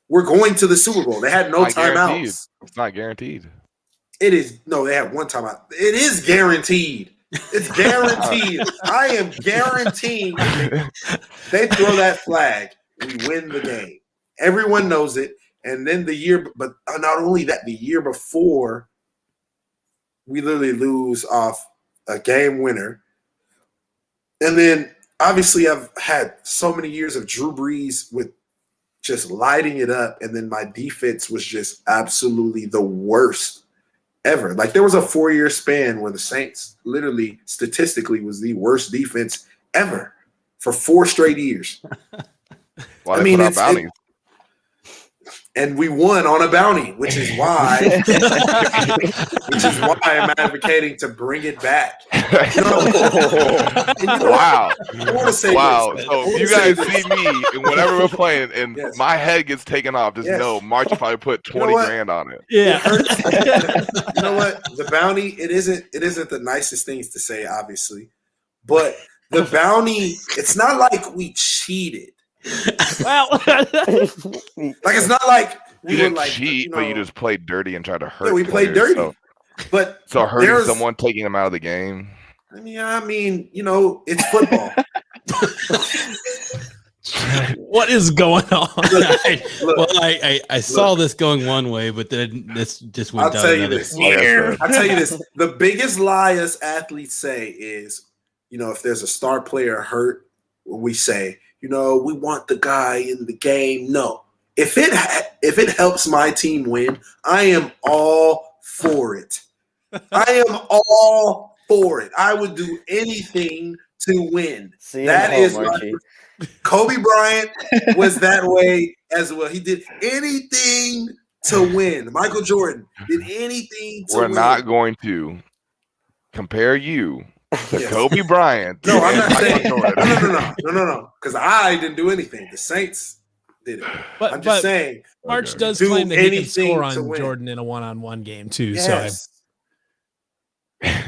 We're going to the Super Bowl. They had no timeouts.
It's not guaranteed.
It is. No, they had one timeout. It is guaranteed. It's guaranteed. I am guaranteeing they throw that flag, we win the game. Everyone knows it. And then but not only that, the year before, we literally lose off a game winner. And then obviously I've had so many years of Drew Brees with just lighting it up, and then my defense was just absolutely the worst ever. Like there was a 4-year span where the Saints literally statistically was the worst defense ever for 4 straight years.
Well, I mean, bounties.
And we won on a bounty, which is why I'm advocating to bring it back.
Wow.
I want to say
wow.
this,
so if you guys see me and whenever we're playing and my head gets taken off, just know March probably put 20 grand on it.
Yeah.
You know what? The bounty, it isn't the nicest things to say, obviously. But the bounty, it's not like we cheated.
Well,
like it's not like
we didn't cheat, but you just played dirty and tried to hurt.
Yeah, we played dirty,
so hurting someone, taking them out of the game.
I mean, you know, it's football.
What is going on?
Look, I saw this going one way, but then this just went down another.
I'll tell you this: the biggest lie us athletes say is, you know, if there's a star player hurt, we say, you know, we want the guy in the game. No, if it helps my team win, I am all for it. I am all for it. I would do anything to win. That is Kobe Bryant was that way as well. He did anything to win. Michael Jordan did anything to win.
We're not going to compare you to Kobe Bryant.
No, I'm not saying. No. Because I didn't do anything. The Saints did it.
But
I'm just saying.
March does claim that he can score on Jordan in a one-on-one game too.
Yes. So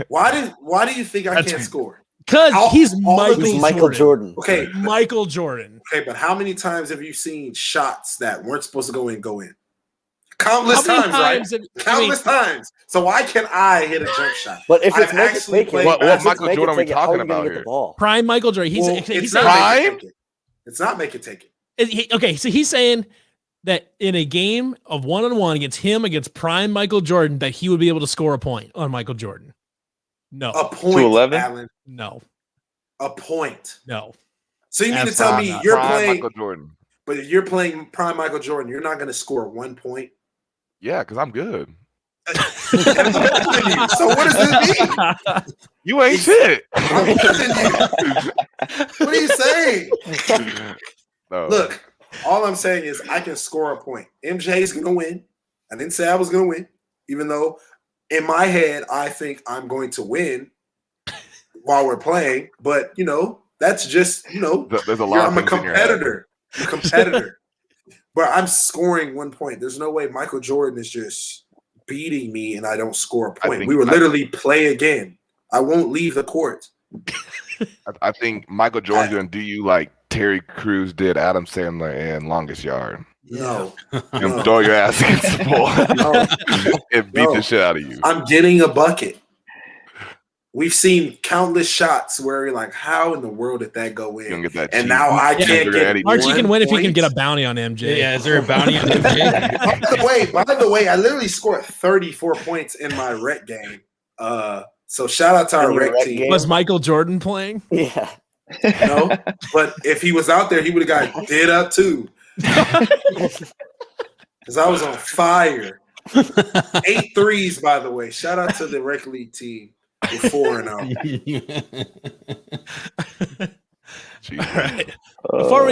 why do you think I can't score?
Because he's Michael Jordan.
Okay,
Michael Jordan.
Okay, but how many times have you seen shots that weren't supposed to go in go in? Countless times, right? Countless times. So why can't I hit a jump shot?
But if it's make it take it,
what Michael Jordan are we talking about here?
Prime Michael Jordan.
He's
prime.
It's not make it take it.
Okay, so he's saying that in a game of one-on-one against prime Michael Jordan, that he would be able to score a point on Michael Jordan. No.
A point,
11?
Alan.
No.
A point.
No.
So you mean to tell me you're playing
Michael Jordan,
but if you're playing prime Michael Jordan, you're not going to score 1 point?
Yeah, because I'm good.
So what does this mean?
You ain't shit.
I'm better than you. What are you saying?
No.
Look, all I'm saying is I can score a point. MJ's going to win. I didn't say I was going to win, even though in my head I think I'm going to win while we're playing. But, you know, That's just,
There's a lot of
I'm a
things in your head.
competitor. I'm a competitor. But I'm scoring 1 point. There's no way Michael Jordan is just beating me and I don't score a point. We would literally play again. I won't leave the court.
I think Michael Jordan's going to do you like Terry Crews did Adam Sandler in Longest Yard.
No.
And throw your ass against the ball and beat the shit out of you.
I'm getting a bucket. We've seen countless shots where you're like, how in the world did that go in? And now I can't get
Archie can win if he can get a bounty on MJ.
Yeah, is there a bounty on MJ?
By the way, I literally scored 34 points in my rec game. So shout out to our rec team.
Was Michael Jordan playing?
Yeah.
No, but if he was out there, he would have got did up too. Because I was on fire. 8 threes, by the way. Shout out to the rec league team. We're 4-0.
All right. Before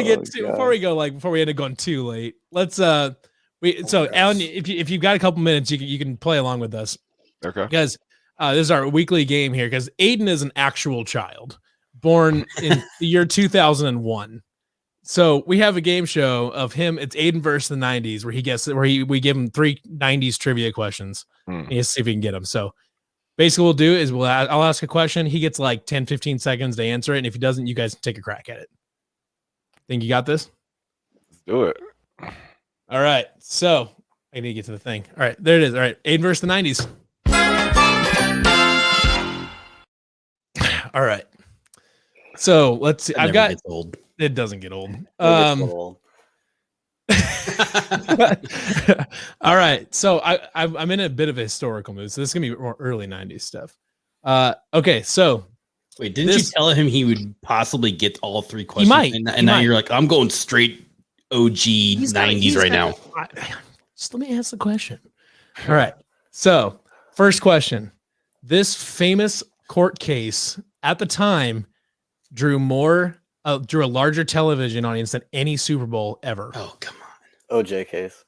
we end up going too late, let's Alan, if you've got a couple minutes, you can play along with us.
Okay.
Because this is our weekly game here. Because Aiden is an actual child born in the year 2001. So we have a game show of him. It's Aiden versus the 90s, where we give him 3 90s trivia questions. And you see if he can get them. So basically, what we'll do is I'll ask a question. He gets like 10, 15 seconds to answer it. And if he doesn't, you guys can take a crack at it. Think you got this?
Let's do it.
All right. So I need to get to the thing. All right. There it is. All right. Aiden versus the 90s. All right. So let's see. I've got.
Old.
It doesn't get old.
Old.
All right. So I'm in a bit of a historical mood. So this is gonna be more early 90s stuff. Okay. So
wait, didn't you tell him he would possibly get all 3 questions?
He might.
And now you're like, I'm going straight OG 90s right now.
Just let me ask the question. All right. So first question. This famous court case at the time drew a larger television audience than any Super Bowl ever.
Oh, come on.
OJ case.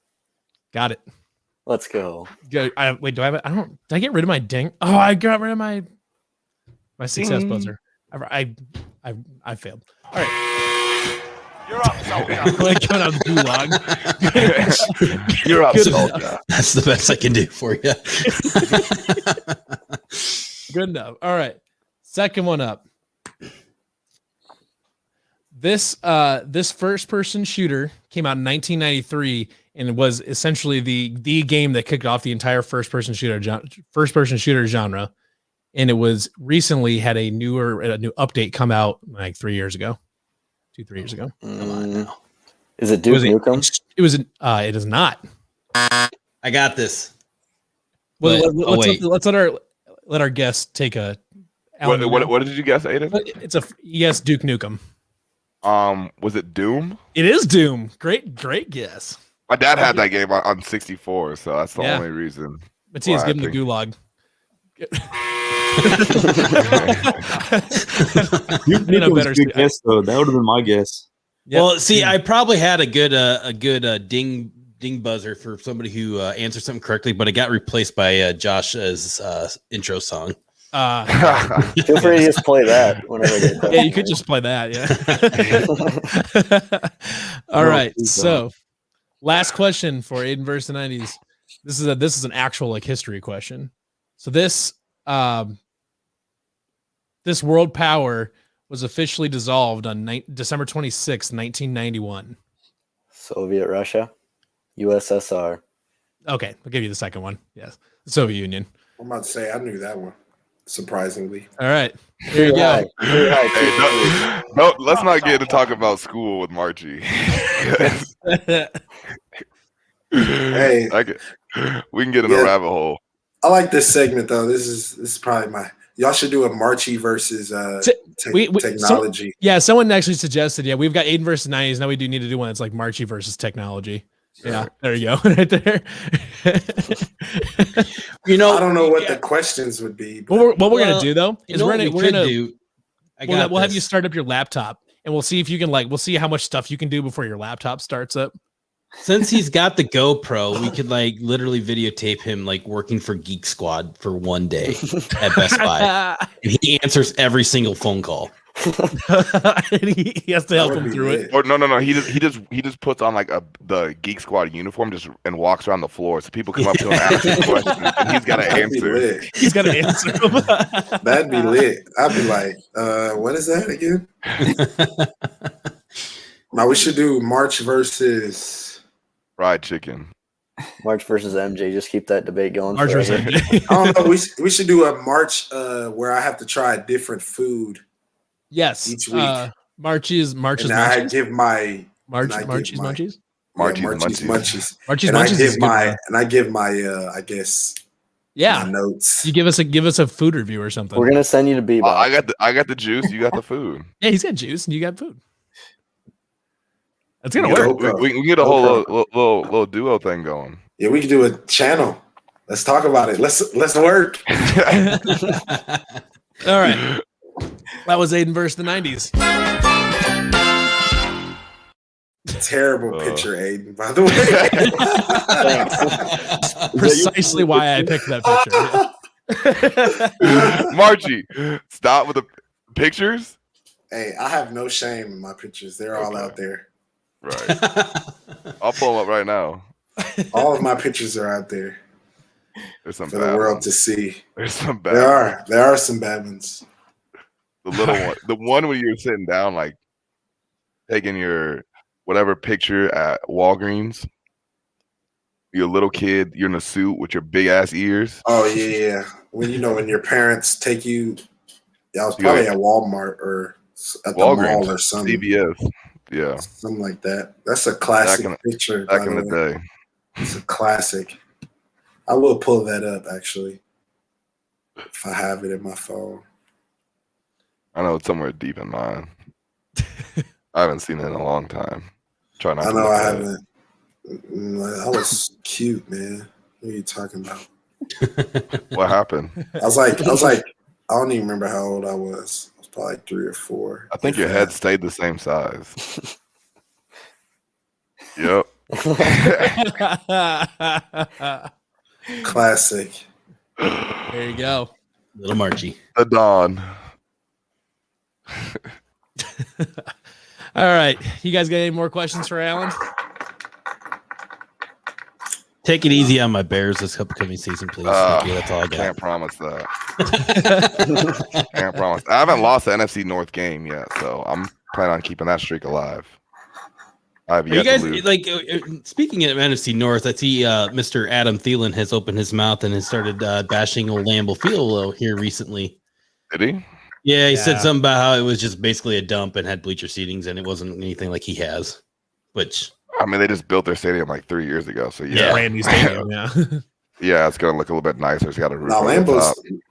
Got it.
Let's go.
Wait, do I have it? Did I get rid of my ding? Oh, I got rid of my success buzzer. I failed. All right.
You're up, soldier.
Like coming out of gulag.
You're up,
Good
soldier.
That's the best I can do for you.
Good enough. All right. Second one up. This first person shooter came out in 1993 and was essentially the game that kicked off the entire first person shooter genre. And it was recently had a new update come out like 3 years ago. 2-3 years ago.
Come on now.
Is it Duke Nukem?
It is not.
I got this.
Well, let's let our guest take a.
What did you guess, Aiden?
It's yes, Duke Nukem.
Was it Doom?
It is Doom. Great guess.
My dad had that game on 64, so that's the only reason.
Matthias, give him the gulag.
You better good guess though. That would have been my guess.
Yep.
Well, see, I probably had a good ding buzzer for somebody who answered something correctly, but it got replaced by Josh's intro song.
Feel free to just play that whenever I get that.
Yeah, you could just play that. Yeah. All right. So, last question for Aiden versus the 90s. This is an actual history question. So this world power was officially dissolved on December 26, 1991.
Soviet Russia, USSR.
Okay, I'll give you the second one. Yes, the Soviet Union.
I'm about to say I knew that one. Surprisingly.
All right. Here you go.
Hey, no, let's not get to talk about school with Margie.
Hey,
we can get in a rabbit hole.
I like this segment though. This is probably y'all should do a Marchie versus technology.
Someone actually suggested. Yeah, we've got Aiden versus 90s. Now we do need to do one that's like Marchie versus technology. Yeah, there you go, right there.
I don't know what the questions would be.
What we're gonna do though is we'll have you start up your laptop and we'll see if you can we'll see how much stuff you can do before your laptop starts up.
Since he's got the GoPro, we could literally videotape him working for Geek Squad for one day at Best Buy, and he answers every single phone call.
He has to help him through it.
Or no. He just puts on like the Geek Squad uniform and walks around the floor. So people come up to him asking questions, and he's got to answer.
He's got to answer them.
That'd be lit. I'd be like, what is that again? Now we should do March versus
fried chicken.
March versus MJ. Just keep that debate going.
March versus MJ.
I don't know. We should do a March where I have to try a different food.
Yes.
Each week.
March is
and
Munchies.
I give my
Marchie's
Munchies.
Marchie's
And I
Munchies
give
is
my I guess my notes.
You give us a food review or something.
We're gonna send you to B.
I got the juice. You got the food.
Yeah, he's got juice and you got food. That's gonna work.
We can get a whole little duo thing going.
Yeah, we can do a channel. Let's talk about it. Let's work.
All right. That was Aiden versus the 90s.
Terrible picture, Aiden, by the way.
Precisely why I picked that picture. Yeah.
Marchie, stop with the pictures.
Hey, I have no shame in my pictures. They're all out there.
Right. I'll pull them up right now.
All of my pictures are out there.
There's some
for
bad
the world
ones.
to see.
There's some bad.
There are some bad ones.
The little one, the one when you're sitting down, like taking your whatever picture at Walgreens. You're a little kid. You're in a suit with your big ass ears.
Oh yeah. When your parents take you. Yeah, I was probably at Walmart or at the
Walgreens,
mall or something.
CVS. Yeah,
something like that. That's a classic picture.
Back in the day,
it's a classic. I will pull that up actually if I have it in my phone.
I know it's somewhere deep in mine. I haven't seen it in a long time. Try not.
I know I haven't. I was cute, man. What are you talking about?
What happened?
I was like, I don't even remember how old I was. I was probably like 3 or 4.
I think your head stayed the same size. Yep.
Classic.
There you go.
Little Marchie.
The Dawn.
All right. You guys got any more questions for Alan?
Take it easy on my Bears this upcoming season, please. Thank you. That's all I got.
Can't promise that. Can't promise. I haven't lost the NFC North game yet, so I'm planning on keeping that streak alive.
Are you guys like speaking of NFC North? I see Mr. Adam Thielen has opened his mouth and has started bashing old Lambeau Field here recently.
Did he?
Yeah, he said something about how it was just basically a dump and had bleacher seatings, and it wasn't anything like he has. Which
I mean, they just built their stadium like 3 years ago, so yeah,
brand new stadium. Yeah,
yeah, it's gonna look a little bit nicer. It's got a roof.
No,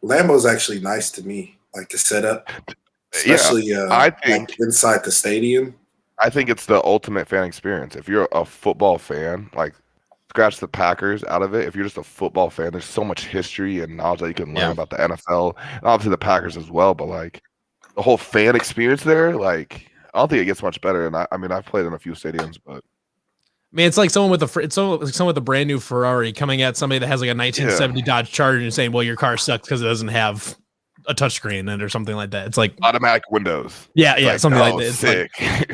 Lambeau's actually nice to me, like the setup, especially
I think
like inside the stadium.
I think it's the ultimate fan experience. If you're a football fan, like scratch the Packers out of it. If you're just a football fan, there's so much history and knowledge that you can learn about the NFL and obviously the Packers as well. But like the whole fan experience there, like I don't think it gets much better. And I mean, I've played in a few stadiums, but
man, it's like someone with a brand new Ferrari coming at somebody that has like a 1970 Dodge Charger and saying, "Well, your car sucks because it doesn't have a touchschreen in it," or something like that. It's like
automatic windows.
Yeah,
like,
something like that. It's
sick.
Like,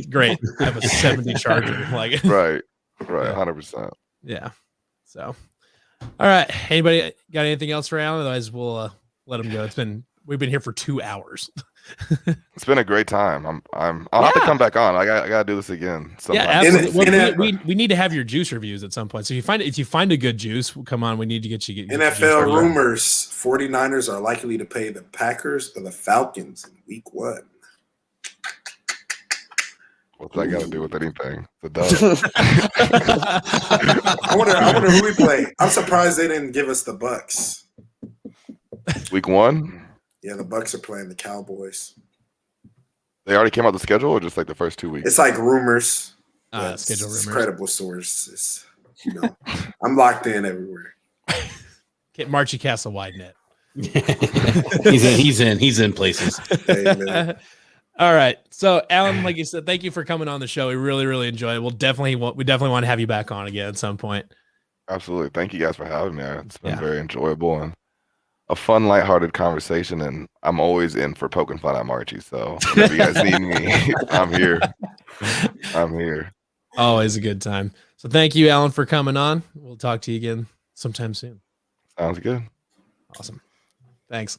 great. I have a 70 Charger. Like
right, 100%.
Yeah. So, all right. Anybody got anything else for Alan? Otherwise, we'll let him go. We've been here for 2 hours.
It's been a great time. I'll have to come back on. I gotta do this again.
Yeah, absolutely. We need to have your juice reviews at some point. So if you find a good juice, come on. We need to get you.
NFL rumors: 49ers are likely to play the Packers or the Falcons in Week 1.
What's that got to do with anything? The
I wonder who we play. I'm surprised they didn't give us the Bucks.
Week 1.
Yeah, the Bucks are playing the Cowboys.
They already came out the schedule, or just like the first 2 weeks?
It's like rumors.
Schedule rumors.
Credible sources. I'm locked in everywhere.
Get Marchie cast a wide net.
He's in places.
Hey,
all right. So Alan, like you said, thank you for coming on the show. We really, really enjoyed it. We definitely want to have you back on again at some point.
Absolutely. Thank you guys for having me. It's been very enjoyable, and a fun, lighthearted conversation, and I'm always in for poking fun at Marchie. So if you guys need me, I'm here. I'm here.
Always a good time. So thank you, Alan, for coming on. We'll talk to you again sometime soon.
Sounds good.
Awesome. Thanks.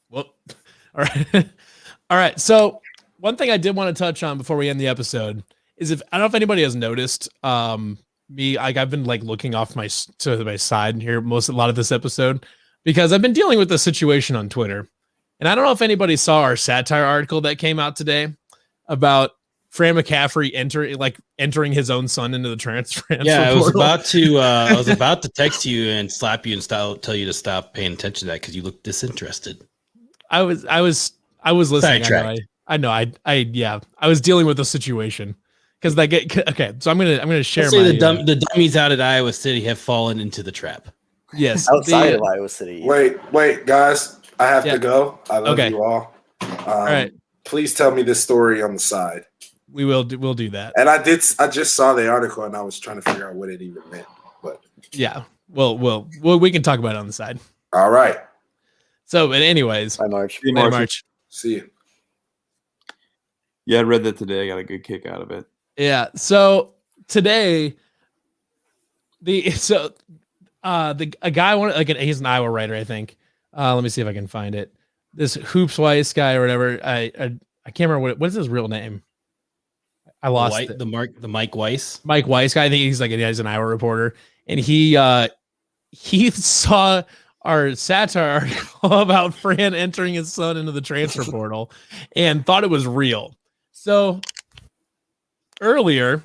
Whoop. All right. All right. So one thing I did want to touch on before we end the episode is I don't know if anybody has noticed, I've been like looking off to my side here a lot of this episode because I've been dealing with the situation on Twitter. And I don't know if anybody saw our Satire article that came out today about Fran McCaffrey entering his own son into the transfer.
Yeah, I was about to text you and slap you and tell you to stop paying attention to that because you look disinterested.
I was listening. I was dealing with the situation because okay. So I'm gonna share.
The dummies out at Iowa City have fallen into the trap.
Yes,
outside of Iowa City.
Wait, guys, I have to go. I love you all.
All right.
Please tell me this story on the side.
We'll do that.
And I just saw the article and I was trying to figure out what it even meant. But
yeah, we can talk about it on the side.
All right.
So, but anyways,
bye, March.
March.
See you.
Yeah, I read that today. I got a good kick out of it.
Yeah. So today, he's an Iowa writer, I think. Let me see if I can find it. This Hoops Weiss guy or whatever. I can't remember what is his real name. I lost it.
The Mike Weiss.
Mike Weiss guy. I think he's an Iowa reporter, and he saw our Satire article about Fran entering his son into the transfer portal and thought it was real. So earlier,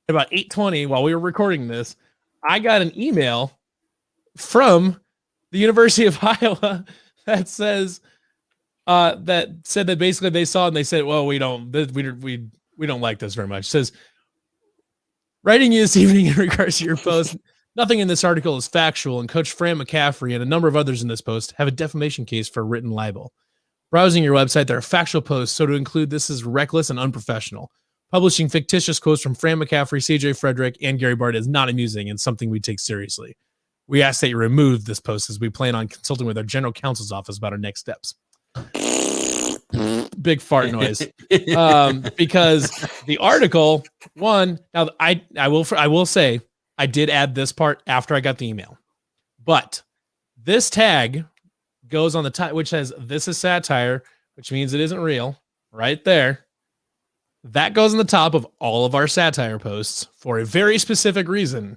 about 8:20, while we were recording this, I got an email from the University of Iowa that said that basically they saw it and they said, well, we don't like this very much. It says, writing you this evening in regards to your post, nothing in this article is factual, and Coach Fran McCaffrey and a number of others in this post have a defamation case for written libel. Browsing your website, there are factual posts, so to include this is reckless and unprofessional. Publishing fictitious quotes from Fran McCaffrey, CJ Frederick, and Gary Bart is not amusing and something we take seriously. We ask that you remove this post as we plan on consulting with our general counsel's office about our next steps. Big fart noise. Because the article, now I will say I did add this part after I got the email, but this tag goes on the top, which says this is satire, which means it isn't real right there. That goes on the top of all of our satire posts for a very specific reason.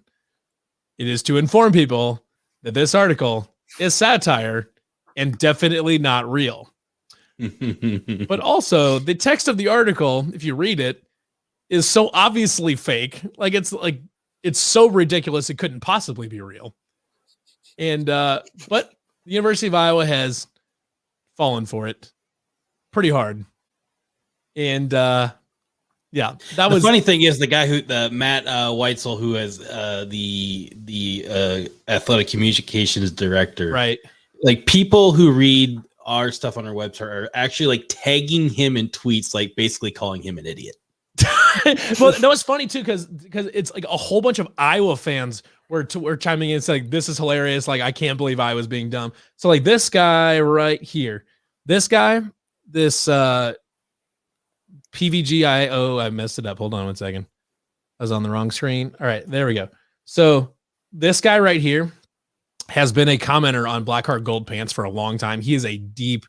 It is to inform people that this article is satire and definitely not real. But also the text of the article, if you read it, is so obviously fake. It's so ridiculous it couldn't possibly be real. And but the University of Iowa has fallen for it pretty hard. And yeah, that was
the funny thing is the guy Matt Weitzel, who has the athletic communications director, right? Like people who read our stuff on our website are actually like tagging him in tweets, like basically calling him an idiot.
Well, that was funny too, because it's like a whole bunch of Iowa fans were chiming in. It's like, this is hilarious. Like, I can't believe Iowa's being dumb. So like this guy right here, this PVGIO, I messed it up. Hold on one second. I was on the wrong screen. All right, there we go. So this guy right here has been a commenter on Blackheart Gold Pants for a long time. He is a deep,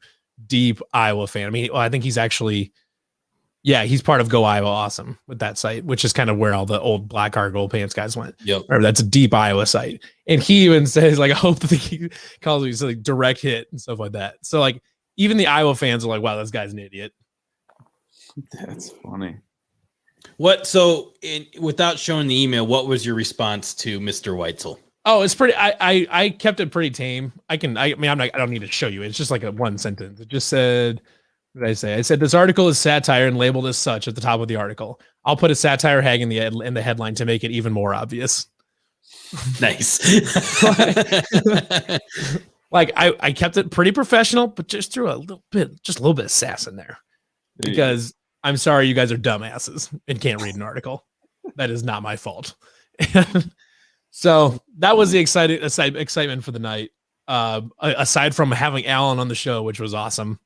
deep Iowa fan. I mean, I think he's actually, he's part of Go Iowa Awesome with that site, which is kind of where all the old Blackheart Gold Pants guys went.
Yep.
Remember, that's a deep Iowa site. And he even says, like, I hope that he calls me like direct hit and stuff like that. So like even the Iowa fans are like, wow, this guy's an idiot.
That's funny.
Without showing the email, what was your response to Mr. Weitzel?
Oh, it's pretty. I kept it pretty tame. I don't need to show you. It's just like a one sentence. It just said, what did I say? I said this article is satire and labeled as such at the top of the article. I'll put a satire tag in the headline to make it even more obvious.
Nice.
Like I kept it pretty professional, but just threw a little bit of sass in there because I'm sorry you guys are dumbasses and can't read an article. That is not my fault. So that was the excitement for the night. Aside from having Alan on the show, which was awesome.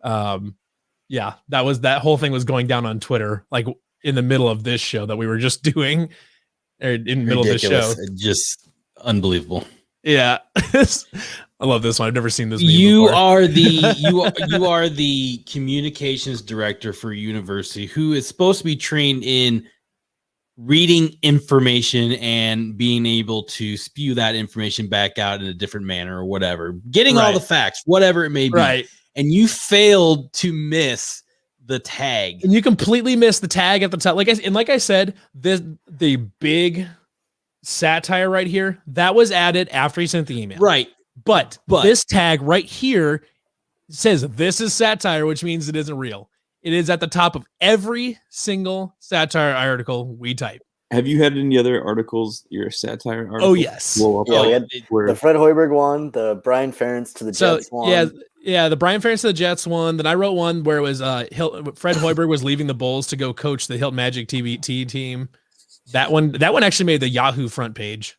Yeah, that whole thing was going down on Twitter, like in the middle of this show that we were just doing, or in the middle of this show.
Just unbelievable.
Yeah. I love this one. I've never seen this.
You
before.
are the communications director for a university who is supposed to be trained in reading information and being able to spew that information back out in a different manner or whatever, getting all the facts, whatever it may be.
Right.
And you failed to miss the tag.
And you completely missed the tag at the top. Like I said, the big satire right here, that was added after he sent the email.
Right.
But this tag right here says this is satire, which means it isn't real. It is at the top of every single satire article we type.
Have you had any other articles, your satire article?
Oh, yes.
Yeah, we had the Fred Hoiberg one, the Brian Ferentz to the Jets one.
Yeah, the Brian Ferentz to the Jets one. Then I wrote one where it was Fred Hoiberg was leaving the Bulls to go coach the Hilton Magic TBT team. That one actually made the Yahoo front page.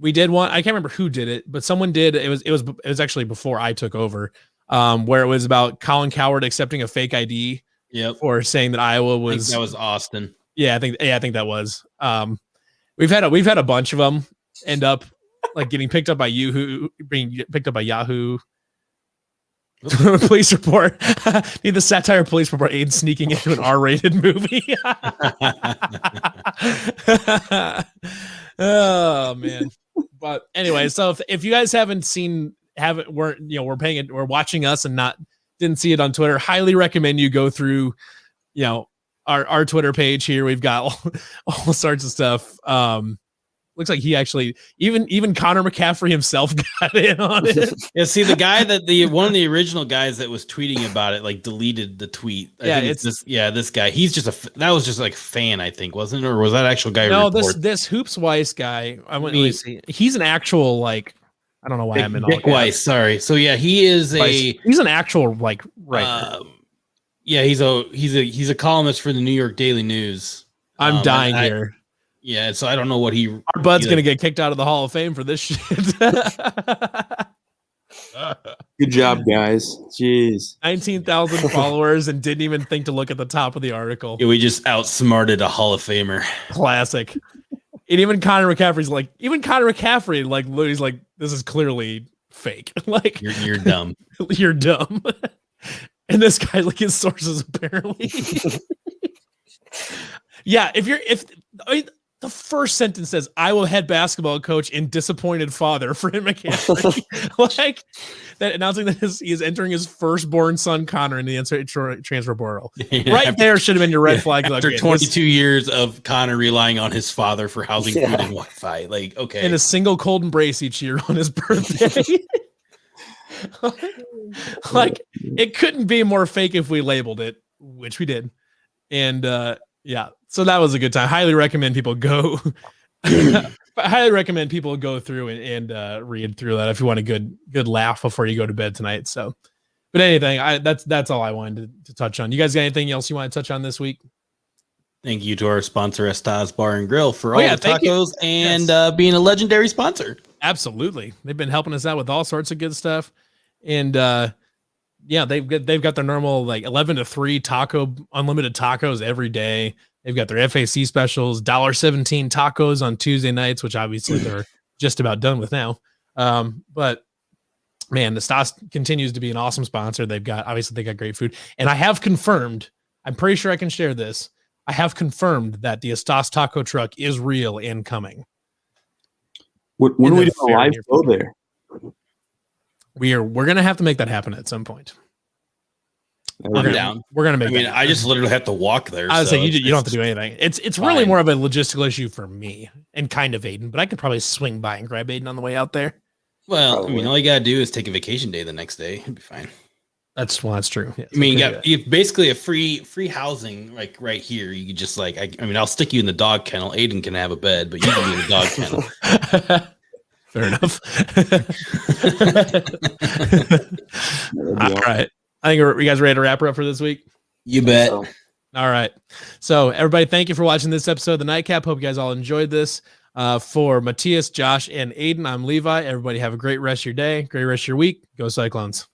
We did one. I can't remember who did it, but someone did. It was actually before I took over. Where it was about Colin Cowherd accepting a fake ID.
Yep.
Or saying that Iowa was.
I think that was Austin.
Yeah, I think that was. We've had a bunch of them end up like getting picked up by being picked up by Yahoo. Police report. Need the satire police report. Aiden sneaking into an R-rated movie. Oh man. But anyway, so if you guys haven't seen, we're watching us and didn't see it on Twitter, highly recommend you go through, our Twitter page here. We've got all sorts of stuff. Looks like he actually even Connor McCaffrey himself got in on it.
Yeah, see the guy one of the original guys that was tweeting about it like deleted the tweet. This guy. He's that was just like fan, I think, wasn't it? Or was that actual guy?
No, this Hoops Weiss guy. Let me see. He's an actual like. I don't know why I'm in all
Dick Weiss. Sorry. So yeah, he is
he's an actual like writer.
Yeah, he's a columnist for the New York Daily News.
I'm dying here.
Yeah, so I don't know what
our Bud's gonna get kicked out of the Hall of Fame for this shit.
Good job, guys. Jeez.
19,000 followers and didn't even think to look at the top of the article.
Yeah, we just outsmarted a Hall of Famer.
Classic. And even Connor McCaffrey, like, he's like, this is clearly fake. Like,
you're dumb.
You're dumb. And this guy, like, his sources apparently. Yeah, the first sentence says, Iowa head basketball coach and disappointed father for him McCaffrey. Like that, announcing that he is entering his firstborn son Connor in the transfer portal. Yeah, right there should have been your red flag.
After 22 years of Connor relying on his father for housing, food, and Wi-Fi. Like, okay.
And a single cold embrace each year on his birthday. Like, it couldn't be more fake if we labeled it, which we did. And yeah, so that was a good time. Highly recommend people go. Highly recommend people go through and read through that if you want a good laugh before you go to bed tonight. So, but anything, that's all I wanted to touch on. You guys got anything else you want to touch on this week?
Thank you to our sponsor, Estaz Bar and Grill, for all the tacos and being a legendary sponsor.
Absolutely, they've been helping us out with all sorts of good stuff, and yeah, they've got their normal like 11 to 3 unlimited tacos every day. They've got their FAC specials, $1.17 tacos on Tuesday nights, which obviously they're just about done with now. But man, the Stas continues to be an awesome sponsor. They got great food. And I have confirmed, I'm pretty sure I can share this. I have confirmed that the Estas taco truck is real and coming.
When are we doing a live show there?
We're going to have to make that happen at some point.
I'm down.
We're going to make
I just literally have to walk there.
I was saying you don't have to do anything. It's really more of a logistical issue for me and kind of Aiden, but I could probably swing by and grab Aiden on the way out there.
Well, probably. All you got to do is take a vacation day the next day. It'd be fine.
That's true. Yeah,
you have basically a free housing like right here. You could just like, I'll stick you in the dog kennel. Aiden can have a bed, but you can be in the dog kennel.
Fair enough. All right. I think you guys ready to wrap her up for this week?
You bet.
All right. So everybody, thank you for watching this episode of the Nightcap. Hope you guys all enjoyed this. For Matthias, Josh, and Aiden, I'm Levi. Everybody have a great rest of your day, great rest of your week. Go Cyclones.